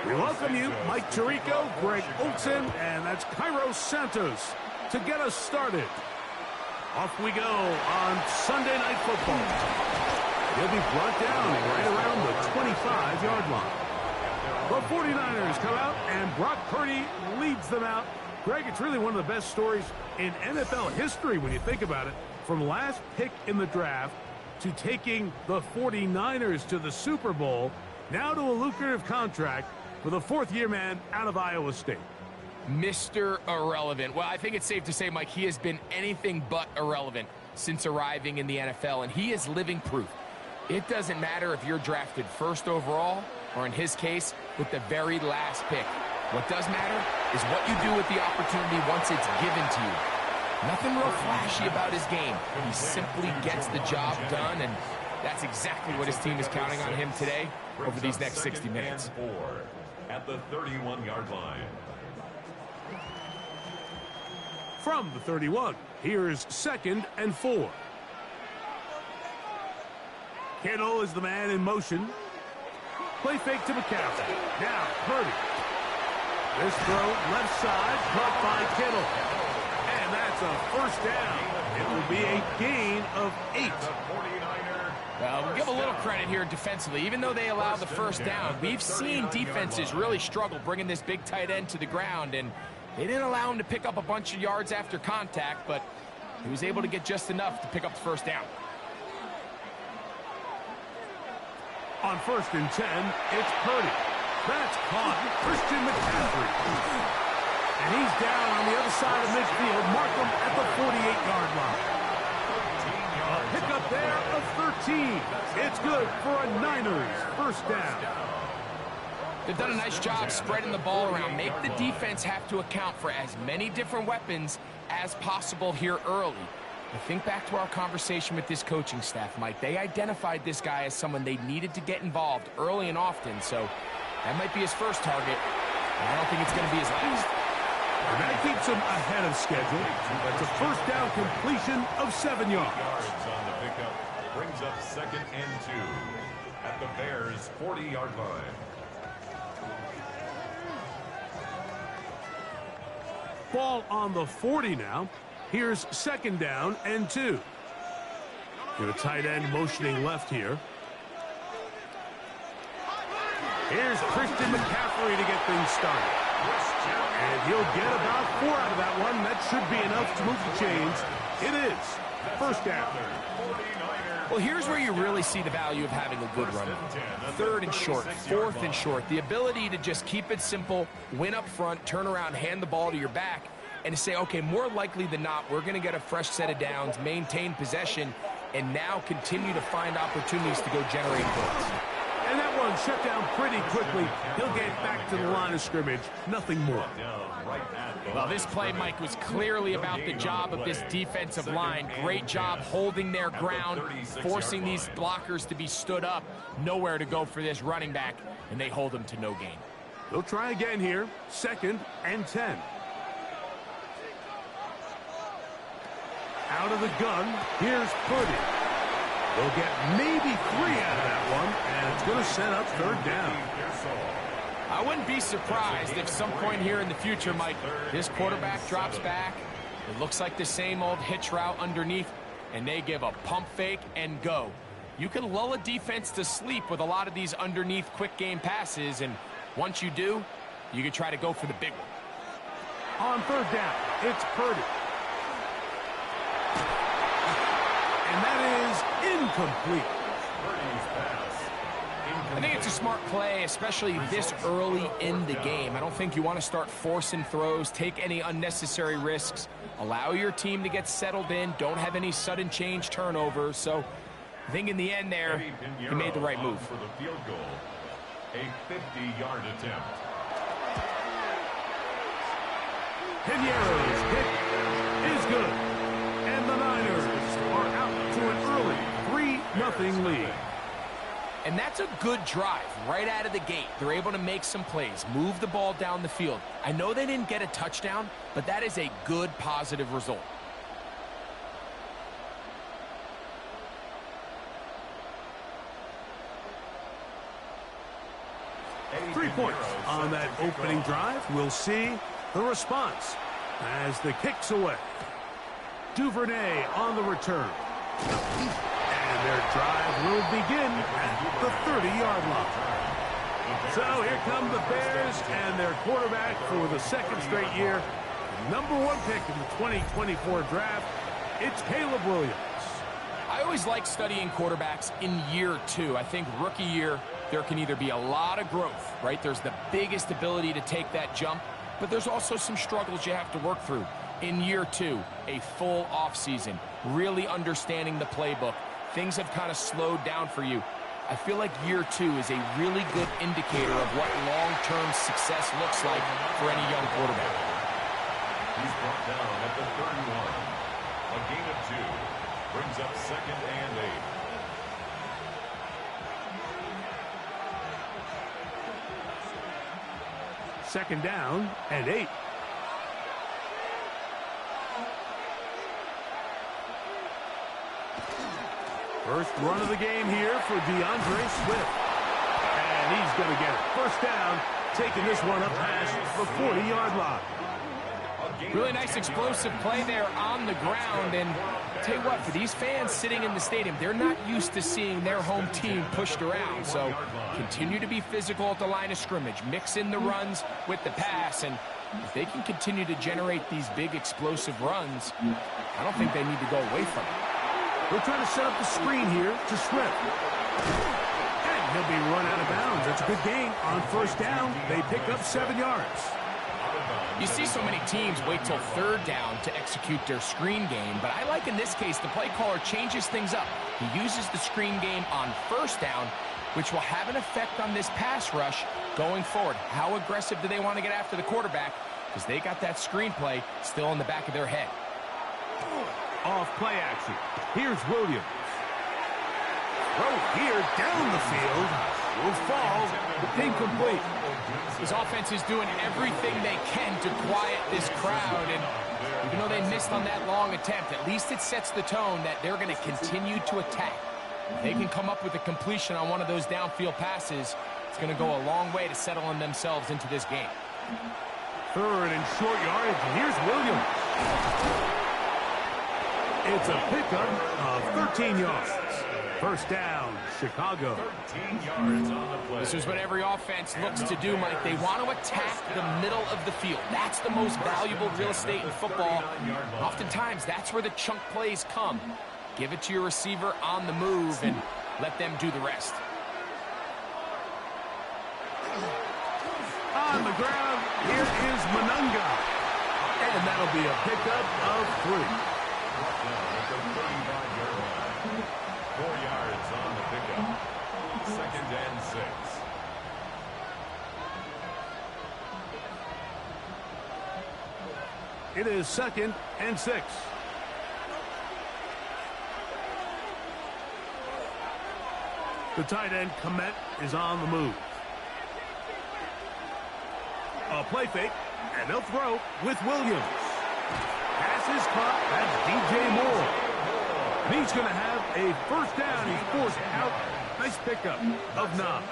We welcome you, Mike Tirico, Greg Olson, and that's Cairo Santos to get us started. Off we go on Sunday Night Football. He'll be brought down right around the 25-yard line. The 49ers come out, and Brock Purdy leads them out. Greg, it's really one of the best stories in NFL history when you think about it. From last pick in the draft to taking the 49ers to the Super Bowl, now to a lucrative contract for the fourth-year man out of Iowa State. Mr. Irrelevant. Well, I think it's safe to say, Mike, he has been anything but irrelevant since arriving in the NFL, and he is living proof. It doesn't matter if you're drafted first overall or, in his case, with the very last pick. What does matter is what you do with the opportunity once it's given to you. Nothing real flashy about his game. He simply gets the job done, and that's exactly what his team is counting on him today over these next 60 minutes. At the 31-yard line. From the 31, here's 2nd and 4. Kittle is the man in motion. Play fake to McCaffrey. Now, Purdy. This throw, left side, caught by Kittle. And that's a first down. It will be a gain of 8. We'll give a little credit here defensively. Even though they allow the first down, we've seen defenses really struggle bringing this big tight end to the ground, and they didn't allow him to pick up a bunch of yards after contact, but he was able to get just enough to pick up the first down. On 1st and 10, it's Purdy. That's caught. Christian McCaffrey. And he's down on the other side of midfield. Mark him at the 48-yard line. A pickup there of 13. It's good for a Niners first down. They've done a nice job spreading the ball around. Make the defense have to account for as many different weapons as possible here early. But think back to our conversation with this coaching staff, Mike. They identified this guy as someone they needed to get involved early and often, so that might be his first target, and I don't think it's going to be his last. And that keeps him ahead of schedule. That's a first down completion of 7 yards. On the pickup brings up 2nd and 2 at the Bears' 40-yard line. Ball on the 40 now. Here's 2nd down and 2. Got a tight end motioning left here. Here's Christian McCaffrey to get things started. And he'll get about 4 out of that one. That should be enough to move the chains. It is first down. Well, here's where you really see the value of having a good run. 3rd and short, 4th and short. The ability to just keep it simple, win up front, turn around, hand the ball to your back, and to say, okay, more likely than not, we're going to get a fresh set of downs, maintain possession, and now continue to find opportunities to go generate points. And that one shut down pretty quickly. He'll get back to the line of scrimmage. Nothing more. Well, this play, Mike, was clearly about the job of this defensive line. Great job holding their ground, forcing these blockers to be stood up. Nowhere to go for this running back, and they hold him to no gain. They'll try again here. 2nd and 10. Out of the gun, here's Purdy. They'll get maybe 3 out of that one, and it's going to set up 3rd down. I wouldn't be surprised if some point here in the future, Mike, this quarterback drops back. It looks like the same old hitch route underneath, and they give a pump fake and go. You can lull a defense to sleep with a lot of these underneath quick game passes, and once you do, you can try to go for the big one. On 3rd down, it's Purdy. And that is incomplete. I think it's a smart play, especially this early in the game. I don't think you want to start forcing throws, take any unnecessary risks, allow your team to get settled in, don't have any sudden change turnovers. So I think in the end there, he made the right move. For the field goal, a 50-yard attempt. Pinheiro's kick is good. And the Niners are out to an early 3-0 lead. And that's a good drive right out of the gate. They're able to make some plays, move the ball down the field. I know they didn't get a touchdown, but that is a good, positive result. 3 points on that opening drive. We'll see the response as the kick's away. Duvernay on the return. And their drive will begin at the 30-yard line. So here come the Bears and their quarterback for the second straight year. #1 pick in the 2024 draft. It's Caleb Williams. I always like studying quarterbacks in year 2. I think rookie year, there can either be a lot of growth, right? There's the biggest ability to take that jump, but there's also some struggles you have to work through. In year 2, a full offseason, really understanding the playbook. Things have kind of slowed down for you. I feel like year 2 is a really good indicator of what long-term success looks like for any young quarterback. He's brought down at the 31. A gain of 2 brings up 2nd and 8. Second down and 8. First run of the game here for DeAndre Swift. And he's going to get it. First down, taking this one up past the 40-yard line. Really nice explosive play there on the ground. And I'll tell you what, for these fans sitting in the stadium, they're not used to seeing their home team pushed around. So continue to be physical at the line of scrimmage. Mix in the runs with the pass. And if they can continue to generate these big explosive runs, I don't think they need to go away from it. They'll try to set up the screen here to Swift. And he'll be run out of bounds. That's a good gain on first down. They pick up 7 yards. You see so many teams wait till third down to execute their screen game, but I like in this case the play caller changes things up. He uses the screen game on first down, which will have an effect on this pass rush going forward. How aggressive do they want to get after the quarterback? Because they got that screen play still in the back of their head. Off play action. Here's Williams. Throw here down the field. Will fall. Incomplete. This offense is doing everything they can to quiet this crowd, and even though they missed on that long attempt, at least it sets the tone that they're going to continue to attack. If they can come up with a completion on one of those downfield passes, it's going to go a long way to settling themselves into this game. Third and short yardage. Here's Williams. It's a pickup of 13 yards. First down, Chicago. 13 yards on the play. This is what every offense looks to do, Mike. They want to attack the middle of the field. That's the most valuable real estate in football. Oftentimes, that's where the chunk plays come. Give it to your receiver on the move and let them do the rest. On the ground, here is Monunga. And that'll be a pickup of 3. 4 yards on the pickup. 2nd and 6. It is 2nd and 6. The tight end, Komet, is on the move. A play fake, and they'll throw with Williams. Pass is caught. That's DJ Moore. And he's going to have a first down. He's forced out. Nice pickup of 9.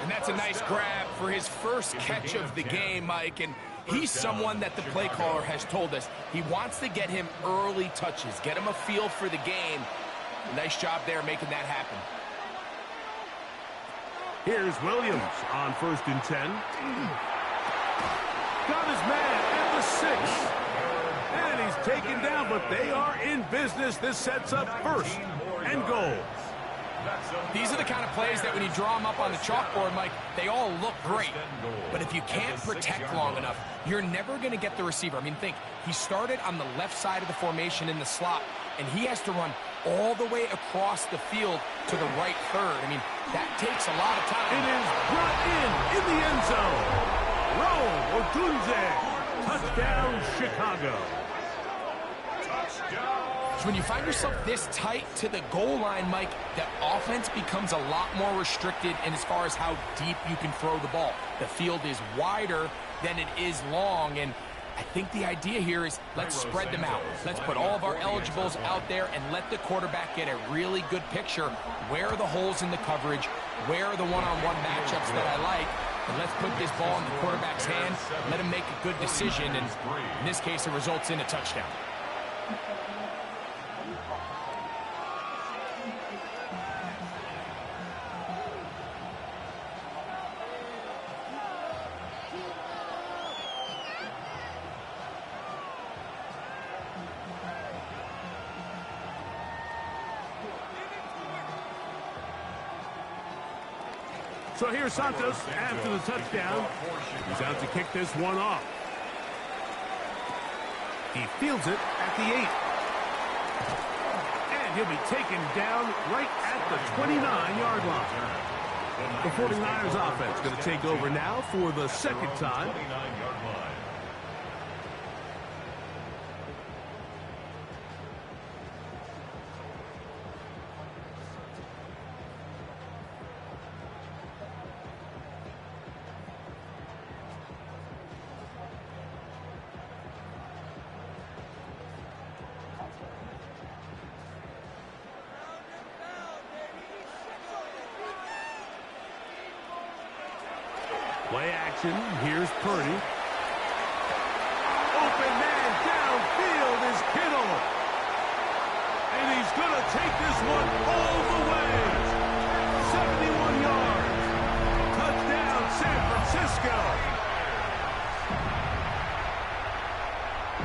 And that's a nice grab for his first catch of the game, Mike. And he's someone that the play caller has told us he wants to get him early touches, get him a feel for the game. Nice job there making that happen. Here's Williams on 1st and 10. Got his man at the 6. And he's taken down, but they are in business. This sets up 1st and goal. These are the kind of plays that when you draw them up on the chalkboard, Mike, they all look great. But if you can't protect long enough, you're never going to get the receiver. I mean, think, he started on the left side of the formation in the slot, and he has to run all the way across the field to the right third. I mean, that takes a lot of time. It is brought in the end zone. Rome Odunze. Touchdown, Chicago. So when you find yourself this tight to the goal line, Mike, the offense becomes a lot more restricted in as far as how deep you can throw the ball. The field is wider than it is long, and I think the idea here is let's spread them out. Let's put all of our eligibles out there and let the quarterback get a really good picture. Where are the holes in the coverage? Where are the one-on-one matchups that I like? And let's put this ball in the quarterback's hand, let him make a good decision, and in this case, it results in a touchdown. So here's Santos after the touchdown. He's out to kick this one off. He fields it at the 8. And he'll be taken down right at the 29-yard line. The 49ers offense going to take over now for the second time. Play action. Here's Purdy. Open man downfield is Kittle. And he's going to take this one all the way. 71 yards. Touchdown, San Francisco.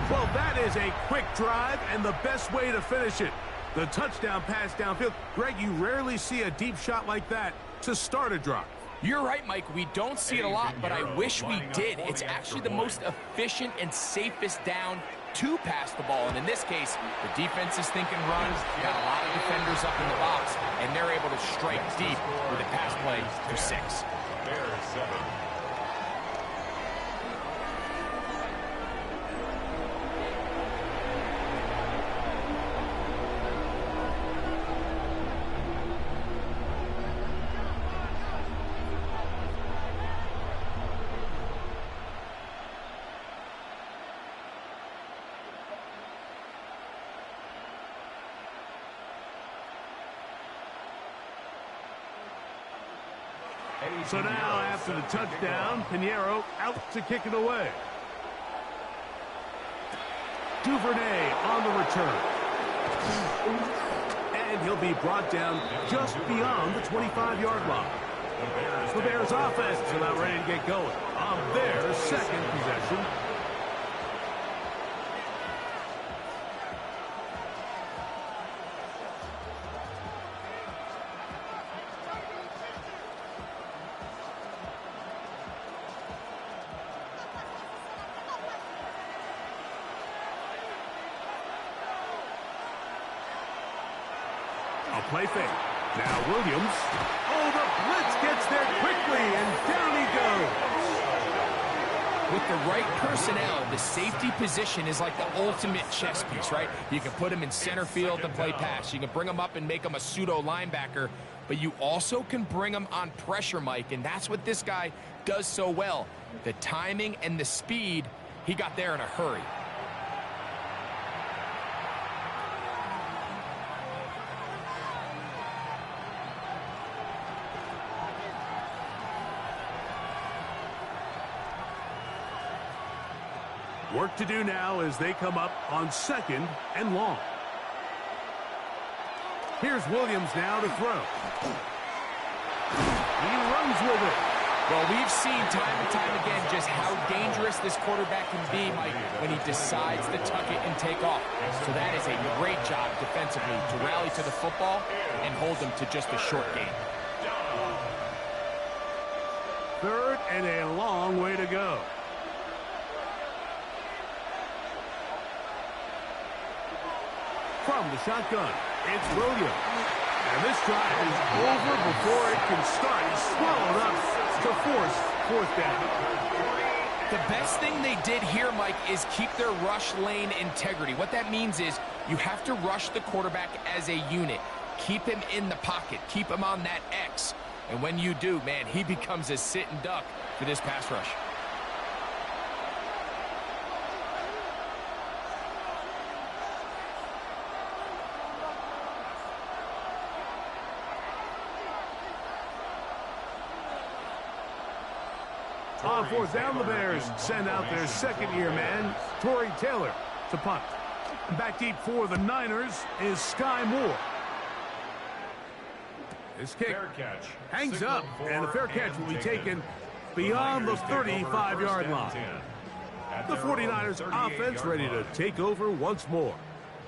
Well, that is a quick drive and the best way to finish it. The touchdown pass downfield. Greg, you rarely see a deep shot like that to start a drive. You're right, Mike. We don't see it a lot, but I wish we did. It's actually the most efficient and safest down to pass the ball. And in this case, the defense is thinking run, got a lot of defenders up in the box, and they're able to strike deep with a pass play for 6. Bears 7. So now, after the touchdown, Pinheiro out to kick it away. Duvernay on the return. And he'll be brought down just beyond the 25-yard line. The Bears offense is about ready to get going on their second possession. A play fake. Now Williams. Oh, the blitz gets there quickly, and down he goes. With the right personnel, the safety position is like the ultimate chess piece, right? You can put him in center field to play pass. You can bring him up and make him a pseudo linebacker, but you also can bring him on pressure, Mike, and that's what this guy does so well. The timing and the speed, he got there in a hurry. Work to do now as they come up on 2nd and long. Here's Williams now to throw. He runs with it. Well, we've seen time and time again just how dangerous this quarterback can be, Mike, when he decides to tuck it and take off. So that is a great job defensively to rally to the football and hold them to just a short game. 3rd and a long way to go. From the shotgun, it's Williams. And this drive is over before it can start. He's swallowed up to force 4th down. The best thing they did here, Mike, is keep their rush lane integrity. What that means is you have to rush the quarterback as a unit. Keep him in the pocket. Keep him on that X. And when you do, man, he becomes a sit and duck for this pass rush. On fourth down, the Bears send out their second-year man, Torrey Taylor, to punt. Back deep for the Niners is Sky Moore. This kick hangs up, and the fair catch will be taken beyond the 35-yard line. The 49ers offense ready to take over once more.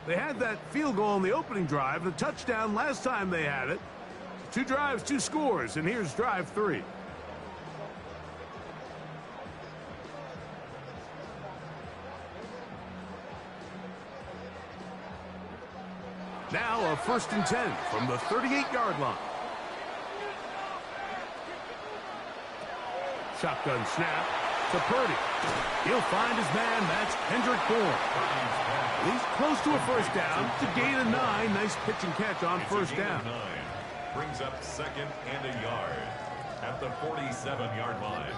They had that field goal on the opening drive, the touchdown last time they had it. 2 drives, 2 scores, and here's drive 3. Now a 1st and 10 from the 38-yard line. Shotgun snap to Purdy. He'll find his man. That's Kendrick Bourne. He's close to a first down to gain a 9. Nice pitch and catch on first down. Brings up 2nd and a yard at the 47-yard line.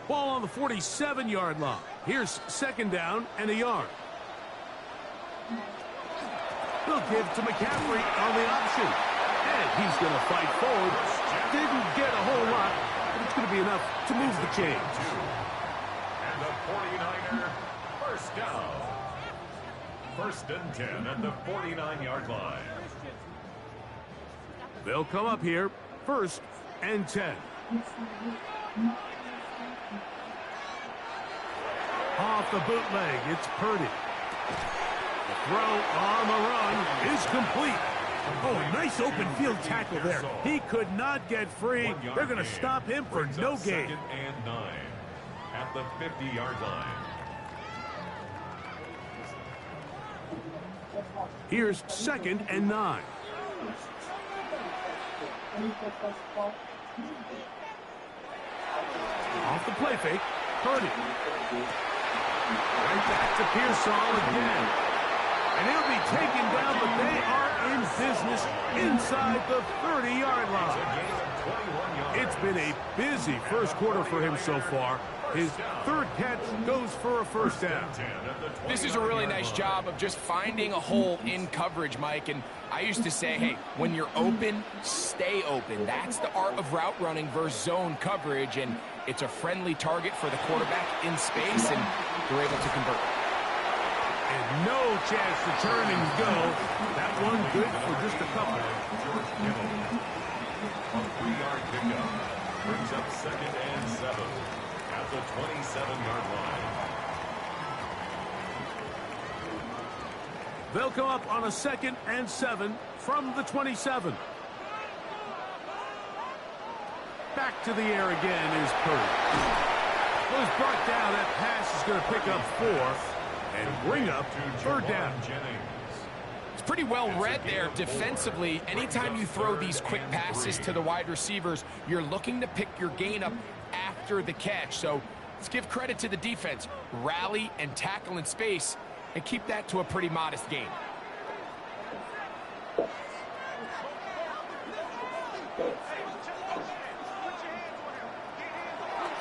Ball on the 47-yard line. Here's 2nd down and a yard. They'll give to McCaffrey on the option. And he's going to fight forward. Didn't get a whole lot, but it's going to be enough to move the chains. And the 49er first down. 1st and 10 at the 49-yard line. They'll come up here, 1st and 10. Off the bootleg, it's Purdy. The throw on the run is complete. Oh, nice open field tackle there. He could not get free. They're going to stop him for no gain. 2nd and 9 at the 50-yard line. Here's 2nd and 9. Off the play fake, Purdy. Right back to Pearsall again. And he'll be taken down, but they are in business inside the 30-yard line. It's been a busy first quarter for him so far. His 3rd catch goes for a first down. This is a really nice job of just finding a hole in coverage, Mike. And I used to say, hey, when you're open, stay open. That's the art of route running versus zone coverage. And it's a friendly target for the quarterback in space, and they're able to convert. And no chance to turn and go. That one good for just a couple. A 3-yard pickup brings up 2nd and 7 at the 27-yard line. They'll come up on a 2nd and 7 from the 27. Back to the air again is Purdy. Was brought down. That pass is going to pick up 4 and bring up 3rd down. It's pretty well read there defensively. Anytime you throw these quick passes to the wide receivers, you're looking to pick your gain up after the catch. So let's give credit to the defense. Rally and tackle in space and keep that to a pretty modest gain.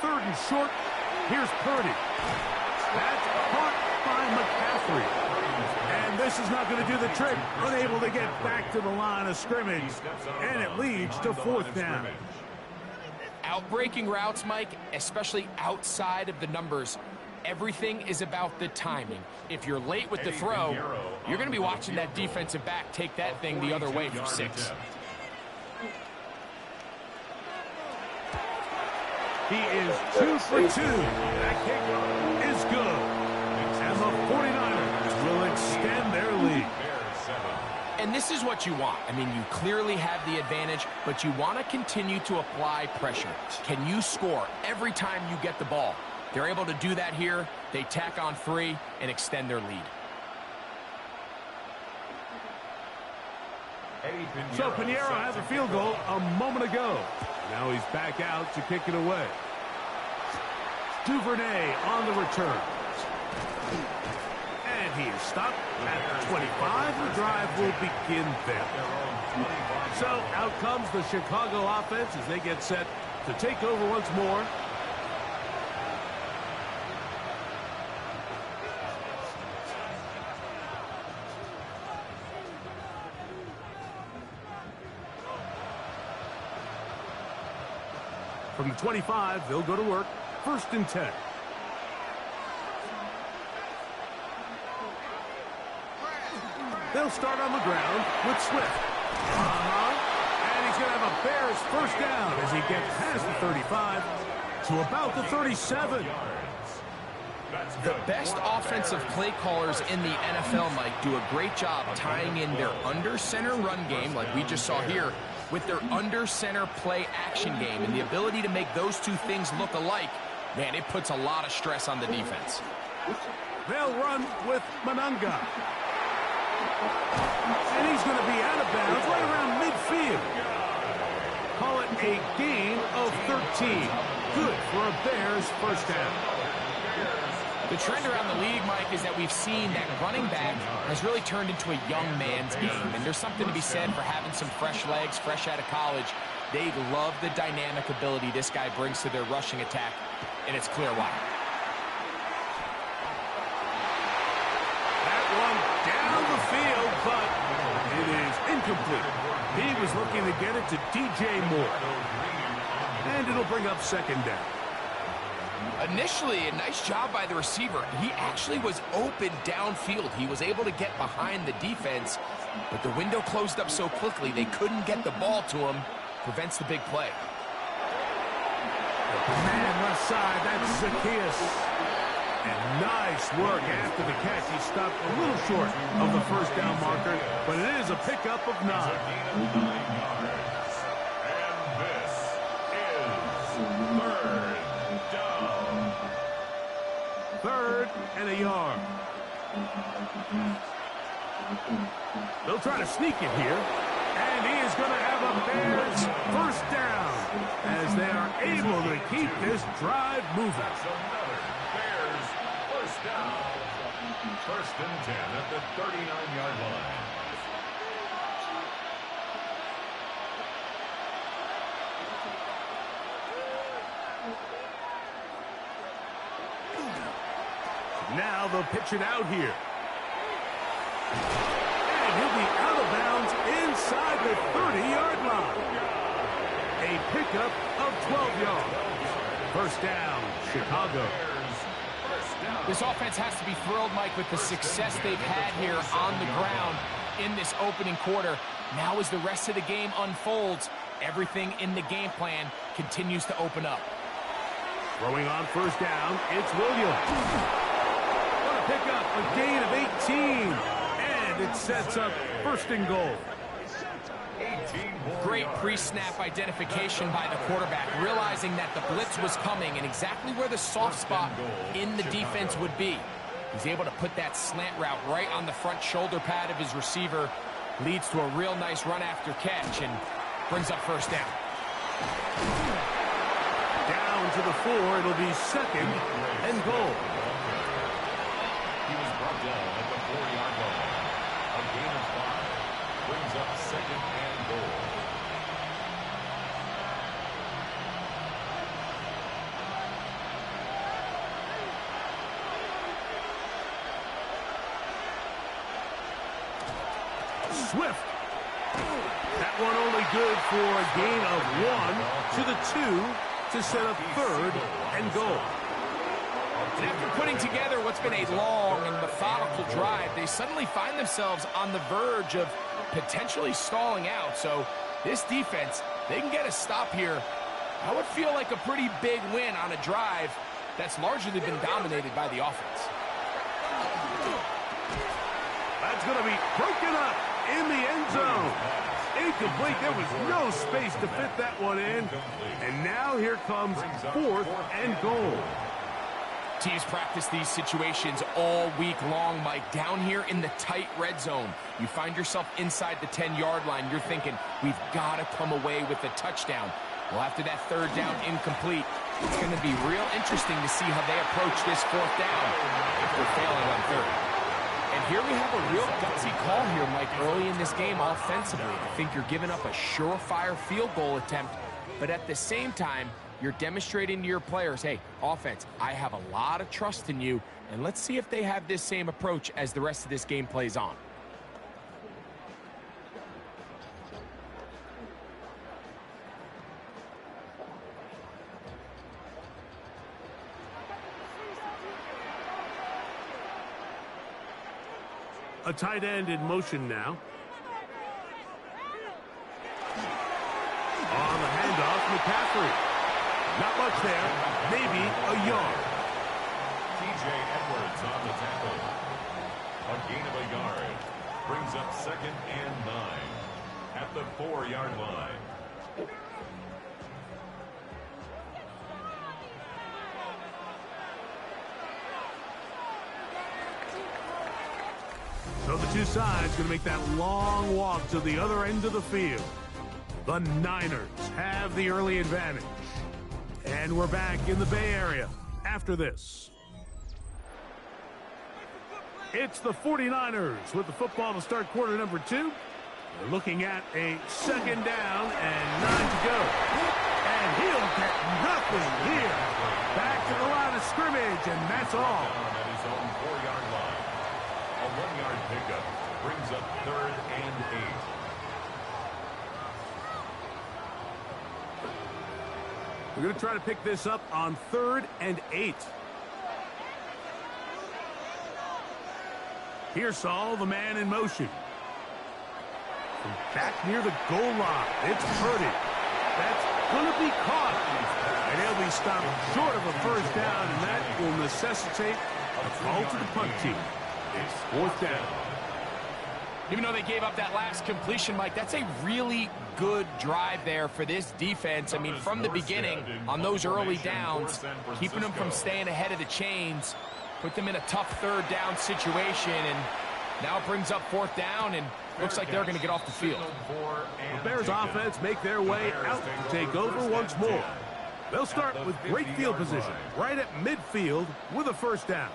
3rd and short. Here's Purdy. That's caught by McCaffrey. And this is not going to do the trick. Unable to get back to the line of scrimmage. And it leads to 4th down. Outbreaking routes, Mike, especially outside of the numbers, everything is about the timing. If you're late with the throw, you're going to be watching that defensive back take that thing the other way for 6. He is 2 for 2. That kick is good. And the 49ers will extend their lead. And this is what you want. I mean, you clearly have the advantage, but you want to continue to apply pressure. Can you score every time you get the ball? They're able to do that here. They tack on 3 and extend their lead. So Pinheiro has a field goal a moment ago. Now he's back out to kick it away. Duvernay on the return. And he is stopped at the 25. The drive will begin there. So out comes the Chicago offense as they get set to take over once more. From the 25, they'll go to work. 1st and 10. They'll start on the ground with Swift. And he's going to have a Bears 1st down as he gets past the 35 to about the 37. The best offensive play callers in the NFL, Mike, do a great job tying in their under-center run game, like we just saw here, with their under-center play action game. And the ability to make those two things look alike, man, it puts a lot of stress on the defense. They'll run with Mananga. And he's going to be out of bounds right around midfield. Call it a gain of 13. Good for a Bears 1st down. The trend around the league, Mike, is that we've seen that running back has really turned into a young man's game. And there's something to be said for having some fresh legs, fresh out of college. They love the dynamic ability this guy brings to their rushing attack, and it's clear why. That one down the field, but it is incomplete. He was looking to get it to DJ Moore. And it'll bring up 2nd down. Initially, a nice job by the receiver. He actually was open downfield. He was able to get behind the defense, but the window closed up so quickly they couldn't get the ball to him. Prevents the big play. Man left side, that's Zacchaeus. And nice work after the catch. He stopped a little short of the 1st down marker, but it is a pickup of 9. And this is 3rd down. 3rd and a yard. They'll try to sneak it here. And he is going to have a Bears 1st down as they are able to keep this drive moving. That's another Bears 1st down. 1st and 10 at the 39-yard line. Now they'll pitch it out here. And he'll be out of bounds inside the 30-yard line. A pickup of 12 yards. 1st down, Chicago. This offense has to be thrilled, Mike, with the success they've had here on the ground in this opening quarter. Now as the rest of the game unfolds, everything in the game plan continues to open up. Throwing on 1st down, it's Williams. What a pickup, a gain of 18. And it sets up 1st and goal. Great pre-snap identification by the quarterback, realizing that the blitz was coming and exactly where the soft spot in the defense would be. He's able to put that slant route right on the front shoulder pad of his receiver. Leads to a real nice run after catch and brings up 1st down. Down to the 4, it'll be 2nd and goal. He was brought down at the 4-yard line. A gain of 5 brings up 2nd and goal. Swift. That one only good for a gain of 1 to the 2 to set up 3rd and goal. And after putting together what's been a long and methodical drive, they suddenly find themselves on the verge of potentially stalling out. So this defense, they can get a stop here. That would feel like a pretty big win on a drive that's largely been dominated by the offense. That's going to be broken up in the end zone. Incomplete. There was no space to fit that one in. And now here comes 4th and goal. Teams practice these situations all week long, Mike. Down here in the tight red zone, you find yourself inside the 10-yard line. You're thinking, we've got to come away with a touchdown. Well, after that 3rd down incomplete, it's going to be real interesting to see how they approach this 4th down after failing on 3rd. And here we have a real gutsy call here, Mike, early in this game offensively. I think you're giving up a surefire field goal attempt, but at the same time, you're demonstrating to your players, hey, offense, I have a lot of trust in you, and let's see if they have this same approach as the rest of this game plays on. A tight end in motion now. On the handoff, McCaffrey. Not much there. Maybe a yard. TJ Edwards on the tackle. A gain of a yard. Brings up 2nd and 9 at the 4-yard line. So the two sides going to make that long walk to the other end of the field. The Niners have the early advantage. And we're back in the Bay Area after this. It's the 49ers with the football to start quarter number 2. We're looking at a 2nd down and 9 to go. And he'll get nothing here. Back to the line of scrimmage, and that's all. At his own 4-yard line. A 1-yard pickup brings up 3rd and 8. We're going to try to pick this up on 3rd and 8. Here's Saul, the man in motion. From back near the goal line, it's Purdy. That's going to be caught. And he'll be stopped short of a first down, and that will necessitate a call to the punt team. It's 4th down. Even though they gave up that last completion, Mike, that's a really good drive there for this defense. I mean, from the beginning, on those early downs, keeping them from staying ahead of the chains, put them in a tough 3rd down situation, and now it brings up 4th down, and looks like they're going to get off the field. The Bears offense make their way out to take over once more. They'll start with great field position right at midfield with a 1st down.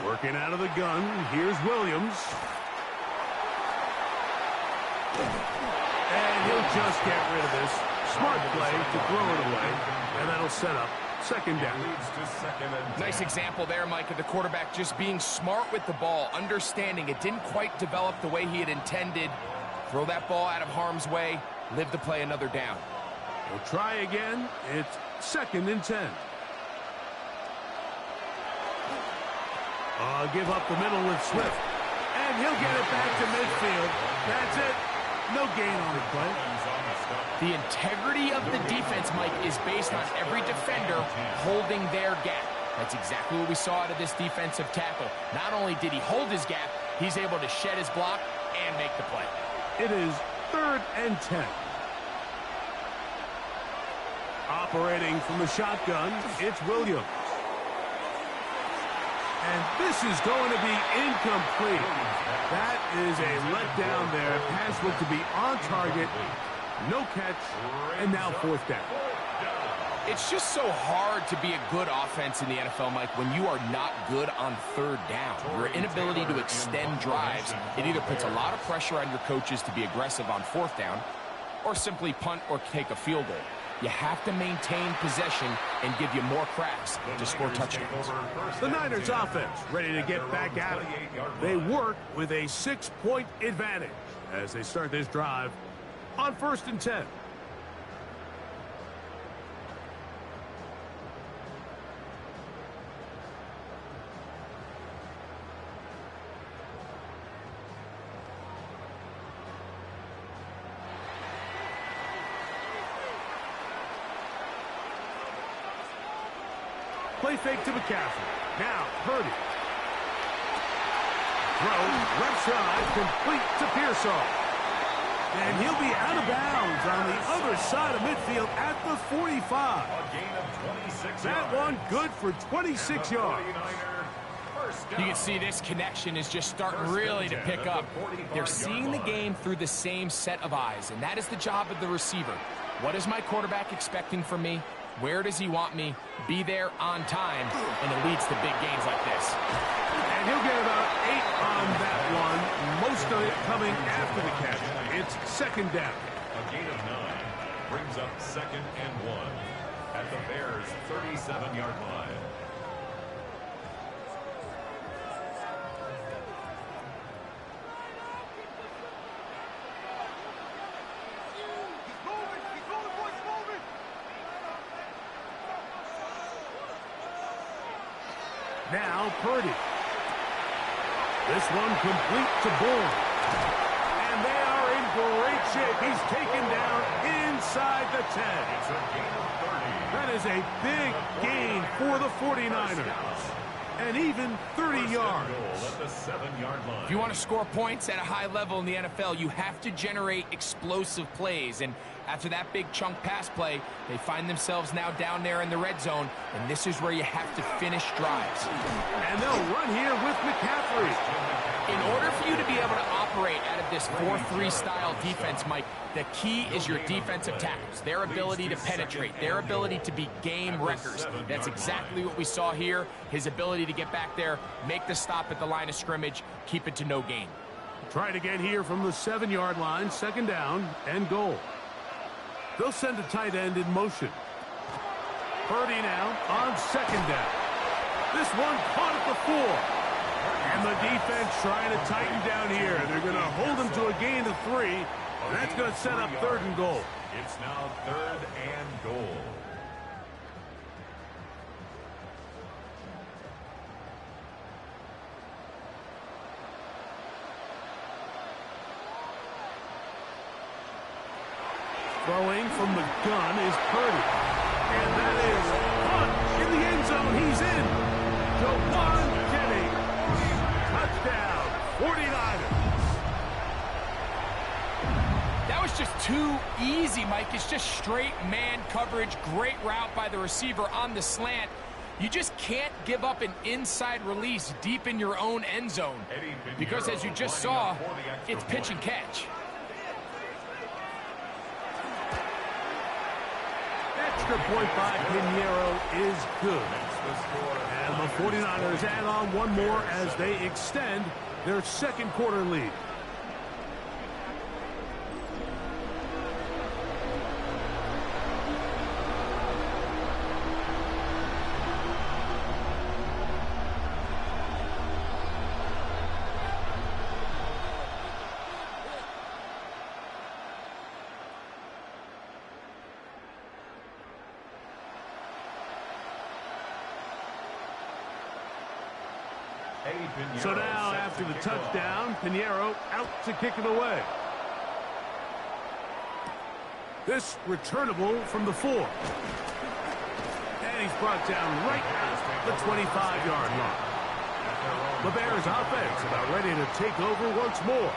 Working out of the gun, here's Williams. And he'll just get rid of this. Smart play to throw it away, and that'll set up 2nd down. Nice example there, Mike, of the quarterback just being smart with the ball, understanding it didn't quite develop the way he had intended. Throw that ball out of harm's way, live to play another down. We'll try again. It's 2nd and 10. Give up the middle with Swift. And he'll get it back to midfield. That's it. No gain on the play. The integrity of the defense, Mike, is based on every defender holding their gap. That's exactly what we saw out of this defensive tackle. Not only did he hold his gap, he's able to shed his block and make the play. It is 3rd and 10. Operating from the shotgun, it's Williams. And this is going to be incomplete. That is a letdown there. Pass looked to be on target. No catch. And now 4th down. It's just so hard to be a good offense in the NFL, Mike, when you are not good on 3rd down. Your inability to extend drives, it either puts a lot of pressure on your coaches to be aggressive on 4th down or simply punt or take a field goal. You have to maintain possession and give you more cracks to score touchdowns. The Niners offense ready to get back at it. They work with a 6-point advantage as they start this drive on 1st and 10. Play fake to McCaffrey. Now, Purdy. Throw, left side, complete to Pearsall. And he'll be out of bounds on the other side of midfield at the 45. A gain of 26 That one good for 26 yards. You can see this connection is just starting really to pick up. They're seeing the game through the same set of eyes, and that is the job of the receiver. What is my quarterback expecting from me? Where does he want me? Be there on time, and it leads to big gains like this. And he'll get about 8 on that one, most of it coming after the catch. It's 2nd down. A gain of 9. brings up 2nd and 1 at the Bears' 37-yard line. Now Purdy. This one complete to Bourne. And they are in great shape. He's taken down inside the 10. It's a gain of 30. That is a big gain for the 49ers. And even 30 yards. At the 7-yard line. If you want to score points at a high level in the NFL, you have to generate explosive plays. And after that big chunk pass play, they find themselves now down there in the red zone. And this is where you have to finish drives. And they'll run here with McCaffrey. In order for you to be able to operate out of this 4-3 style defense, Mike, the key is your defensive tackles, their ability to penetrate, their ability to be game wreckers. That's exactly what we saw here, his ability to get back there, make the stop at the line of scrimmage, keep it to no gain. Try it again here from the 7-yard line, 2nd down and goal. They'll send a tight end in motion. Purdy now on 2nd down. This one caught at the 4. And the defense trying to tighten down here. They're going to hold him to a gain of 3. And that's going to set up 3rd and goal. It's now 3rd and goal. Throwing from the gun is Purdy. And that is caught in the end zone. He's in. Jawan Jennings. Touchdown, 49ers. That was just too easy, Mike. It's just straight man coverage. Great route by the receiver on the slant. You just can't give up an inside release deep in your own end zone. Because as you just saw, it's pitch and catch. Extra point by Pinheiro is good. And the 49ers add on one more as they extend their 2nd quarter lead. So now, after the touchdown, Pinheiro out to kick it away. This returnable from the 4. And he's brought down right at the 25-yard line. The Bears offense about ready to take over once more.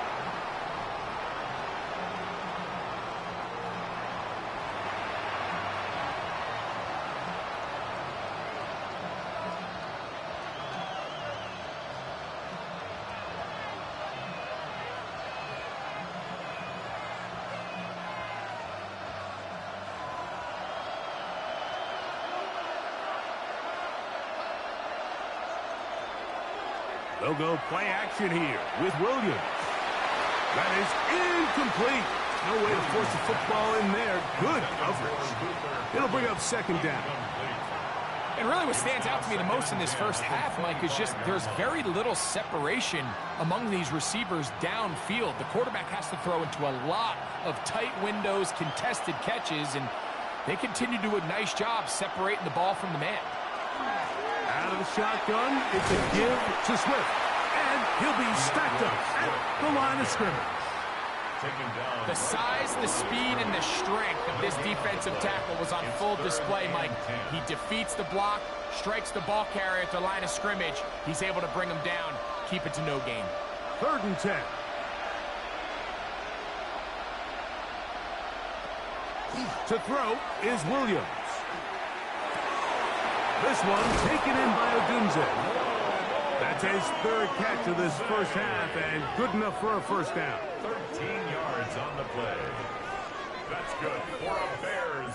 They'll go play action here with Williams. That is incomplete. No way to force the football in there. Good coverage. It'll bring up 2nd down. And really what stands out to me the most in this first half, Mike, is just there's very little separation among these receivers downfield. The quarterback has to throw into a lot of tight windows, contested catches, and they continue to do a nice job separating the ball from the man. Out of the shotgun, it's a give to Swift. And he'll be stacked up at the line of scrimmage. The size, the speed, and the strength of this defensive tackle was on full display, Mike. He defeats the block, strikes the ball carrier at the line of scrimmage. He's able to bring him down, keep it to no gain. 3rd and 10. To throw is Williams. This one taken in by Odunze. That's his 3rd catch of this first half and good enough for a 1st down. 13 yards on the play. That's good for a Bears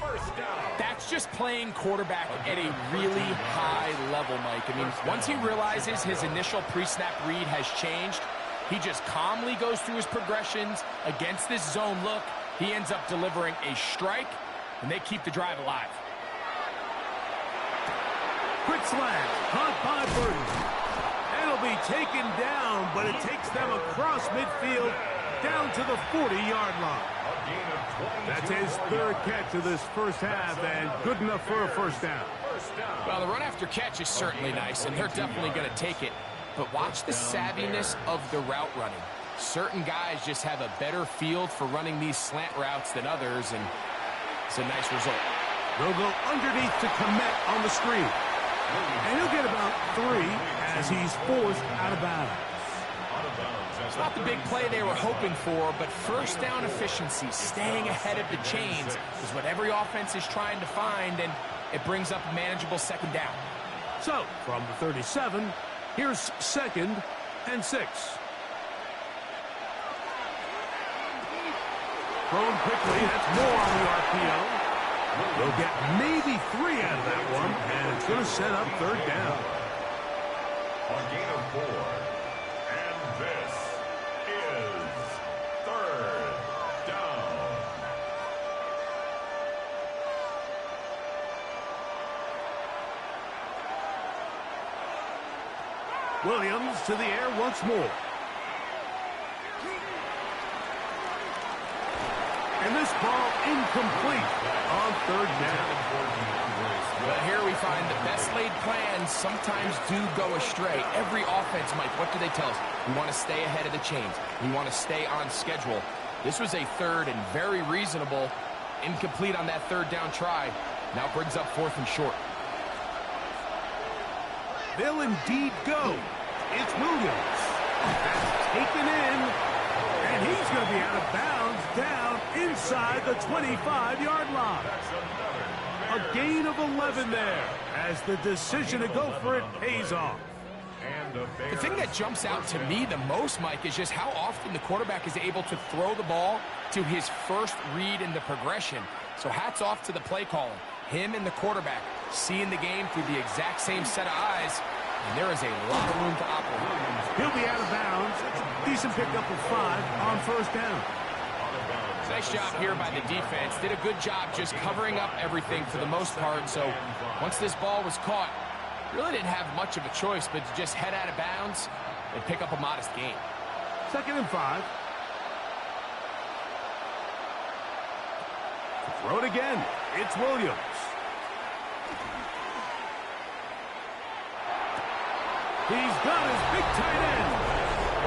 1st down. That's just playing quarterback at a really high level, Mike. I mean, once he realizes his initial pre-snap read has changed, he just calmly goes through his progressions against this zone look, He ends up delivering a strike, and they keep the drive alive. Quick slant, caught by Burton. It'll be taken down, but it takes them across midfield down to the 40-yard line. That's his third catch of this first half, and good enough for a first down. Well, the run after catch is certainly nice, and they're definitely going to take it. But watch the savviness of the route running. Certain guys just have a better field for running these slant routes than others, and it's a nice result. They'll go underneath to Komet on the screen. And he'll get about 3 as he's forced out of bounds. It's not the big play they were hoping for, but first down efficiency, staying ahead of the chains, is what every offense is trying to find, and it brings up a manageable second down. So, from the 37, here's 2nd and 6. Thrown quickly, that's more on the RPO. They'll get maybe 3 out of that one, and it's going to set up 3rd down. A gain of 4. And this is 3rd down. Williams to the air once more. And this ball incomplete on 3rd down. But here we find the best laid plans sometimes do go astray. Every offense, Mike, what do they tell us? We want to stay ahead of the chains. We want to stay on schedule. This was a 3rd and very reasonable. Incomplete on that 3rd down try. Now brings up 4th and short. They'll indeed go. It's Williams. That's taken in. And he's going to be out of bounds down inside the 25-yard line. A gain of 11 there as the decision to go for it pays off. The thing that jumps out to me the most, Mike, is just how often the quarterback is able to throw the ball to his first read in the progression. So hats off to the play caller. Him and the quarterback seeing the game through the exact same set of eyes, and there is a lot of room to operate. He'll be out of bounds. Decent pickup of 5 on 1st down. Nice job here by the defense. Did a good job just covering up everything for the most part. So once this ball was caught, really didn't have much of a choice but to just head out of bounds and pick up a modest gain. 2nd and 5. Throw it again. It's Williams. He's got his big tight end.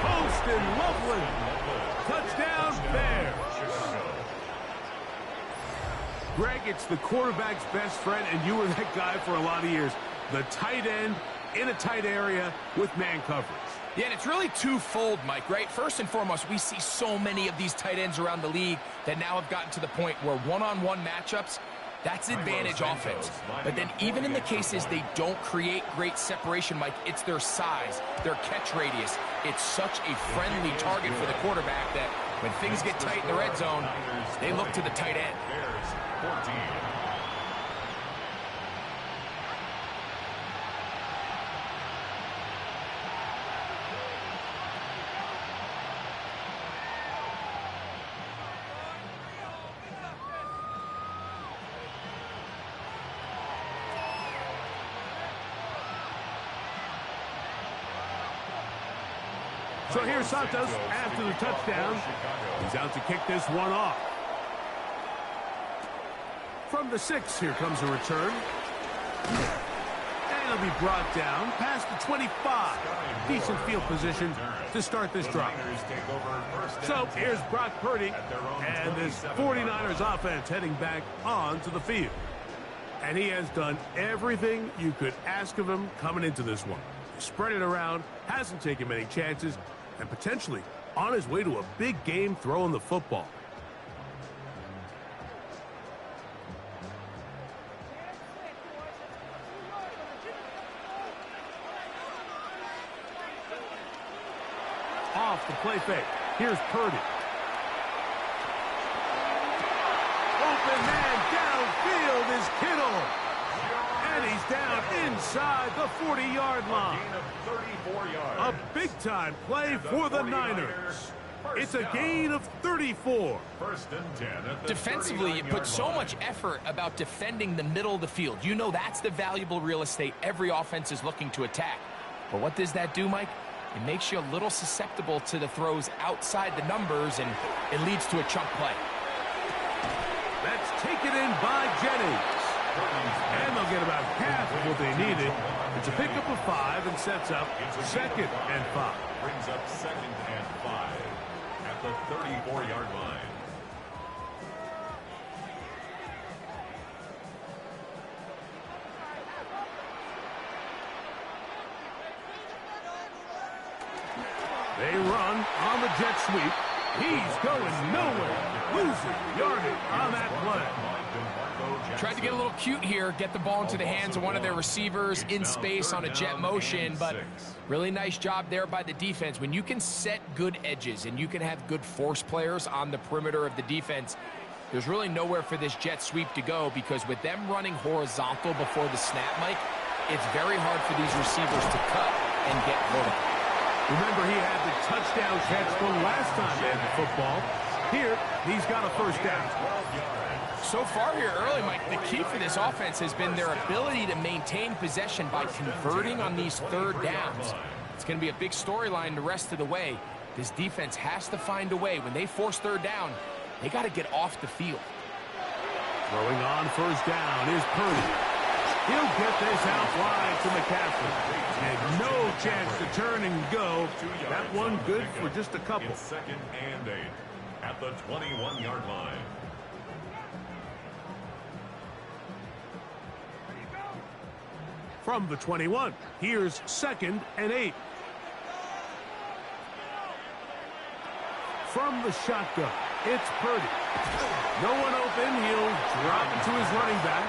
Post and Loveland. Touchdown, Bears. Greg, it's the quarterback's best friend, and you were that guy for a lot of years. The tight end in a tight area with man coverage. Yeah, and it's really twofold, Mike, right? First and foremost, we see so many of these tight ends around the league that now have gotten to the point where one-on-one matchups, that's advantage offense. But then even in the cases they don't create great separation, Mike, it's their size, their catch radius. It's such a friendly target for the quarterback that when things get tight in the red zone, they look to the tight end. 14. So here's Santos after the touchdown. He's out to kick this one off. From the 6, here comes a return. And he'll be brought down past the 25. Decent field position to start this drive. So here's Brock Purdy and this 49ers offense heading back onto the field. And he has done everything you could ask of him coming into this one. Spread it around, hasn't taken many chances, and potentially on his way to a big game throwing the football. Off the play fake. Here's Purdy. Open man downfield is Kittle. And he's down inside the 40-yard line. A big-time play for the Niners. It's a gain of 34. First and 10 at the Defensively, you put so much effort about defending the middle of the field. You know that's the valuable real estate every offense is looking to attack. But what does that do, Mike? It makes you a little susceptible to the throws outside the numbers, and it leads to a chunk play. That's taken in by Jennings. And they'll get about half of what they needed. It's a pickup of 5 and sets up second and 5. Brings up second and 5 at the 34-yard line. They run on the jet sweep. He's going nowhere. Losing yardage on that play. Tried to get a little cute here, get the ball into the hands of one of their receivers in space on a jet motion, but really nice job there by the defense. When you can set good edges and you can have good force players on the perimeter of the defense, there's really nowhere for this jet sweep to go, because with them running horizontal before the snap, Mike, it's very hard for these receivers to cut and get vertical. Remember, he had the touchdown catch the last time they had the football. Here, he's got a first down. So far here early, Mike, the key for this offense has been their ability to maintain possession by converting on these third downs. It's going to be a big storyline the rest of the way. This defense has to find a way. When they force third down, they got to get off the field. Throwing on first down is Purdy. He'll get this out wide to McCaffrey. And no chance to turn and go. That one good for just a couple. It's second and 8 at the 21-yard line. From the 21, here's second and 8. From the shotgun, it's Purdy. No one open, he'll drop it to his running back.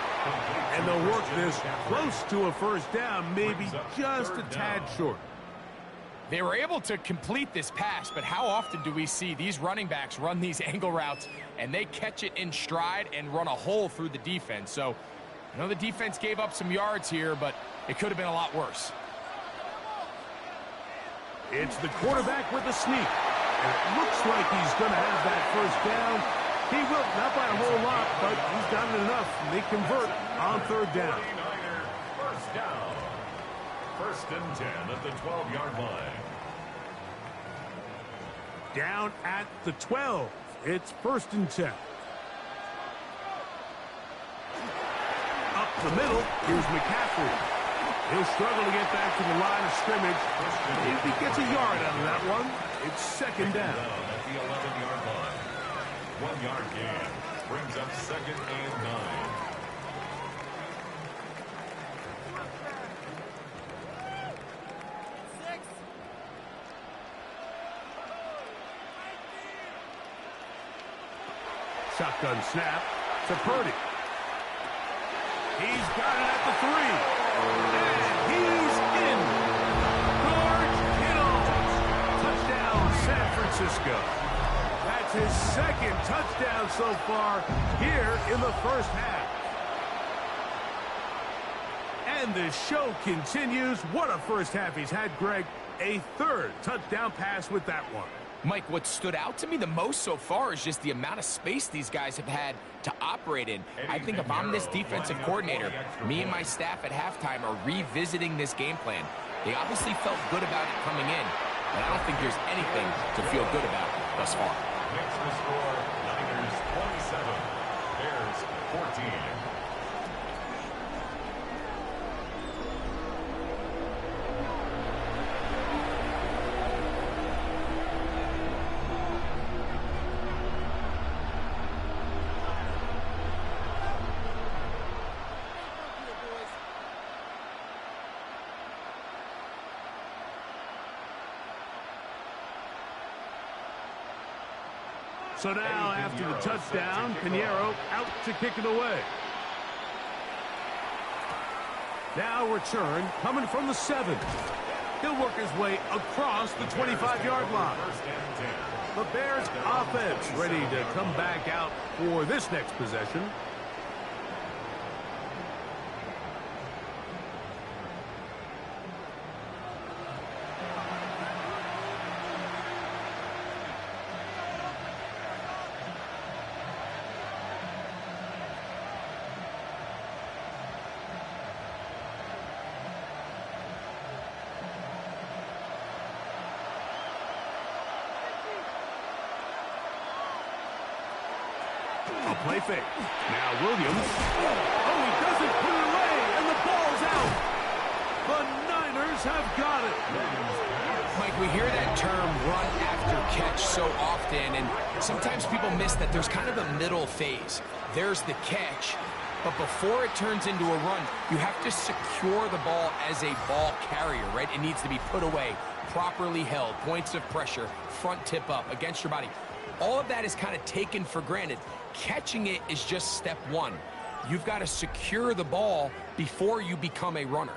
And they'll work this close to a first down, maybe just a tad short. They were able to complete this pass, but how often do we see these running backs run these angle routes and they catch it in stride and run a hole through the defense? So I know the defense gave up some yards here, but it could have been a lot worse. It's the quarterback with the sneak. And it looks like he's going to have that first down. He will, not by a whole lot, but he's got it enough. They convert on third down. First down. First and 10 at the 12-yard line. Down at the 12. It's first and 10. Up the middle, here's McCaffrey. He'll struggle to get back to the line of scrimmage. If he gets a yard out of that one, it's second down. At the 11-yard line. 1-yard gain. Brings up second and 9. Shotgun snap to Purdy. He's got it at the 3. And he's in. George Kittle. Touchdown, San Francisco. That's his second touchdown so far here in the first half. And the show continues. What a first half he's had, Greg. A third touchdown pass with that one. Mike, what stood out to me the most so far is just the amount of space these guys have had to operate in. I think if I'm this defensive coordinator, me and my staff at halftime are revisiting this game plan. They obviously felt good about it coming in, but I don't think there's anything to feel good about thus far. Makes the score Niners 27, Bears 14. So now, after the touchdown, Pinheiro out to kick it away. Now return, coming from the 7. He'll work his way across the 25-yard line. The Bears offense ready to come back out for this next possession. A play fake. Now Williams. Oh, he doesn't put it away, and the ball's out. The Niners have got it. Mike, we hear that term run after catch so often, and sometimes people miss that there's kind of a middle phase. There's the catch, but before it turns into a run, you have to secure the ball as a ball carrier, right? It needs to be put away, properly held, points of pressure, front tip up against your body. All of that is kind of taken for granted. Catching it is just step one. You've got to secure the ball before you become a runner.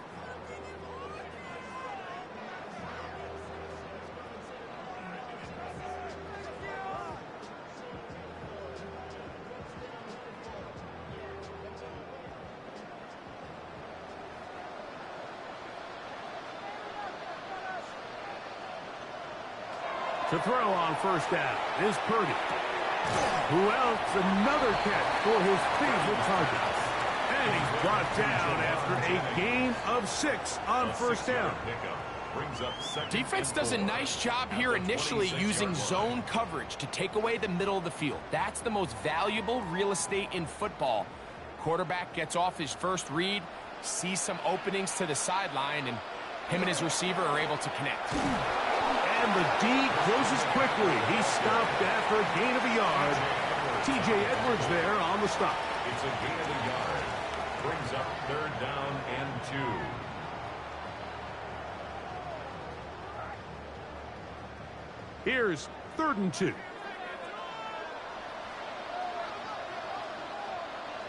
To throw on first down is Purdy. Who else? Another catch for his favorite target. And he's brought down after a gain of 6 on first down. Defense does a nice job here initially using zone coverage to take away the middle of the field. That's the most valuable real estate in football. Quarterback gets off his first read, sees some openings to the sideline, and him and his receiver are able to connect. And the D closes quickly. He stopped after a gain of a yard. T.J. Edwards there on the stop. It's a gain of a yard. Brings up 3rd down and 2. Here's 3rd and 2.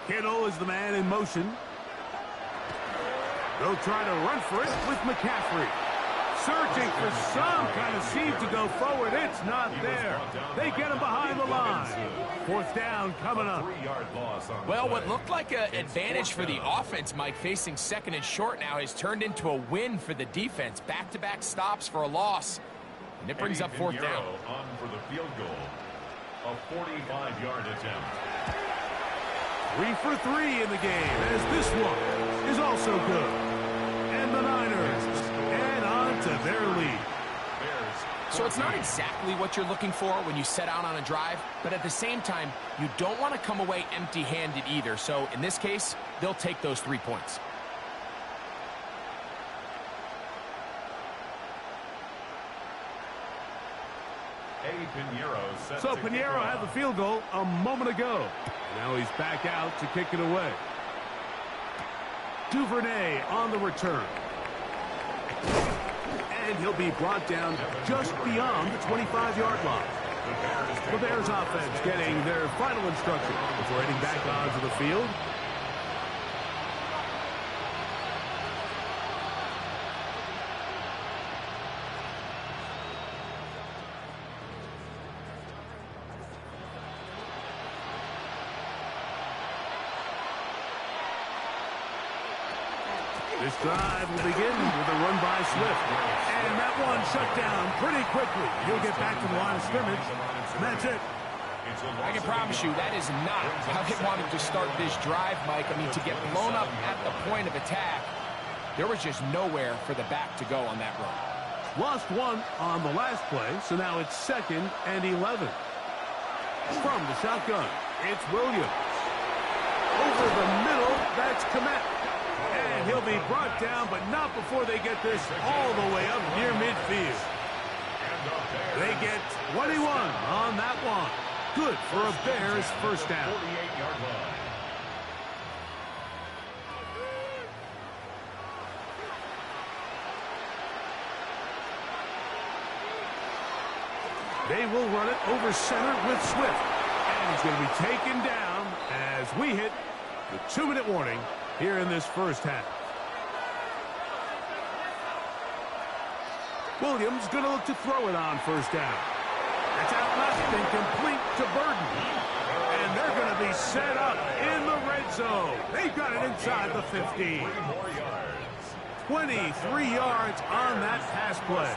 Kittle is the man in motion. They'll try to run for it with McCaffrey. Searching for some kind of seam to go forward. It's not there. They get him behind the line. 4th down coming up. Well, what looked like an advantage for the offense, Mike, facing 2nd and short now, has turned into a win for the defense. Back-to-back stops for a loss. And it brings up 4th down. On for the field goal. A 45-yard attempt. 3 for 3 in the game, as this one is also good. And the Niners add on to their lead. So it's not exactly what you're looking for when you set out on a drive, but at the same time, you don't want to come away empty-handed either. So in this case, they'll take those 3 points. So Pinheiro had the field goal a moment ago. Now he's back out to kick it away. Duvernay on the return. And he'll be brought down just beyond the 25-yard line. The Bears offense getting their final instruction before heading back onto the field. This drive will begin with a run by Swift. And that one shut down pretty quickly. He'll get back to the line of scrimmage. And that's it. I can promise you that is not how they wanted to start this drive, Mike. I mean, to get blown up at the point of attack, there was just nowhere for the back to go on that run. Lost 1 on the last play, so now it's 2nd and 11. From the shotgun, it's Williams. Over the middle, that's Komet. And he'll be brought down, but not before they get this all the way up near midfield. They get 21 on that one. Good for a Bears first down. 48-yard line. They will run it over center with Swift. And he's going to be taken down as we hit the 2-minute warning here in this first half. Williams going to look to throw it on first down. That's out left and complete to Burden. And they're going to be set up in the red zone. They've got it inside the 15. 23 yards on that pass play.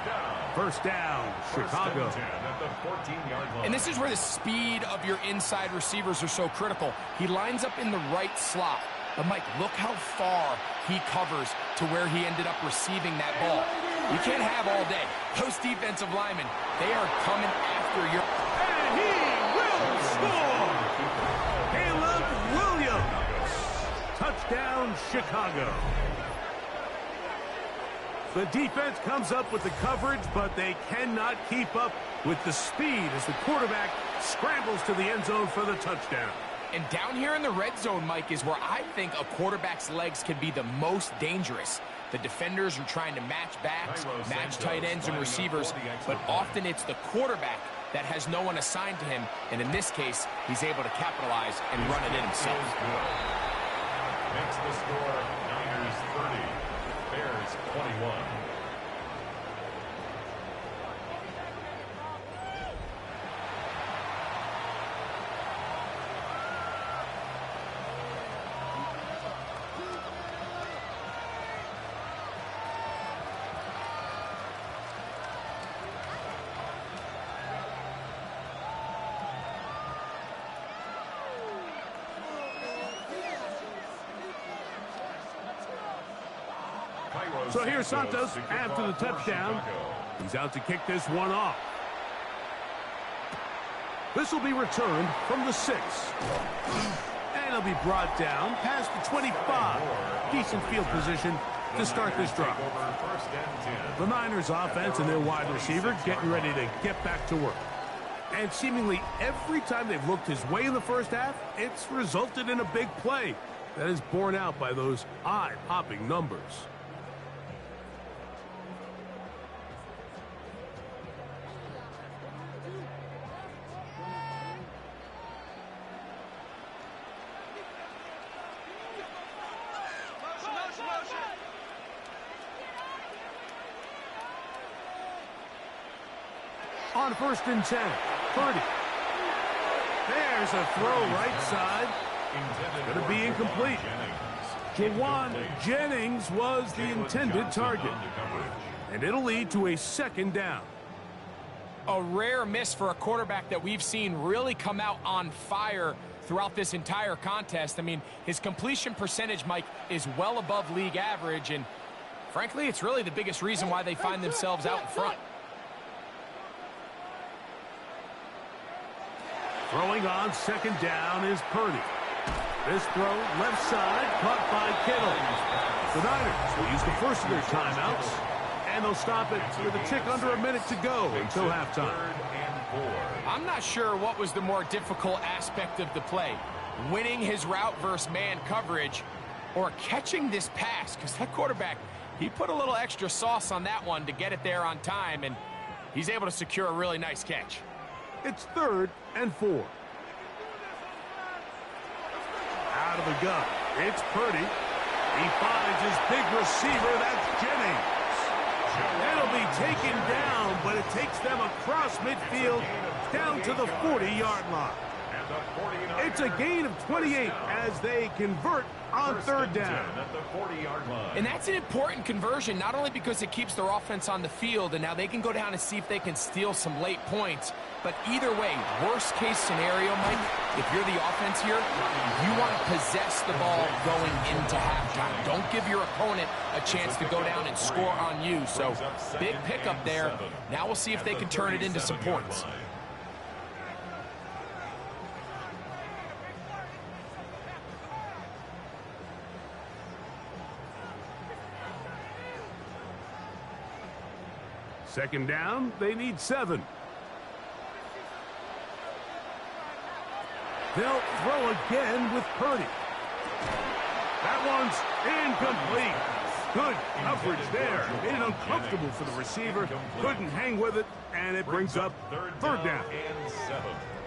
First down, Chicago. And this is where the speed of your inside receivers are so critical. He lines up in the right slot. But, Mike, look how far he covers to where he ended up receiving that ball. You can't have all day. Those defensive linemen, they are coming after your... And he will score! He Touchdown, Chicago. The defense comes up with the coverage, but they cannot keep up with the speed as the quarterback scrambles to the end zone for the touchdown. And down here in the red zone, Mike, is where I think a quarterback's legs can be the most dangerous. The defenders are trying to match backs, match tight ends and receivers, but often it's the quarterback that has no one assigned to him, and in this case, he's able to capitalize and run it in himself. Makes the score Niners 30, Bears 21. So here's Santos after the touchdown. He's out to kick this one off. This will be returned from the 6. And it'll be brought down past the 25. Decent field position to start this drive. The Niners offense and their wide receiver getting ready to get back to work. And seemingly every time they've looked his way in the first half, it's resulted in a big play that is borne out by those eye-popping numbers. On 1st and 10, Purdy. There's a throw right side. Going to be incomplete. Jawan Jennings was the intended target. And it'll lead to a 2nd down. A rare miss for a quarterback that we've seen really come out on fire throughout this entire contest. I mean, his completion percentage, Mike, is well above league average. And frankly, it's really the biggest reason why they find themselves out in front. Throwing on 2nd down is Purdy. This throw left side caught by Kittle. The Niners will use the first of their timeouts, and they'll stop it with a tick under a minute to go until halftime. I'm not sure what was the more difficult aspect of the play, winning his route versus man coverage or catching this pass, because that quarterback, he put a little extra sauce on that one to get it there on time, and he's able to secure a really nice catch. It's 3rd and 4. Out of the gun, it's Purdy. He finds his big receiver, that's Jennings. It'll be taken down, but it takes them across midfield down to the 40-yard line. It's a gain of 28 as they convert on 3rd down. And that's an important conversion, not only because it keeps their offense on the field, and now they can go down and see if they can steal some late points. But either way, worst case scenario, Mike, if you're the offense here, you want to possess the ball going into halftime. Don't give your opponent a chance to go down and score on you. So big pickup there. Now we'll see if they can turn it into some points. Second down, they need 7. They'll throw again with Purdy. That one's incomplete. Good coverage there. Made it uncomfortable for the receiver. Couldn't hang with it, and it brings up 3rd down.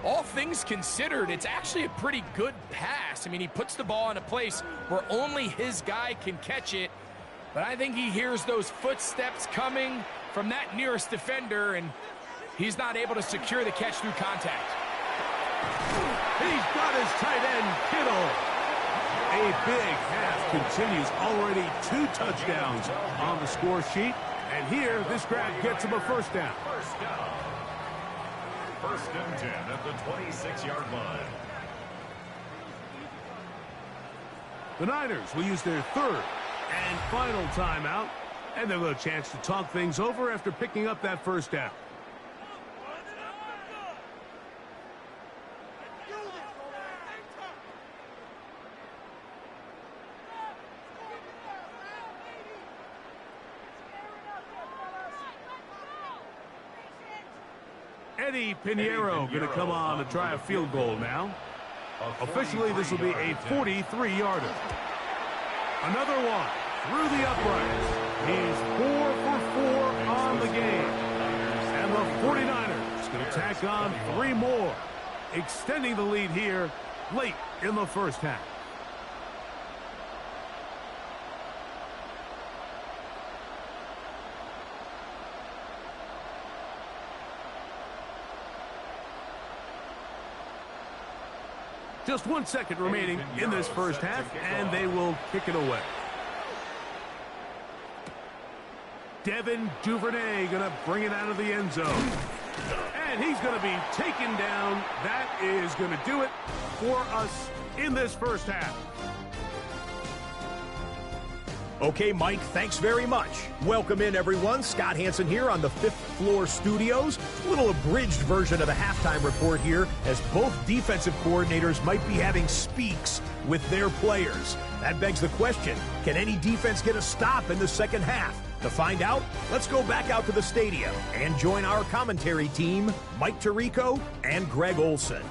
All things considered, it's actually a pretty good pass. I mean, he puts the ball in a place where only his guy can catch it. But I think he hears those footsteps coming from that nearest defender, and he's not able to secure the catch through contact. He's got his tight end, Kittle. A big half continues. Already 2 touchdowns on the score sheet. And here, this grab gets him a 1st down. 1st and 10 at the 26-yard line. The Niners will use their 3rd and final timeout, and they'll have a chance to talk things over after picking up that 1st down. Eddie Pinheiro going to come on to try a field goal now. Officially, this will be a 43-yarder. Another one through the uprights. He's 4 for 4 on the game. And the 49ers going to tack on 3 more, extending the lead here late in the first half. Just 1 second remaining in this first half, and they will kick it away. Devin Duvernay going to bring it out of the end zone. And he's going to be taken down. That is going to do it for us in this first half. Okay, Mike, thanks very much. Welcome in, everyone. Scott Hansen here on the 5th floor studios. A little abridged version of the halftime report here, as both defensive coordinators might be having speaks with their players. That begs the question, can any defense get a stop in the second half? To find out, let's go back out to the stadium and join our commentary team, Mike Tirico and Greg Olson.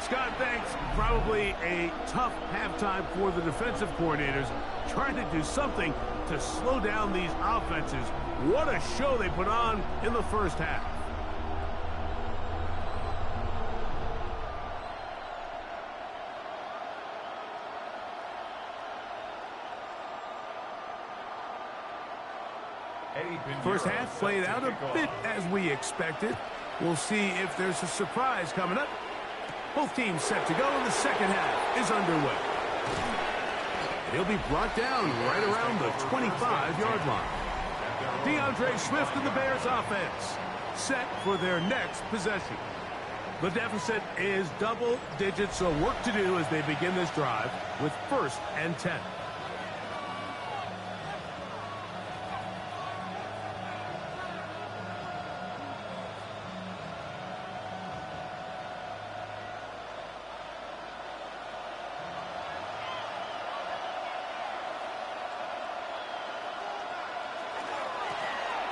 Scott, thanks. Probably a tough halftime for the defensive coordinators, trying to do something to slow down these offenses. What a show they put on in the first half. First half played out a bit as we expected. We'll see if there's a surprise coming up. Both teams set to go, and the second half is underway. He'll be brought down right around the 25-yard line. DeAndre Swift and the Bears offense set for their next possession. The deficit is double digits, so work to do as they begin this drive with 1st and 10.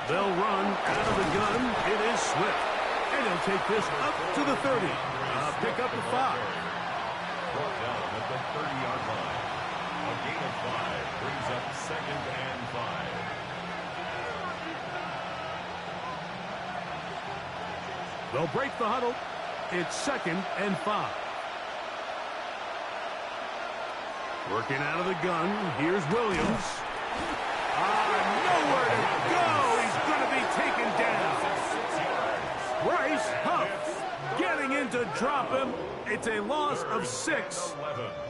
They'll run out of the gun. It is Swift. And he'll take this up to the 30. Pick up the 5. Brought down at the 30-yard line. A gain of 5 brings up 2nd and 5. They'll break the huddle. It's 2nd and 5. Working out of the gun. Here's Williams. Nowhere to go. Taken down. Bryce Huff getting in to drop him. It's a loss of 6,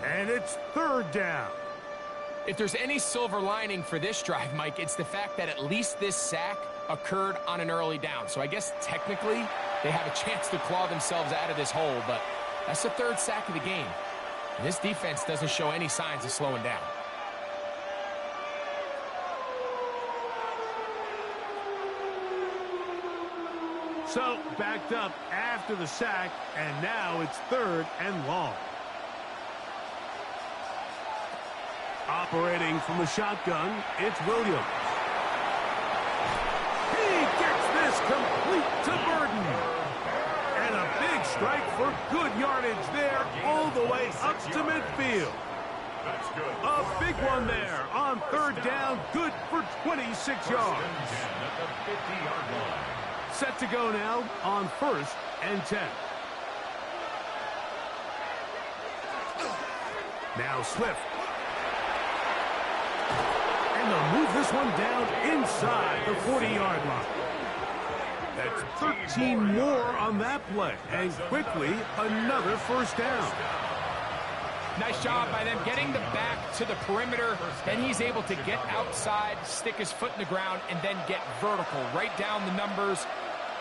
and it's 3rd down. If there's any silver lining for this drive, Mike, it's the fact that at least this sack occurred on an early down. So I guess technically they have a chance to claw themselves out of this hole, but that's the 3rd sack of the game. And this defense doesn't show any signs of slowing down. So, backed up after the sack, and now it's 3rd and long. Operating from the shotgun, it's Williams. He gets this complete to Burden. And a big strike for good yardage there, all the way up to midfield. A big one there on 3rd down, good for 26 yards. Set to go now on 1st and 10. Now Swift. And they'll move this one down inside the 40-yard line. That's 13 more on that play. And quickly, another 1st down. Nice job by them getting the back to the perimeter. Then he's able to get outside, stick his foot in the ground, and then get vertical. Right down the numbers.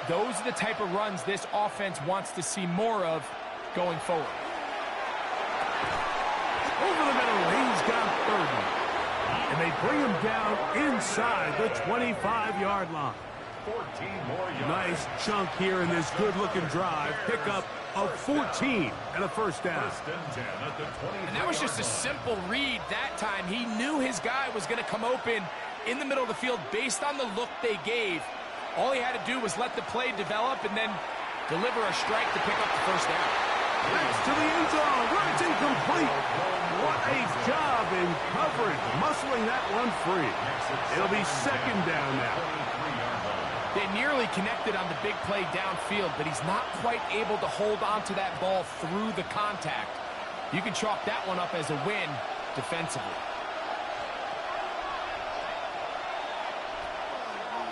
Those are the type of runs this offense wants to see more of going forward. Over the middle, he's got 30. And they bring him down inside the 25-yard line. 14 more yards. Nice chunk here in this good-looking drive. Pick up of 14 and a 1st down. 1st and 10 at the 20. And that was just a simple read that time. He knew his guy was going to come open in the middle of the field based on the look they gave. All he had to do was let the play develop and then deliver a strike to pick up the first down. That's to the end zone, where it's incomplete. What a job in coverage, muscling that one free. It'll be second down now. They nearly connected on the big play downfield, but he's not quite able to hold on to that ball through the contact. You can chalk that one up as a win defensively.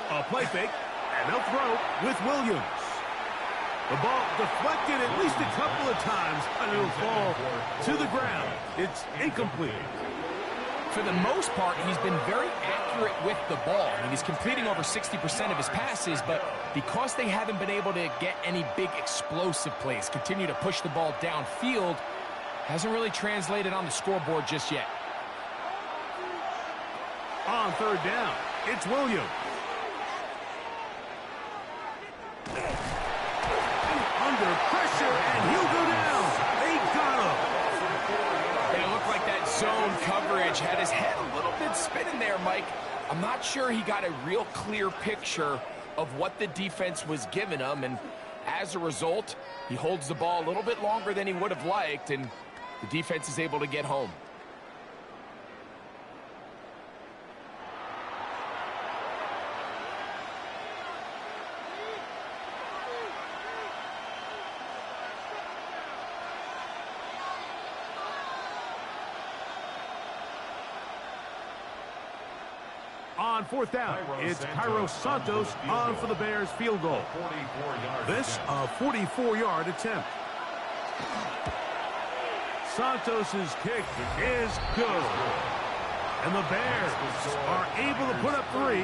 A play fake, and they'll throw with Williams. The ball deflected at least a couple of times, and it'll fall to the ground. It's incomplete. For the most part, he's been very accurate with the ball. I mean, he's completing over 60% of his passes, but because they haven't been able to get any big explosive plays, continue to push the ball downfield, hasn't really translated on the scoreboard just yet. On third down, it's Williams. Under pressure, and he'll go down. They got him. And it looked like that zone coverage had his head a little bit spinning there, Mike. I'm not sure he got a real clear picture of what the defense was giving him, and as a result, he holds the ball a little bit longer than he would have liked, and the defense is able to get home. On fourth down, it's Cairo Santos on for the Bears field goal. This a 44-yard attempt. Santos's kick is good. And the Bears are able to put up 3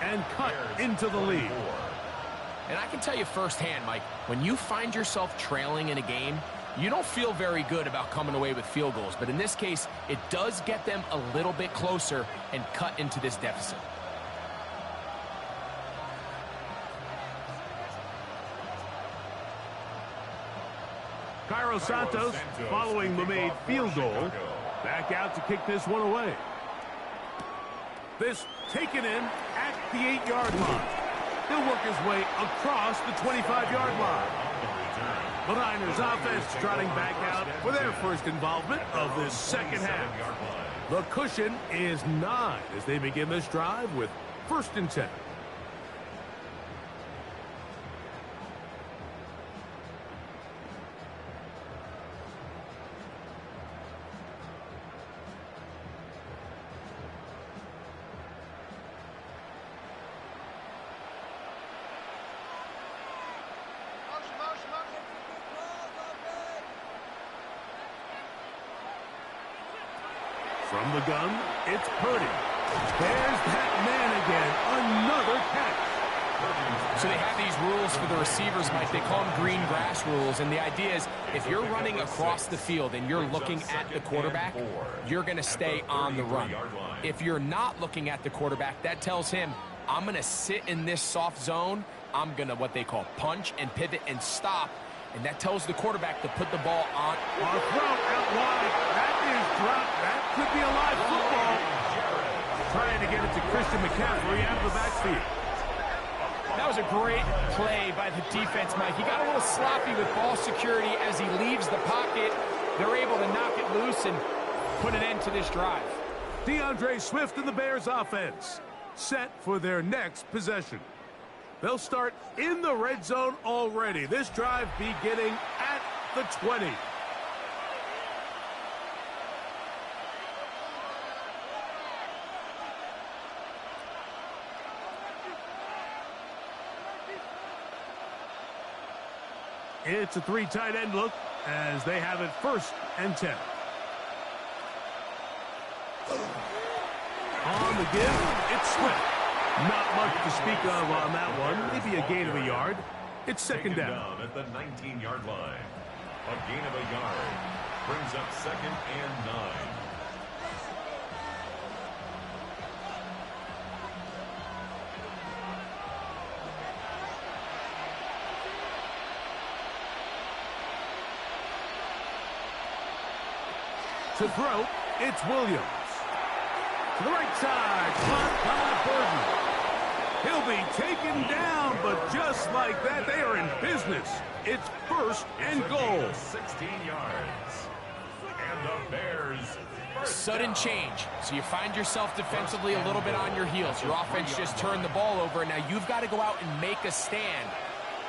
and cut into the lead. And I can tell you firsthand, Mike, when you find yourself trailing in a game, you don't feel very good about coming away with field goals. But in this case, it does get them a little bit closer and cut into this deficit. Cairo Santos, following the made field goal, back out to kick this one away. This taken in at the 8-yard line. He'll work his way across the 25-yard line. The Niners offense trotting back out for their first involvement of this second half. The cushion is 9 as they begin this drive with 1st and 10. From the gun, it's Purdy. There's that man again. Another catch. So they have these rules for the receivers, Mike. They call them green grass rules. And the idea is if you're running across the field and you're looking at the quarterback, you're going to stay on the run. If you're not looking at the quarterback, that tells him, I'm going to sit in this soft zone. I'm going to what they call punch and pivot and stop. And that tells the quarterback to put the ball on. A throw out wide. That is dropped. That could be a live football. Trying to get it to Christian McCaffrey out of the backfield. That was a great play by the defense, Mike. He got a little sloppy with ball security as he leaves the pocket. They're able to knock it loose and put an end to this drive. DeAndre Swift and the Bears offense set for their next possession. They'll start in the red zone already. This drive beginning at the 20. It's a 3 tight end look as they have it 1st and 10. On the give, it's Swift. Not much to speak of on that one. Maybe a gain of a yard. It's second down. At the 19-yard line. A gain of a yard. Brings up 2nd and 9. To throw, it's Williams. To the right side. Punt by Burton. He'll be taken down, but just like that, they are in business. It's first and goal. 16 yards. And the Bears Sudden change. So you find yourself defensively a little bit on your heels. Your offense just turned the ball over, and now you've got to go out and make a stand.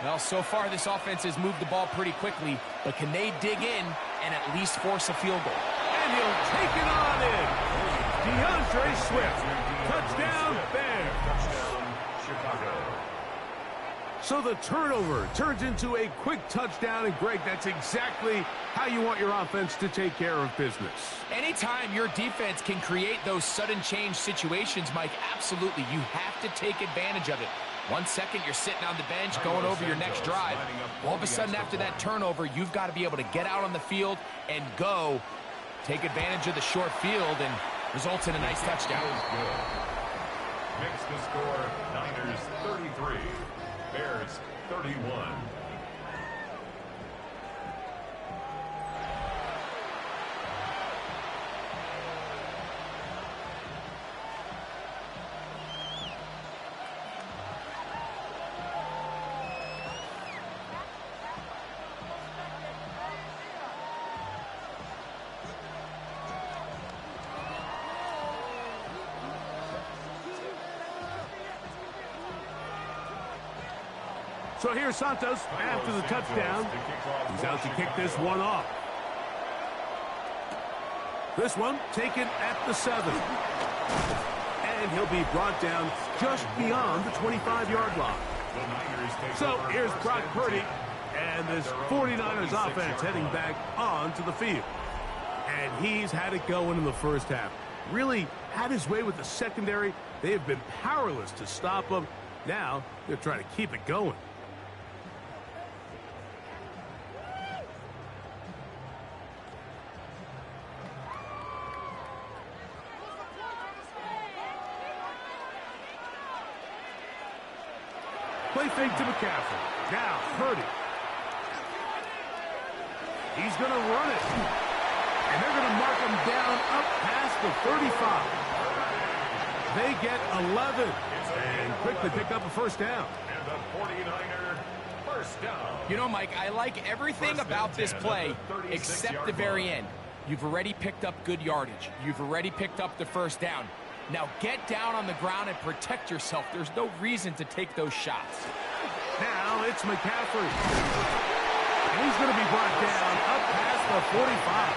Well, so far this offense has moved the ball pretty quickly, but can they dig in and at least force a field goal? And he'll take it on in. DeAndre Swift. Touchdown, Bears. touchdown, Chicago. So the turnover turns into a quick touchdown, and Greg, that's exactly how you want your offense to take care of business. Anytime your defense can create those sudden change situations, Mike, absolutely, you have to take advantage of it. 1 second, you're sitting on the bench going over your next drive. All of a sudden, after that turnover, you've got to be able to get out on the field and go. Take advantage of the short field, and results in a nice touchdown. Makes the score Niners 33, Bears 31. So here's Santos after the touchdown. He's out to kick this one off. This one taken at the 7. And he'll be brought down just beyond the 25-yard line. So here's Brock Purdy and this 49ers offense heading back onto the field. And he's had it going in the first half. Really had his way with the secondary. They have been powerless to stop him. Now they're trying to keep it going. Play fake to McCaffrey. Now, Purdy. He's going to run it. And they're going to mark him down up past the 35. They get 11 and quickly pick up a first down. And the 49er first down. You know, Mike, I like everything about this play except the very end. You've already picked up good yardage. You've already picked up the first down. Now get down on the ground and protect yourself. There's no reason to take those shots. Now it's McCaffrey. And he's going to be brought down up past the 45.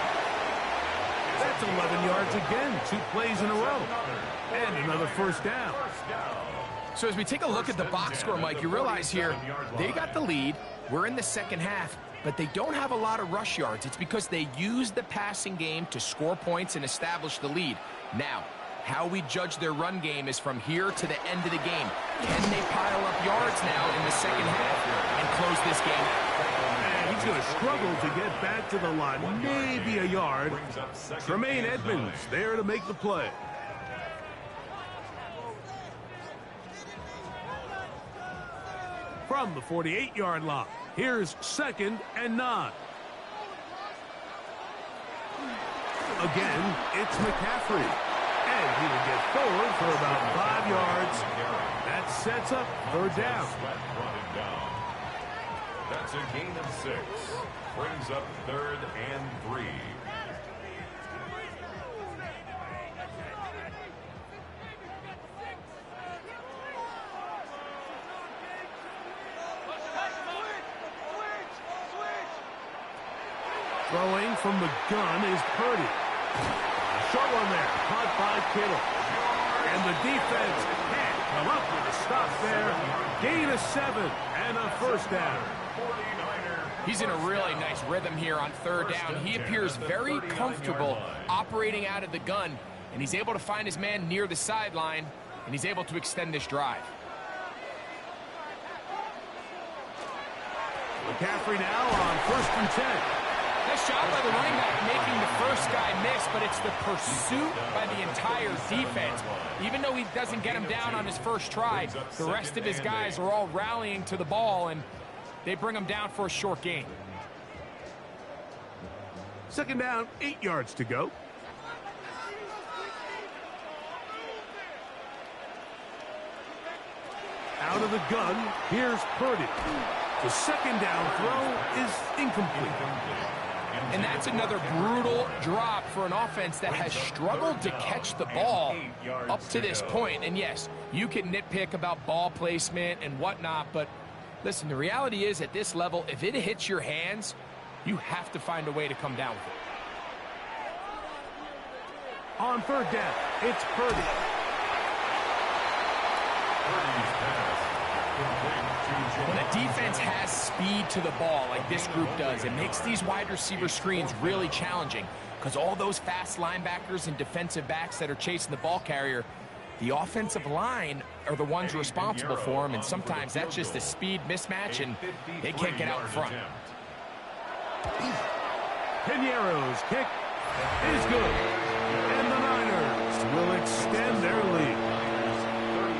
That's 11 yards again. 2 plays in a row. And another first down. So as we take a look at the box score, Mike, you realize here they got the lead. We're in the second half, but they don't have a lot of rush yards. It's because they use the passing game to score points and establish the lead. Now, how we judge their run game is from here to the end of the game. Can they pile up yards now in the second half and close this game out? And he's going to struggle to get back to the line. Maybe a yard. Tremaine Edmonds there to make the play. From the 48-yard line, here's 2nd and 9. Again, it's McCaffrey. And he will get forward for about 5 yards. That sets up 3rd down. That's a gain of 6. Brings up 3rd and 3. Throwing from the gun is Purdy. Short one there, caught by Kittle. And the defense can't come up with a stop there. Gain of 7 and a first down. He's in a really nice rhythm here on 3rd down. He appears very comfortable operating out of the gun, and he's able to find his man near the sideline, and he's able to extend this drive. McCaffrey now on 1st and 10. Nice job by the running back making the first guy miss, but it's the pursuit by the entire defense. Even though he doesn't get him down on his first try, the rest of his guys are all rallying to the ball, and they bring him down for a short gain. 2nd down, 8 yards to go. Out of the gun, here's Purdy. The second down throw is incomplete. And that's another brutal drop for an offense that has struggled to catch the ball up to this point. And yes, you can nitpick about ball placement and whatnot, but listen, the reality is at this level, if it hits your hands, you have to find a way to come down with it. On third down, it's Purdy. When a defense has speed to the ball like this group does, it makes these wide receiver screens really challenging because all those fast linebackers and defensive backs that are chasing the ball carrier, the offensive line are the ones responsible for them, and sometimes that's just a speed mismatch, and they can't get out in front. Piñeiro's kick is good, and the Niners will extend their lead.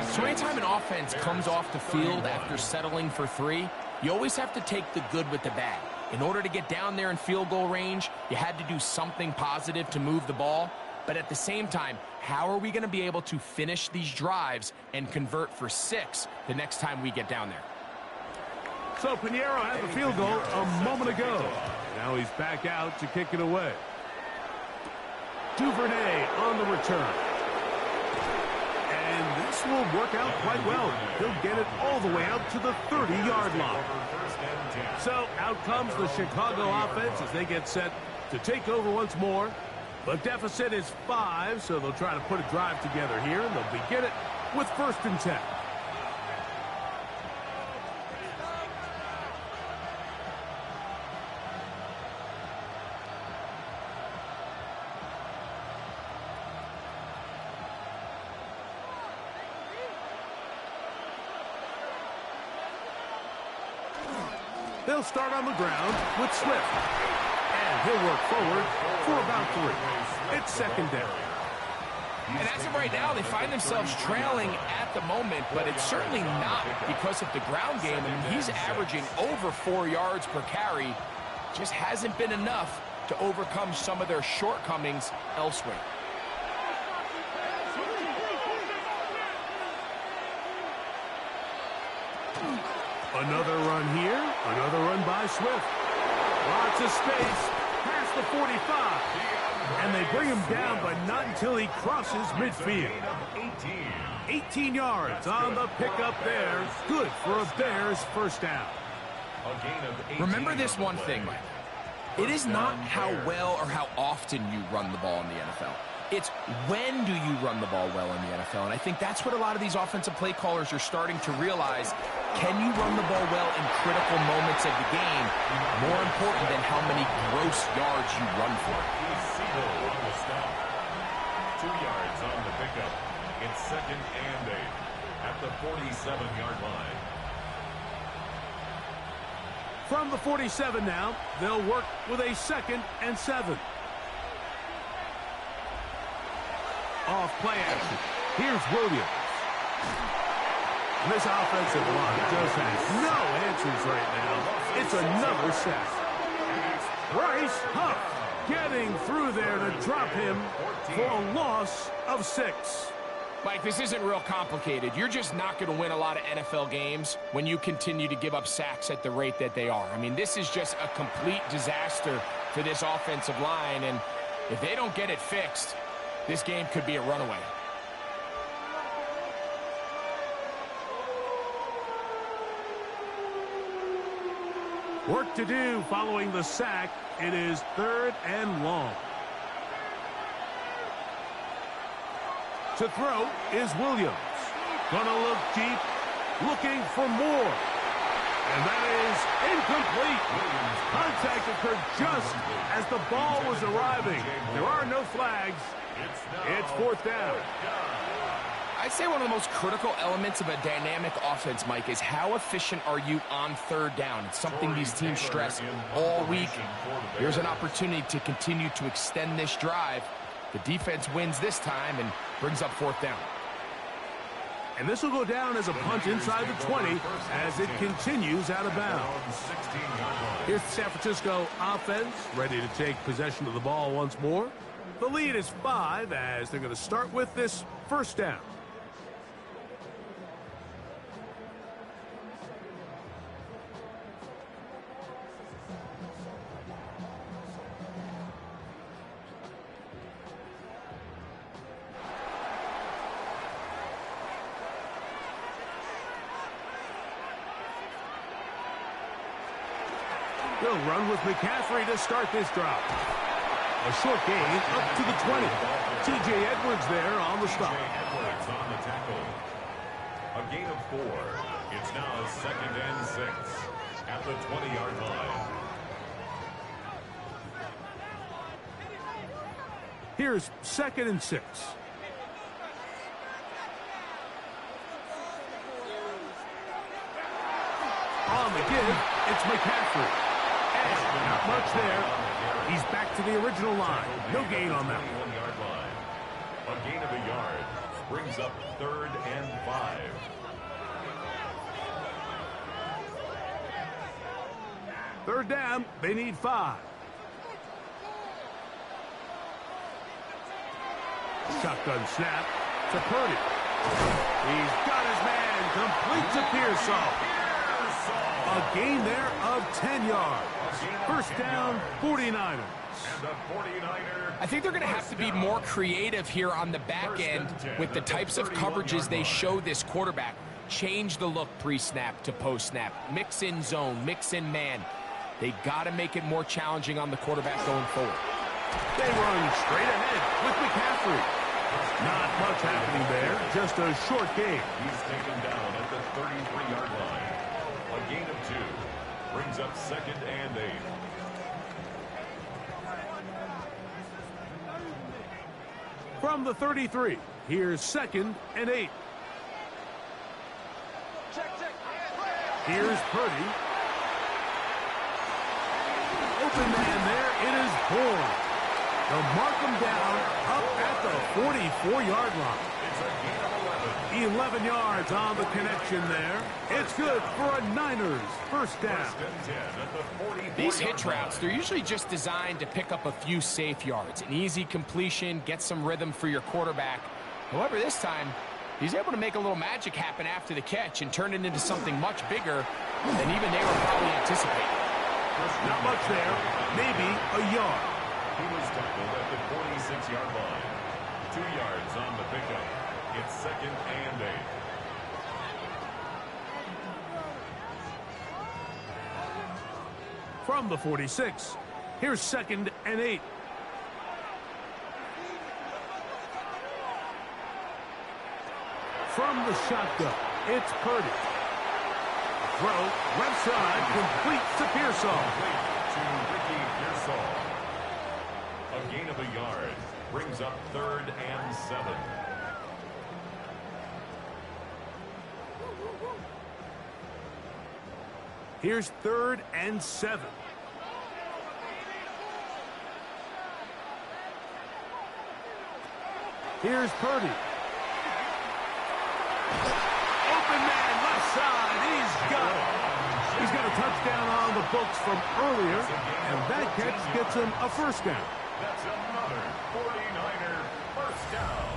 So anytime an offense comes off the field after settling for 3, you always have to take the good with the bad. In order to get down there in field goal range, you had to do something positive to move the ball. But at the same time, how are we going to be able to finish these drives and convert for 6 the next time we get down there? So Piñeiro had the field goal a moment ago. Now he's back out to kick it away. Duvernay on the return. And this will work out quite well. He'll get it all the way out to the 30-yard line. So out comes the Chicago offense as they get set to take over once more. The deficit is 5, so they'll try to put a drive together here, and they'll begin it with 1st and 10. They'll start on the ground with Swift. And he'll work forward for about 3. It's 2nd down. And as of right now, they find themselves trailing at the moment, but it's certainly not because of the ground game. I mean, he's averaging over 4 yards per carry. Just hasn't been enough to overcome some of their shortcomings elsewhere. Another run here, another run by Swift. Lots of space, past the 45. And they bring him down, but not until he crosses midfield. 18 yards on the pickup there. Good for a Bears 1st down. Remember this one thing, Mike. It is not how well or how often you run the ball in the NFL. It's when do you run the ball well in the NFL. And I think that's what a lot of these offensive play callers are starting to realize. Can you run the ball well in critical moments of the game? More important than how many gross yards you run for. 2 yards on the pickup. It's 2nd and 8 at the 47-yard line. From the 47 now, they'll work with a 2nd and 7. Off play action. Here's Williams. And this offensive line just has no answers right now. It's another sack. Bryce Huff getting through there to drop him for a loss of 6. Mike, this isn't real complicated. You're just not going to win a lot of NFL games when you continue to give up sacks at the rate that they are. I mean, this is just a complete disaster for this offensive line, and if they don't get it fixed, this game could be a runaway. Work to do following the sack. It is 3rd and long. To throw is Williams. Gonna look deep, looking for more. And that is incomplete. Contact occurred just as the ball was arriving. There are no flags. It's 4th down. I'd say one of the most critical elements of a dynamic offense, Mike, is how efficient are you on 3rd down. It's something these teams stress all week. Here's an opportunity to continue to extend this drive. The defense wins this time and brings up 4th down. And this will go down as a punt inside the 20 as it continues out of bounds. Here's the San Francisco offense ready to take possession of the ball once more. The lead is 5 as they're going to start with this 1st down. They'll run with McCaffrey to start this drive. A short gain up to the 20. T.J. Edwards there on the stop. Edwards on the tackle. A gain of 4. It's now 2nd and 6 at the 20-yard line. Here's 2nd and 6. On the give, it's McCaffrey. And not much there. He's back to the original line. No gain on that. 21-yard line. A gain of a yard brings up 3rd and 5. Third down, they need 5. Shotgun snap to Purdy. He's got his man, complete to Pearsall. A gain there of 10 yards. First down, 49ers. I think they're going to have to be more creative here on the back end with the types of coverages they show this quarterback. Change the look pre-snap to post-snap. Mix in zone, mix in man. They got to make it more challenging on the quarterback going forward. They run straight ahead with McCaffrey. Not much happening there, just a short gain. He's taken down at the 33-yard line. A gain of 2 brings up 2nd and 8. From the 33, here's 2nd and 8. Here's Purdy. Open man there, it is Bourne. They'll mark him down up at the 44-yard line. 11 yards on the connection there. It's good for a Niners first down. These hitch routes, they're usually just designed to pick up a few safe yards. An easy completion, get some rhythm for your quarterback. However, this time, he's able to make a little magic happen after the catch and turn it into something much bigger than even they were probably anticipating. Not much there, maybe a yard. He was tackled at the 46-yard line. 2 yards on the pickup. It's 2nd and 8. From the 46, here's 2nd and 8. From the shotgun, it's Purdy. Throw, left side, complete to Pearsall. To Ricky Pearsall. A gain of a yard brings up 3rd and 7. Here's 3rd and 7. Here's Purdy. Open man, left side. He's got it. He's got a touchdown on the books from earlier, and that catch gets him a first down. That's another 49er first down.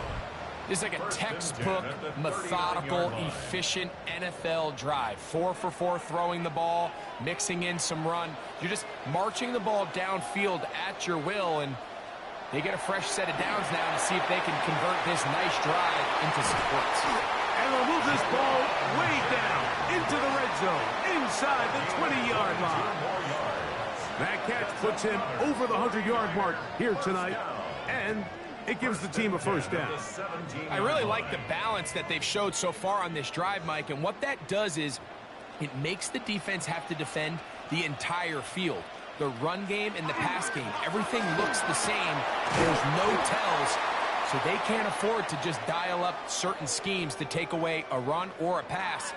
This is like a textbook, methodical, efficient NFL drive. 4 for 4 throwing the ball, mixing in some run. You're just marching the ball downfield at your will, and they get a fresh set of downs now to see if they can convert this nice drive into some points. And they'll move this ball way down into the red zone, inside the 20-yard line. That catch puts him over the 100-yard mark here tonight, and it gives the team a first down. I really like the balance that they've showed so far on this drive, Mike, and what that does is it makes the defense have to defend the entire field. The run game and the pass game, everything looks the same. There's no tells, so they can't afford to just dial up certain schemes to take away a run or a pass.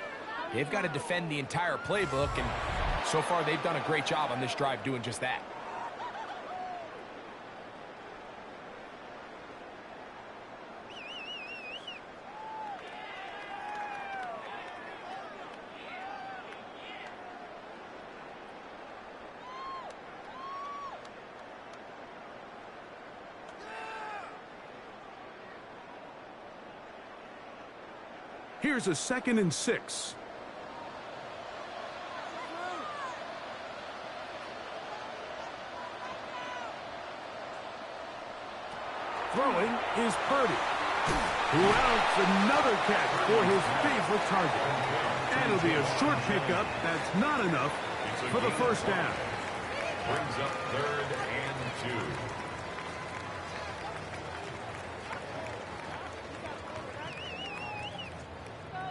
They've got to defend the entire playbook, and so far they've done a great job on this drive doing just that. Here's a 2nd and 6. Throwing is Purdy, who outs another catch for his favorite target. And it'll be a short pickup that's not enough for the first down. brings up 3rd and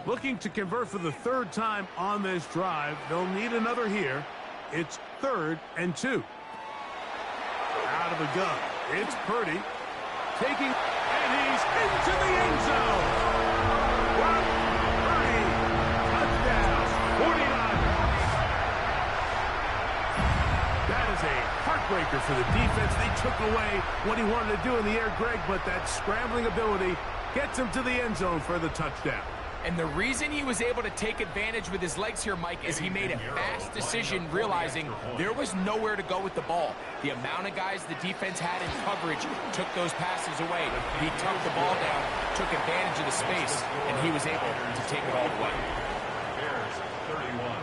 2. Looking to convert for the 3rd time on this drive. They'll need another here. It's 3rd and 2. Out of the gun. It's Purdy. Taking, and he's into the end zone. Brock Purdy. Touchdown. 49. That is a heartbreaker for the defense. They took away what he wanted to do in the air, Greg, but that scrambling ability gets him to the end zone for the touchdown. And the reason he was able to take advantage with his legs here, Mike, is he made a fast decision realizing there was nowhere to go with the ball. The amount of guys the defense had in coverage took those passes away. He tucked the ball down, took advantage of the space, and he was able to take it all away. Bears 31.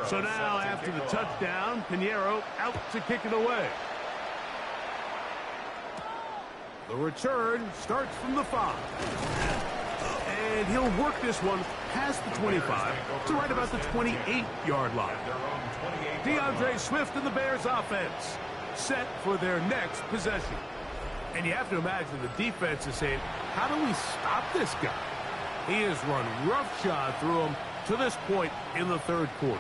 So now, after the touchdown, Pinheiro out to kick it away. The return starts from the 5. And he'll work this one past the 25 to right about the 28-yard line. DeAndre Swift and the Bears offense set for their next possession. And you have to imagine the defense is saying, how do we stop this guy? He has run roughshod through him to this point in the 3rd quarter.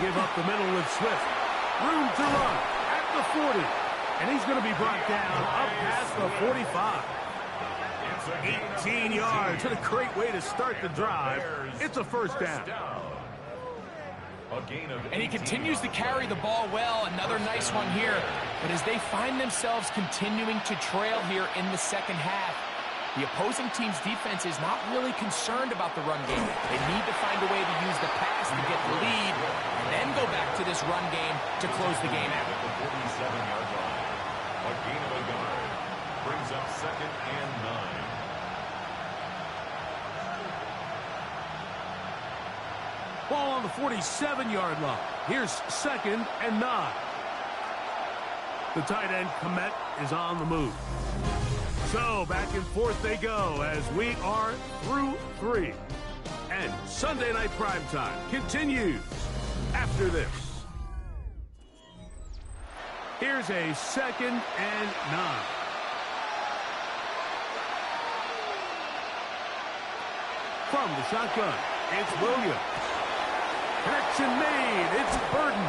Give up the middle with Swift. Room to run at the 40. And he's going to be brought down up past the 45. 18 yards. What a great way to start the drive. It's a 1st down. And he continues to carry the ball well. Another nice one here. But as they find themselves continuing to trail here in the 2nd half, the opposing team's defense is not really concerned about the run game. They need to find a way to use the pass to get the lead and then go back to this run game to close the game out. At the 47-yard line, a gain of a yard brings up 2nd and 9. Ball on the 47-yard line. Here's 2nd and 9. The tight end, Komet, is on the move. So, back and forth they go as we are through 3. And Sunday Night Primetime continues after this. Here's a 2nd and 9. From the shotgun, it's Williams. Connection made, it's Burden.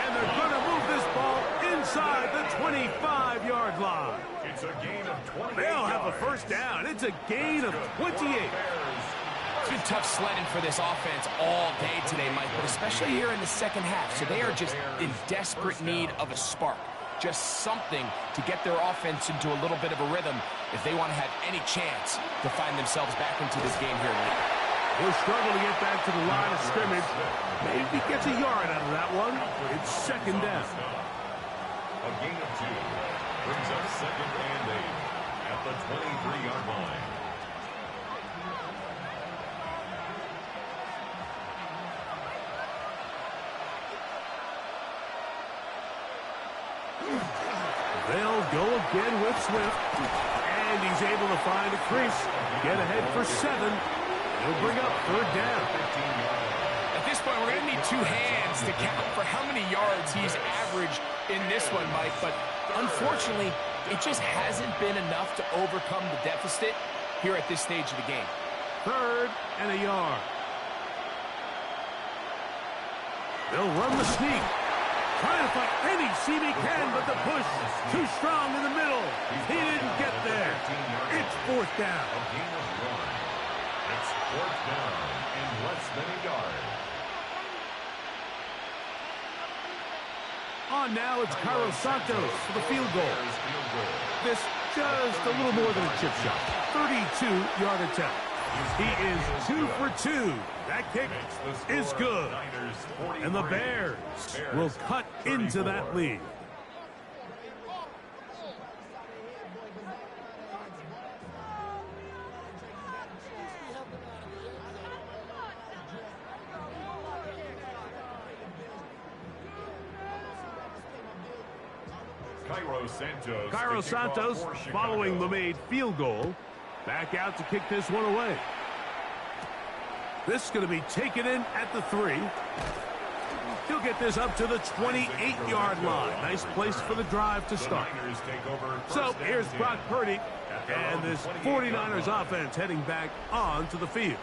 And they're going to move this ball inside the 25-yard line. It's a gain of 28 They'll have a 1st down. It's a gain of 28. It's been tough sledding for this offense all day today, Mike, but especially here in the 2nd half. So they are just in desperate need of a spark. Just something to get their offense into a little bit of a rhythm if they want to have any chance to find themselves back into this game here late. He'll struggle to get back to the line of scrimmage. Maybe gets a yard out of that one. It's 2nd down. A gain of 2 brings up 2nd and 8 at the 23-yard line. They'll go again with Swift. And he's able to find a crease. Get ahead for 7. He'll bring up 3rd down. At this point, we're going to need 2 hands to count for how many yards he's averaged in this one, Mike. But unfortunately, it just hasn't been enough to overcome the deficit here at this stage of the game. 3rd and a yard. They'll run the sneak. Trying to find any seam he can, but the push too strong in the middle. He didn't get there. It's 4th down. A gain of 1. It's 4th down and less than a yard. On now, it's Carlos Santos for the field goal. This just a little more than a chip shot. 32-yard attempt. He is 2 for 2. That kick is good. And the Bears will cut into that lead. Cairo Santos, following the made field goal, back out to kick this one away. This is going to be taken in at the 3. He'll get this up to the 28-yard line. Nice place for the drive to start. So here's Brock Purdy and this 49ers offense heading back onto the field.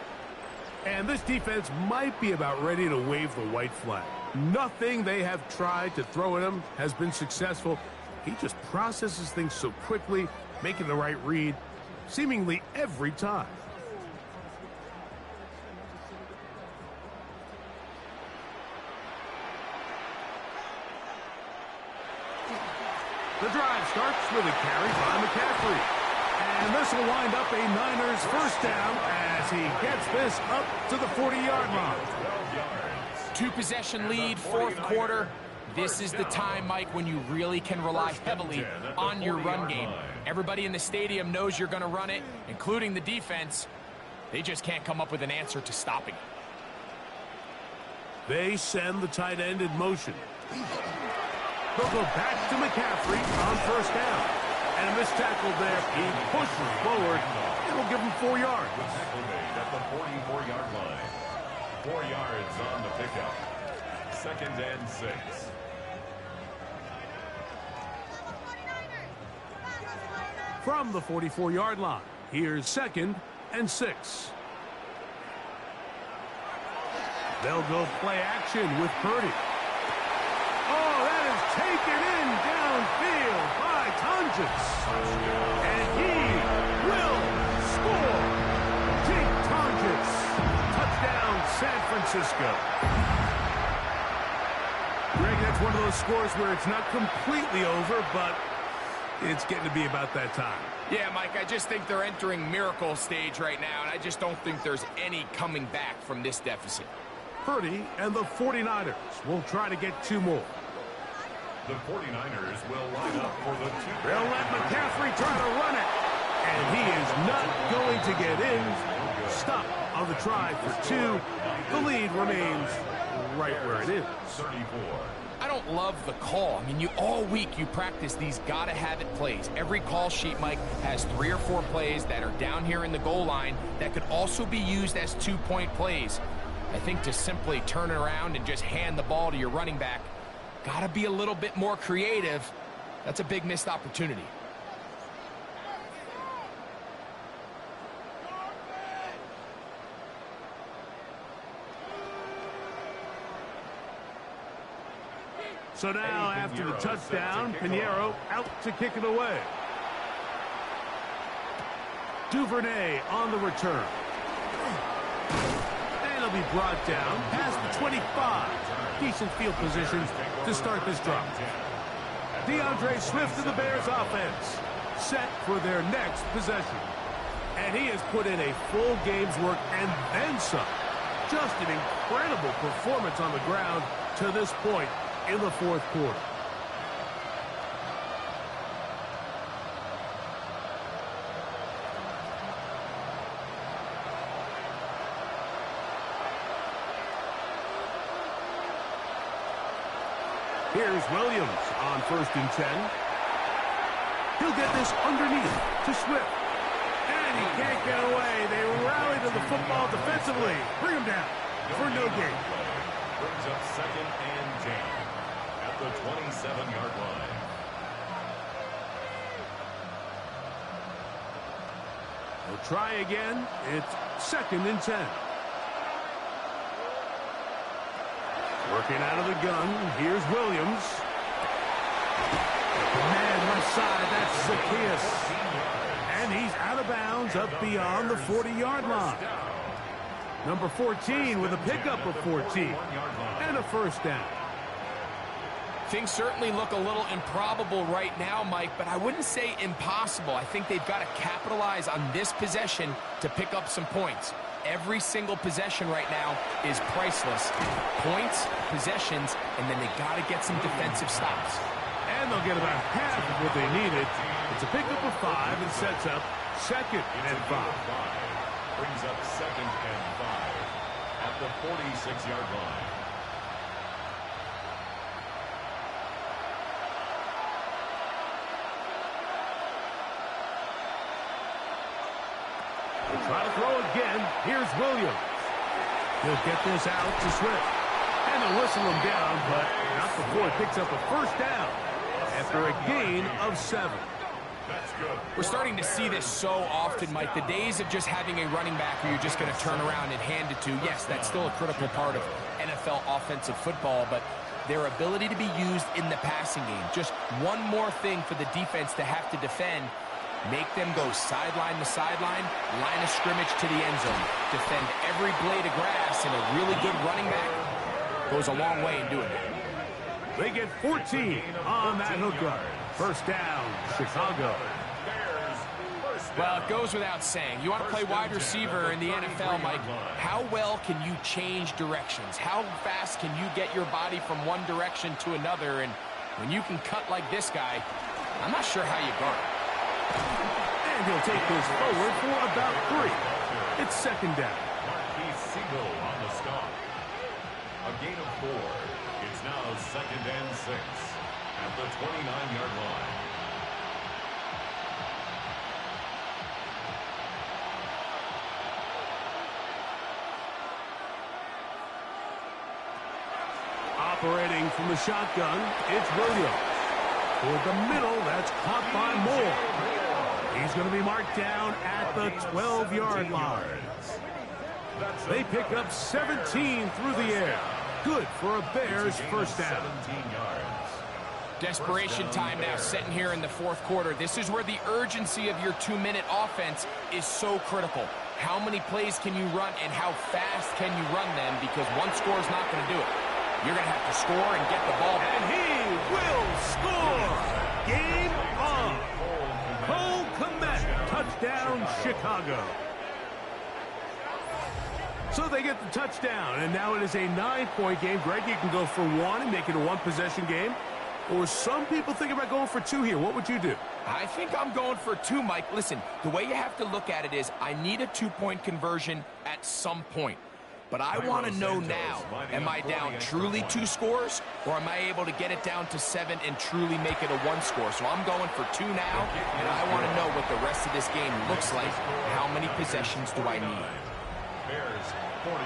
And this defense might be about ready to wave the white flag. Nothing they have tried to throw at him has been successful. He just processes things so quickly, making the right read seemingly every time. The drive starts with a carry by McCaffrey. And this will wind up a Niners first down as he gets this up to the 40-yard line. 2-possession lead, fourth quarter. This is the time, Mike, when you really can rely heavily on your run game. Everybody in the stadium knows you're going to run it, including the defense. They just can't come up with an answer to stopping it. They send the tight end in motion. They'll go back to McCaffrey on first down. And a missed tackle there. He pushes forward. It'll give him 4 yards. At the 44-yard line. 4 yards on the pickup. 2nd and 6. From the 44-yard line, here's 2nd and 6. They'll go play action with Purdy. Oh, that is taken in downfield by Tonjes. And he will score. Jake Tonjes. Touchdown, San Francisco. Greg, that's one of those scores where it's not completely over, but it's getting to be about that time. Yeah, Mike, I just think they're entering miracle stage right now, and I just don't think there's any coming back from this deficit. Purdy and the 49ers will try to get 2 more. The 49ers will line up for the 2. They'll let McCaffrey try to run it. And he is not going to get in. Stop on the try for 2. The lead remains right where it is. 34. I don't love the call. I mean, all week you practice these gotta-have-it plays. Every call sheet, Mike, has 3 or 4 plays that are down here in the goal line that could also be used as 2-point plays. I think to simply turn it around and just hand the ball to your running back, gotta be a little bit more creative. That's a big missed opportunity. So now, after the touchdown, Pinheiro out to kick it away. Duvernay on the return. And he'll be brought down past the 25. Decent field position to start this drive. DeAndre Swift to the Bears offense. Set for their next possession. And he has put in a full game's work and then some. Just an incredible performance on the ground to this point in the fourth quarter. Here's Williams on 1st and 10. He'll get this underneath to Swift. And he can't get away. They rally to the football defensively. Bring him down for no gain. Brings up 2nd and 10 at the 27-yard line. They'll try again. It's 2nd and 10. Working out of the gun. Here's Williams. Man, left side. That's Zacchaeus. And he's out of bounds up beyond the 40-yard line. Number 14 with a pickup of 14. And a first down. Things certainly look a little improbable right now, Mike, but I wouldn't say impossible. I think they've got to capitalize on this possession to pick up some points. Every single possession right now is priceless. Points, possessions, and then they got to get some defensive stops. And they'll get about half of what they needed. It's a pickup of 5 and sets up 2nd and 5. Brings up 2nd and 5 at the 46-yard line. Try to throw again. Here's Williams. He'll get this out to Swift. And they'll whistle him down, but not before it picks up a first down after a gain of 7. That's good. We're starting to see this so often, Mike. The days of just having a running back who you're just going to turn around and hand it to, yes, that's still a critical part of NFL offensive football, but their ability to be used in the passing game. Just one more thing for the defense to have to defend. Make them go sideline to sideline, line of scrimmage to the end zone. Defend every blade of grass, and a really good running back goes a long way in doing it. They get 14 on that hookup. First down, Chicago. Well, it goes without saying. You want to play wide receiver in the NFL, Mike. How well can you change directions? How fast can you get your body from one direction to another? And when you can cut like this guy, I'm not sure how you guard. And he'll take this forward for about 3. It's 2nd down. On the stop. A gain of 4. It's now 2nd and 6 at the 29-yard line. Operating from the shotgun, it's Williams. Toward the middle, that's caught by Moore. He's going to be marked down at the 12-yard line. They pick up 17 through the air. Good for a Bears first down. Desperation time now setting here in the 4th quarter. This is where the urgency of your 2-minute offense is so critical. How many plays can you run and how fast can you run them? Because one score is not going to do it. You're going to have to score and get the ball back. And he will score. Game on. Cole Kmet, touchdown, Chicago. So they get the touchdown, and now it is a 9-point game. Greg, you can go for 1 and make it a 1-possession game. Or some people think about going for 2 here. What would you do? I think I'm going for 2, Mike. Listen, the way you have to look at it is I need a 2-point conversion at some point. But I want to know now, am I down truly 2 scores, or am I able to get it down to 7 and truly make it a 1 score? So I'm going for 2 now, and I want to know what the rest of this game looks like. How many possessions do I need? Bears 41.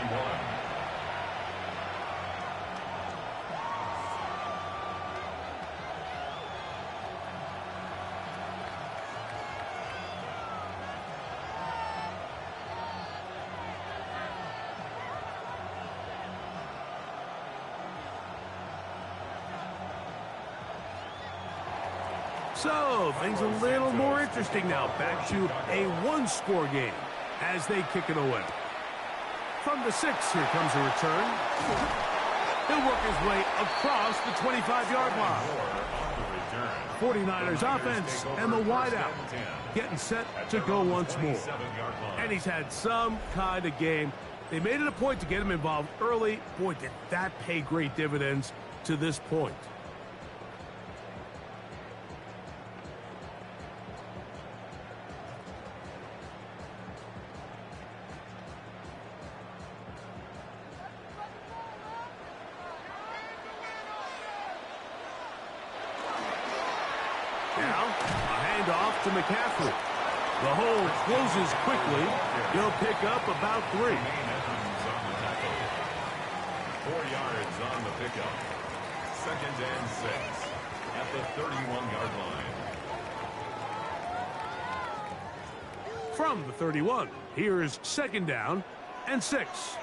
So, things a little more interesting now. Back to a 1-score game as they kick it away. From the 6, here comes a return. He'll work his way across the 25-yard line. 49ers offense and the wideout getting set to go once more. And he's had some kind of game. They made it a point to get him involved early. Boy, did that pay great dividends to this point. Now, a handoff to McCaffrey. The hole closes quickly. He'll pick up about 3. 4 yards on the pickup. 2nd and 6 at the 31-yard line. From the 31, here's 2nd down and 6.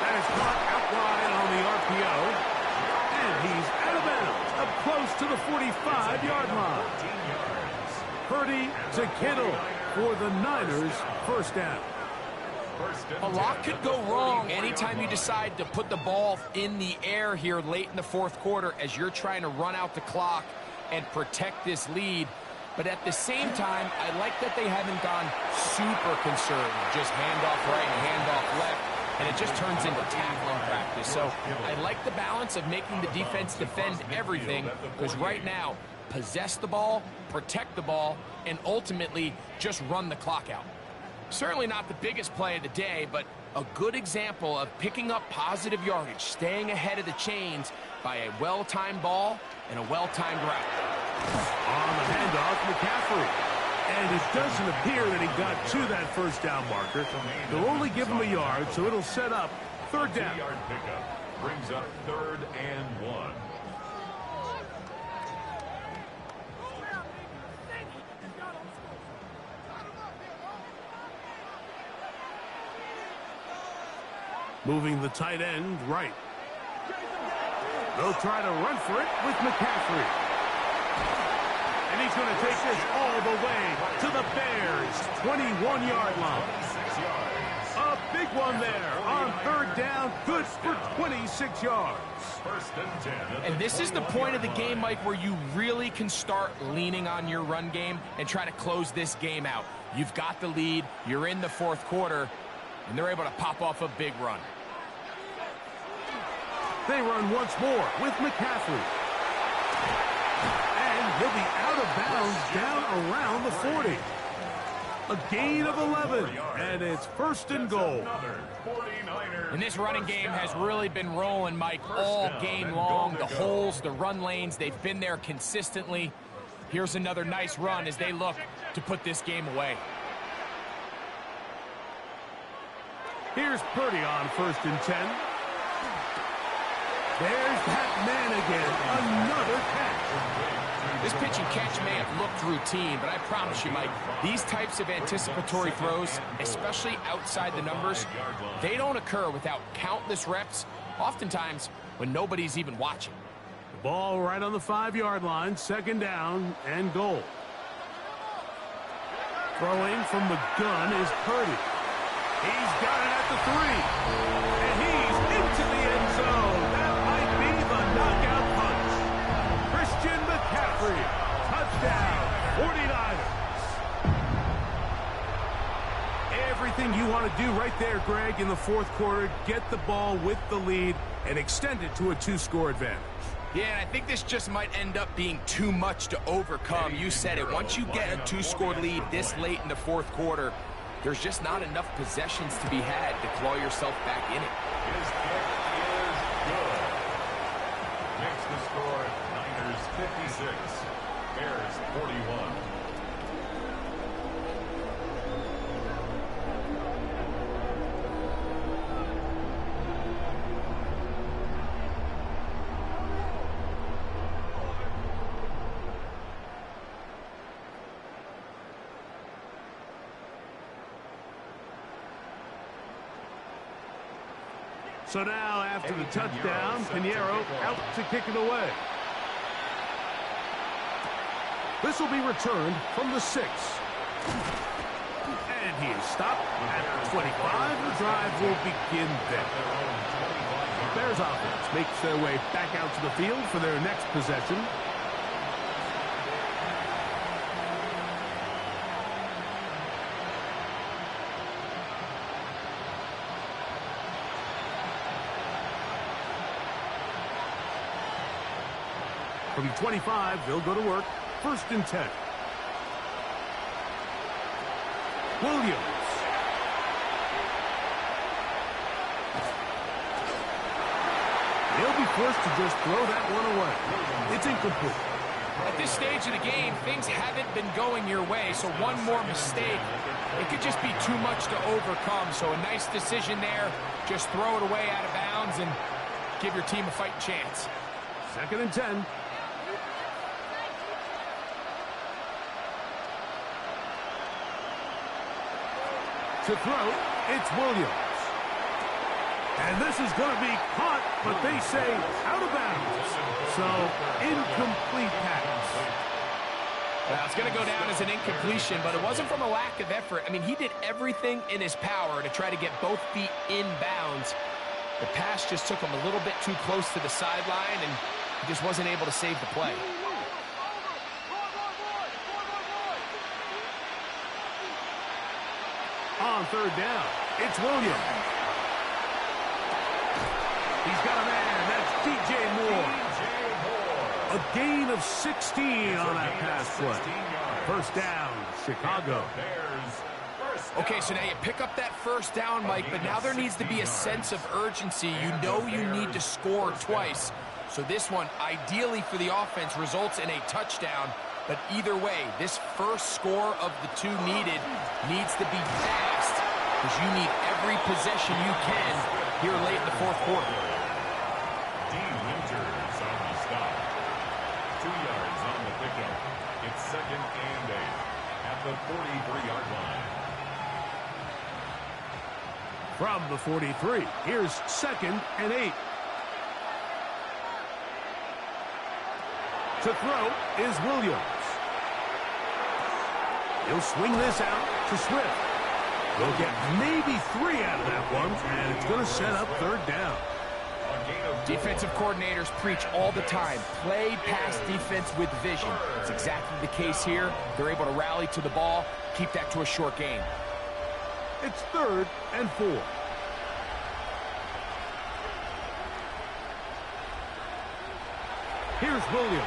That is caught out wide on the RPO. And he's out of bounds, up close to the 45-yard line. Purdy to Kittle for the Niners first down. A lot could go wrong anytime you decide to put the ball in the air here late in the fourth quarter as you're trying to run out the clock and protect this lead. But at the same time, I like that they haven't gone super conservative, just handoff right and handoff left, and it just turns into tackling practice. So I like the balance of making the defense defend everything, because right now, possess the ball, protect the ball, and ultimately just run the clock out. Certainly not the biggest play of the day, but a good example of picking up positive yardage, staying ahead of the chains by a well-timed ball and a well-timed route. On the handoff, McCaffrey. And it doesn't appear that he got to that first down marker. They'll only give him a yard, so it'll set up third down. 2-yard pickup brings up 3rd and 1. Moving the tight end right. They'll try to run for it with McCaffrey. And he's going to take this all the way to the Bears' 21-yard line. A big one there on third down, good for 26 yards. And this is the point of the game, Mike, where you really can start leaning on your run game and try to close this game out. You've got the lead, you're in the fourth quarter, and they're able to pop off a big run. They run once more with McCaffrey. And he'll be out of bounds down around the 40. A gain of 11, and it's 1st and goal. And this running game has really been rolling, Mike, all game long. The holes, the run lanes, they've been there consistently. Here's another nice run as they look to put this game away. Here's Purdy on 1st and 10. There's that man again, another catch. This pitch and catch may have looked routine, but I promise you, Mike, these types of anticipatory throws, especially outside the numbers, they don't occur without countless reps, oftentimes when nobody's even watching. The ball right on the 5-yard line, 2nd down and goal. Throwing from the gun is Purdy. He's got it at the 3, and he's into the end zone. That might be the knockout punch. Christian McCaffrey, touchdown, 49ers. Everything you want to do right there, Greg, in the fourth quarter, get the ball with the lead and extend it to a 2-score advantage. Yeah, and I think this just might end up being too much to overcome. You said it. Once you get a 2-score lead this late in the fourth quarter, there's just not enough possessions to be had to claw yourself back in it. His kick is good. Makes the score Niners 56, Bears 41. So now, after the touchdown, Pinheiro out to kick it away. This will be returned from the 6. And he is stopped at the 25. The drive will begin there. The Bears offense makes their way back out to the field for their next possession. From 25, they'll go to work. 1st and 10. Williams. They'll be forced to just throw that one away. It's incomplete. At this stage of the game, things haven't been going your way, so one more mistake, it could just be too much to overcome. So a nice decision there. Just throw it away out of bounds and give your team a fighting chance. 2nd and 10. To throw, it's Williams. And this is going to be caught, but they say out of bounds. So, incomplete pass. Well, it's going to go down as an incompletion, but it wasn't from a lack of effort. I mean, he did everything in his power to try to get both feet in bounds. The pass just took him a little bit too close to the sideline, and he just wasn't able to save the play. On third down, it's Williams. He's got a man. That's DJ Moore. A gain of 16 on that pass play. First down, Chicago. Okay, so now you pick up that first down, Mike, but now there needs to be a sense of urgency. You know you need to score twice. So this one, ideally for the offense, results in a touchdown. But either way, this first score of the two needed needs to be fast, because you need every possession you can here late in the fourth quarter. Winters on the stop. 2 yards on the pickup. It's 2nd and 8 at the 43-yard line. From the 43, here's 2nd and 8. To throw is Williams. He'll swing this out to Swift. He'll get maybe 3 out of that one, and it's going to set up third down. Defensive coordinators preach all the time, play pass defense with vision. It's exactly the case here. They're able to rally to the ball, keep that to a short gain. It's 3rd and 4. Here's Williams.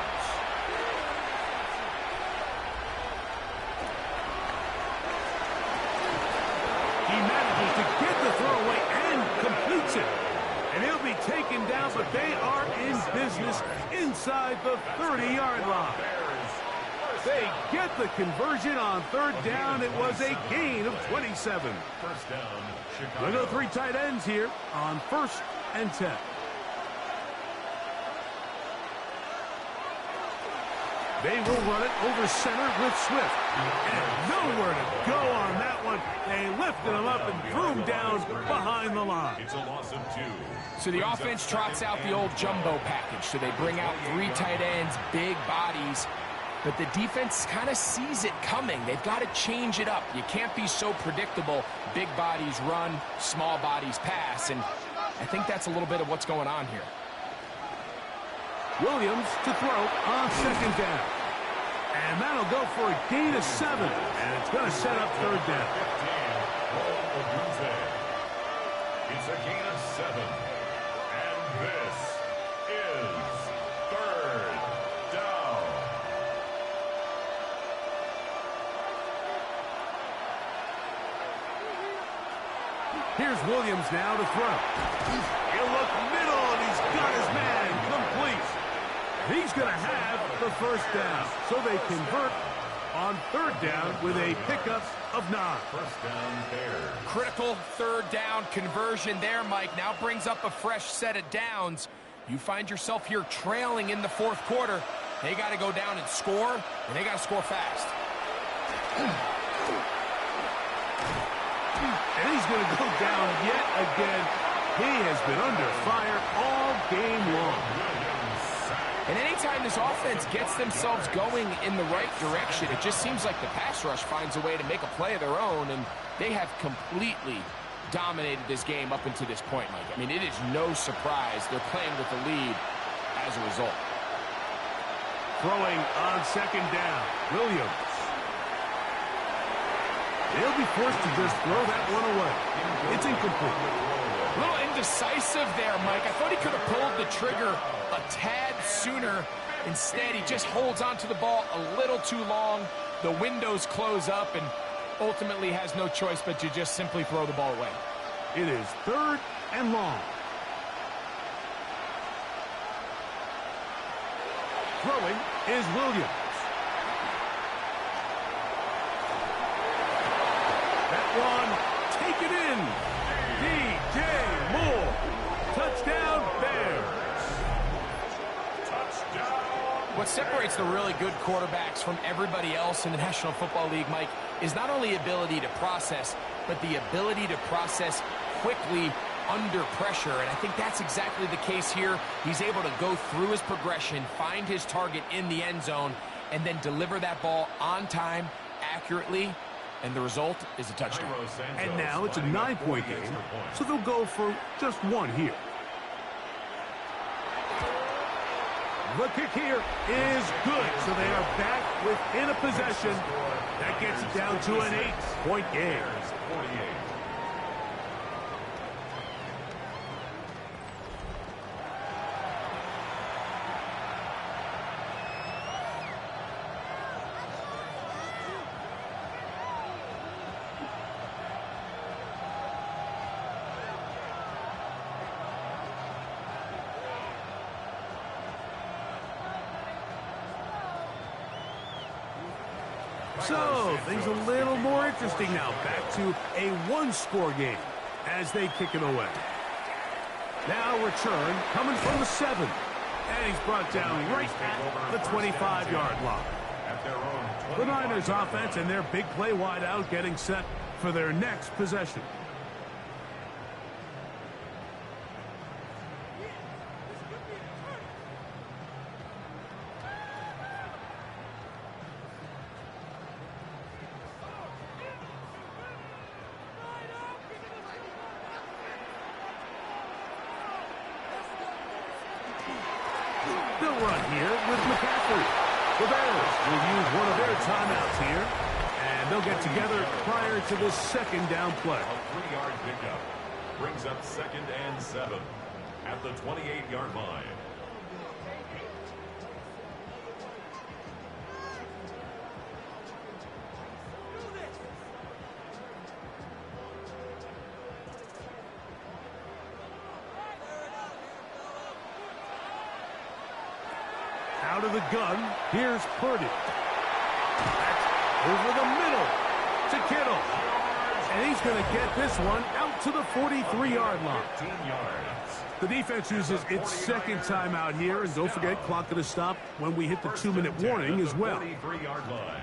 He manages to get the throw away and completes it. And he'll be taken down, but they are in business inside the 30-yard line. They get the conversion on third down. It was a gain of 27. First down, Chicago. We'll go 3 tight ends here on 1st and 10. They will run it over center with Swift. And nowhere to go on that one. They lifted him up and threw him down behind the line. It's a loss of 2. So the offense trots out the old jumbo package. So they bring out 3 tight ends, big bodies. But the defense kind of sees it coming. They've got to change it up. You can't be so predictable. Big bodies run, small bodies pass. And I think that's a little bit of what's going on here. Williams to throw on 2nd down. And that'll go for a gain of 7. And it's going to set up third down. It's a gain of 7. And this is third down. Here's Williams now to throw. He'll look middle, and he's got his man complete. He's going to have the first down. So they convert on third down with a pickup of 9. First down Bears. Critical third down conversion there, Mike. Now brings up a fresh set of downs. You find yourself here trailing in the fourth quarter. They got to go down and score, and they got to score fast. And he's going to go down yet again. He has been under fire all game long. And anytime this offense gets themselves going in the right direction, it just seems like the pass rush finds a way to make a play of their own, and they have completely dominated this game up until this point, Mike. I mean, it is no surprise they're playing with the lead as a result. Throwing on 2nd down, Williams. They'll be forced to just throw that one away. It's incomplete. A little indecisive there, Mike. I thought he could have pulled the trigger a tad sooner. Instead, he just holds onto the ball a little too long. The windows close up, and ultimately has no choice but to just simply throw the ball away. It is 3rd and long. Throwing is Williams. That one, take it in. DJ Moore. Touchdown, Bears. Touchdown. What separates the really good quarterbacks from everybody else in the National Football League, Mike, is not only ability to process, but the ability to process quickly under pressure. And I think that's exactly the case here. He's able to go through his progression, find his target in the end zone, and then deliver that ball on time, accurately, and the result is a touchdown. And now it's a 9-point game, so they'll go for just one here. The kick here is good, so they are back within a possession. That gets it down to an 8-point game. So, things a little more interesting now. Back to a one-score game as they kick it away. Now return coming from the 7. And he's brought down right at the 25-yard line. The Niners offense and their big play wide out getting set for their next possession. They'll run here with McCaffrey. The Bears will use one of their timeouts here, and they'll get together prior to this second down play. A 3-yard pickup brings up 2nd and 7 at the 28-yard line. Out of the gun, here's Purdy. That's over the middle to Kittle. And he's going to get this one out to the 43-yard line. 15 yards. The defense uses its second timeout here. And don't forget, clock going to stop when we hit the 2-minute warning as well. 43-yard line.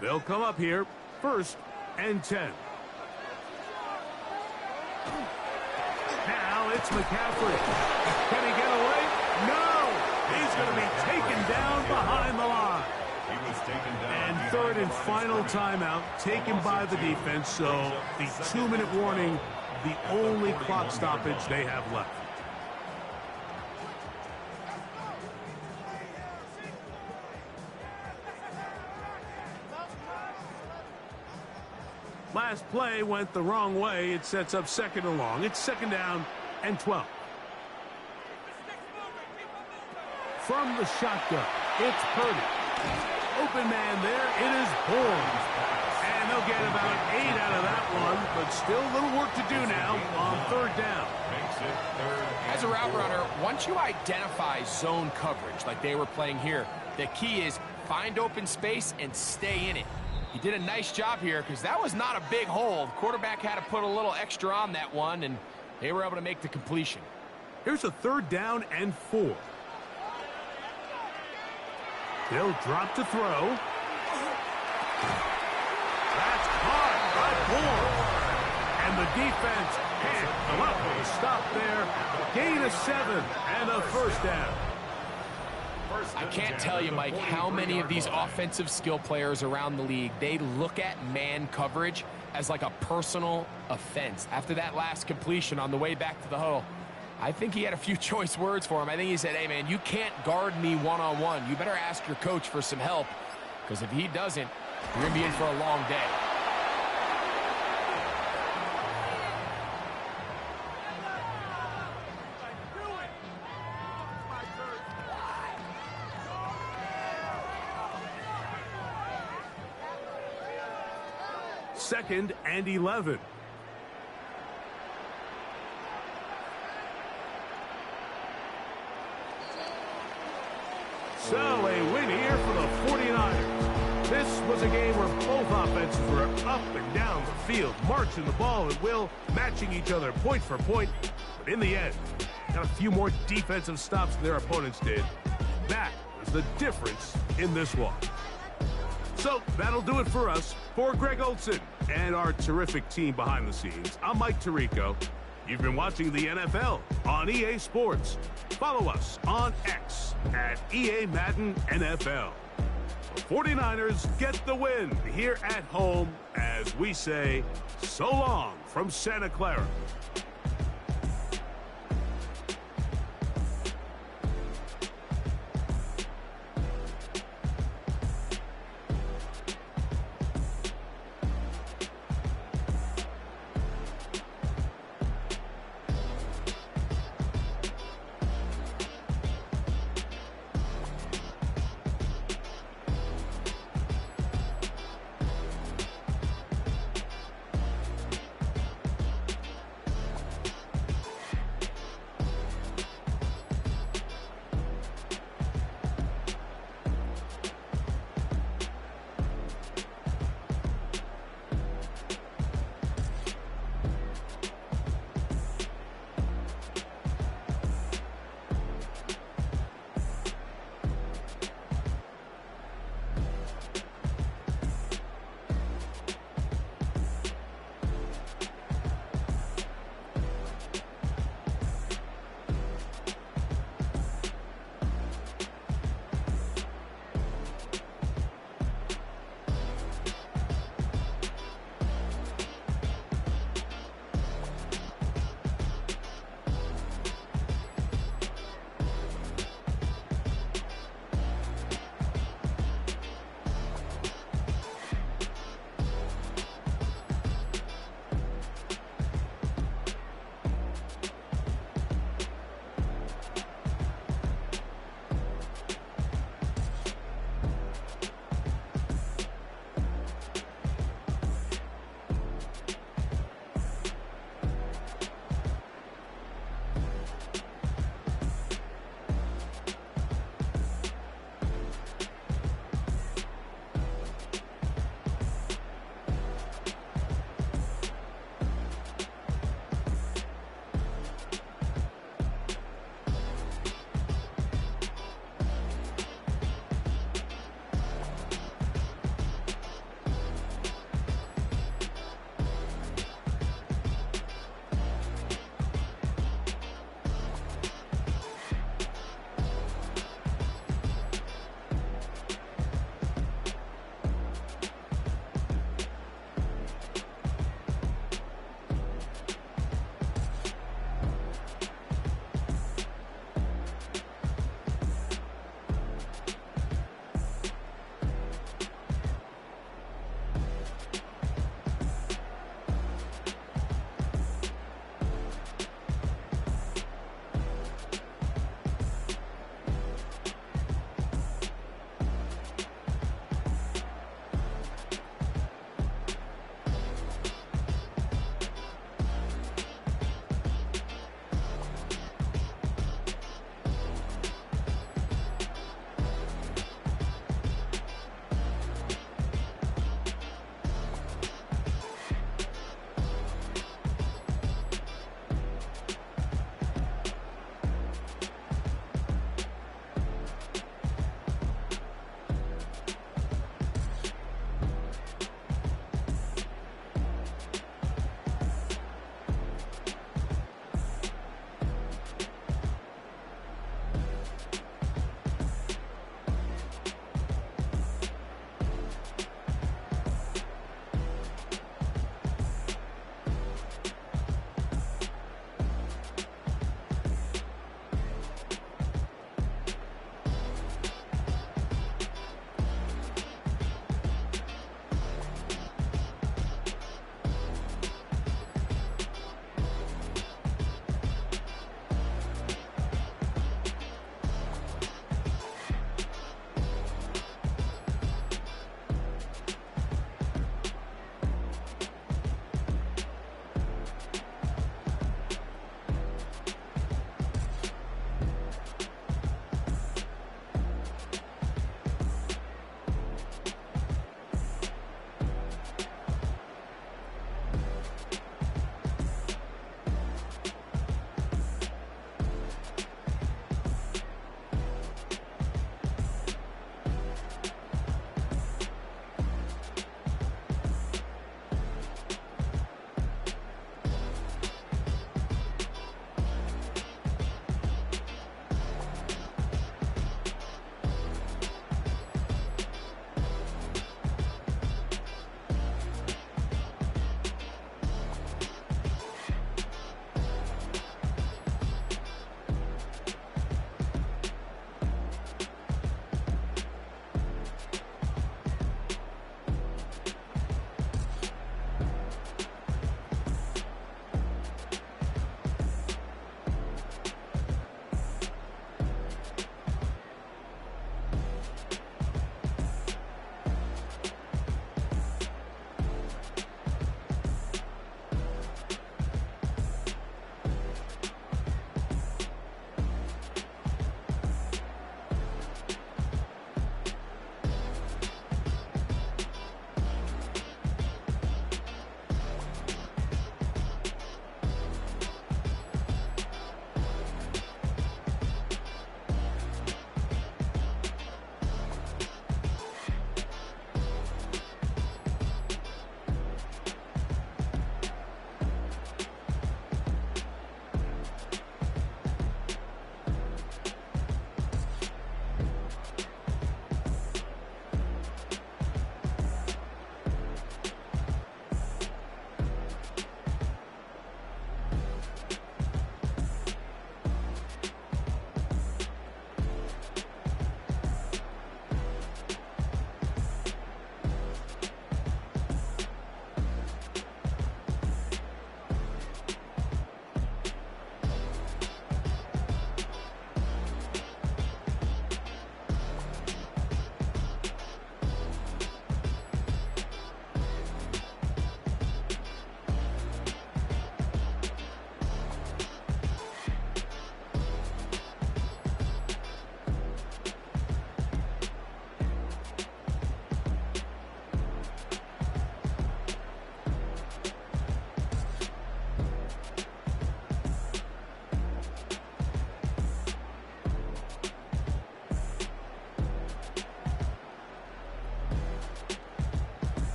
They'll come up here, 1st and 10. Now it's McCaffrey. Can he get away? No! He's going to be taken down behind the line. He was taken down. And 3rd and final timeout taken by the defense. So the 2-minute warning, the only clock stoppage they have left. Last play went the wrong way. It sets up 2nd and long. It's 2nd down and 12. From the shotgun, it's Purdy. Open man there. It is Bourne. And they'll get about 8 out of that one, but still a little work to do now on 3rd down. Makes it 3rd. As a route runner, once you identify zone coverage like they were playing here, the key is find open space and stay in it. He did a nice job here because that was not a big hole. The quarterback had to put a little extra on that one, and they were able to make the completion. Here's a 3rd down and 4. They'll drop to throw. That's caught by Bourne. And the defense can't come up with a stop there. Gain of 7 and a 1st down. I can't tell you, Mike, how many of these offensive skill players around the league, they look at man coverage as like a personal offense. After that last completion on the way back to the huddle, I think he had a few choice words for him. I think he said, hey, man, you can't guard me one-on-one. You better ask your coach for some help, because if he doesn't, you're going to be in for a long day. Second and 11. So a win here for the 49ers. This was a game where both offenses were up and down the field, marching the ball at will, matching each other point for point. But in the end, got a few more defensive stops than their opponents did. That was the difference in this one. So that'll do it for us. For Greg Olson and our terrific team behind the scenes, I'm Mike Tirico. You've been watching the NFL on EA Sports. Follow us on X at EA Madden NFL. The 49ers get the win here at home as we say so long from Santa Clara.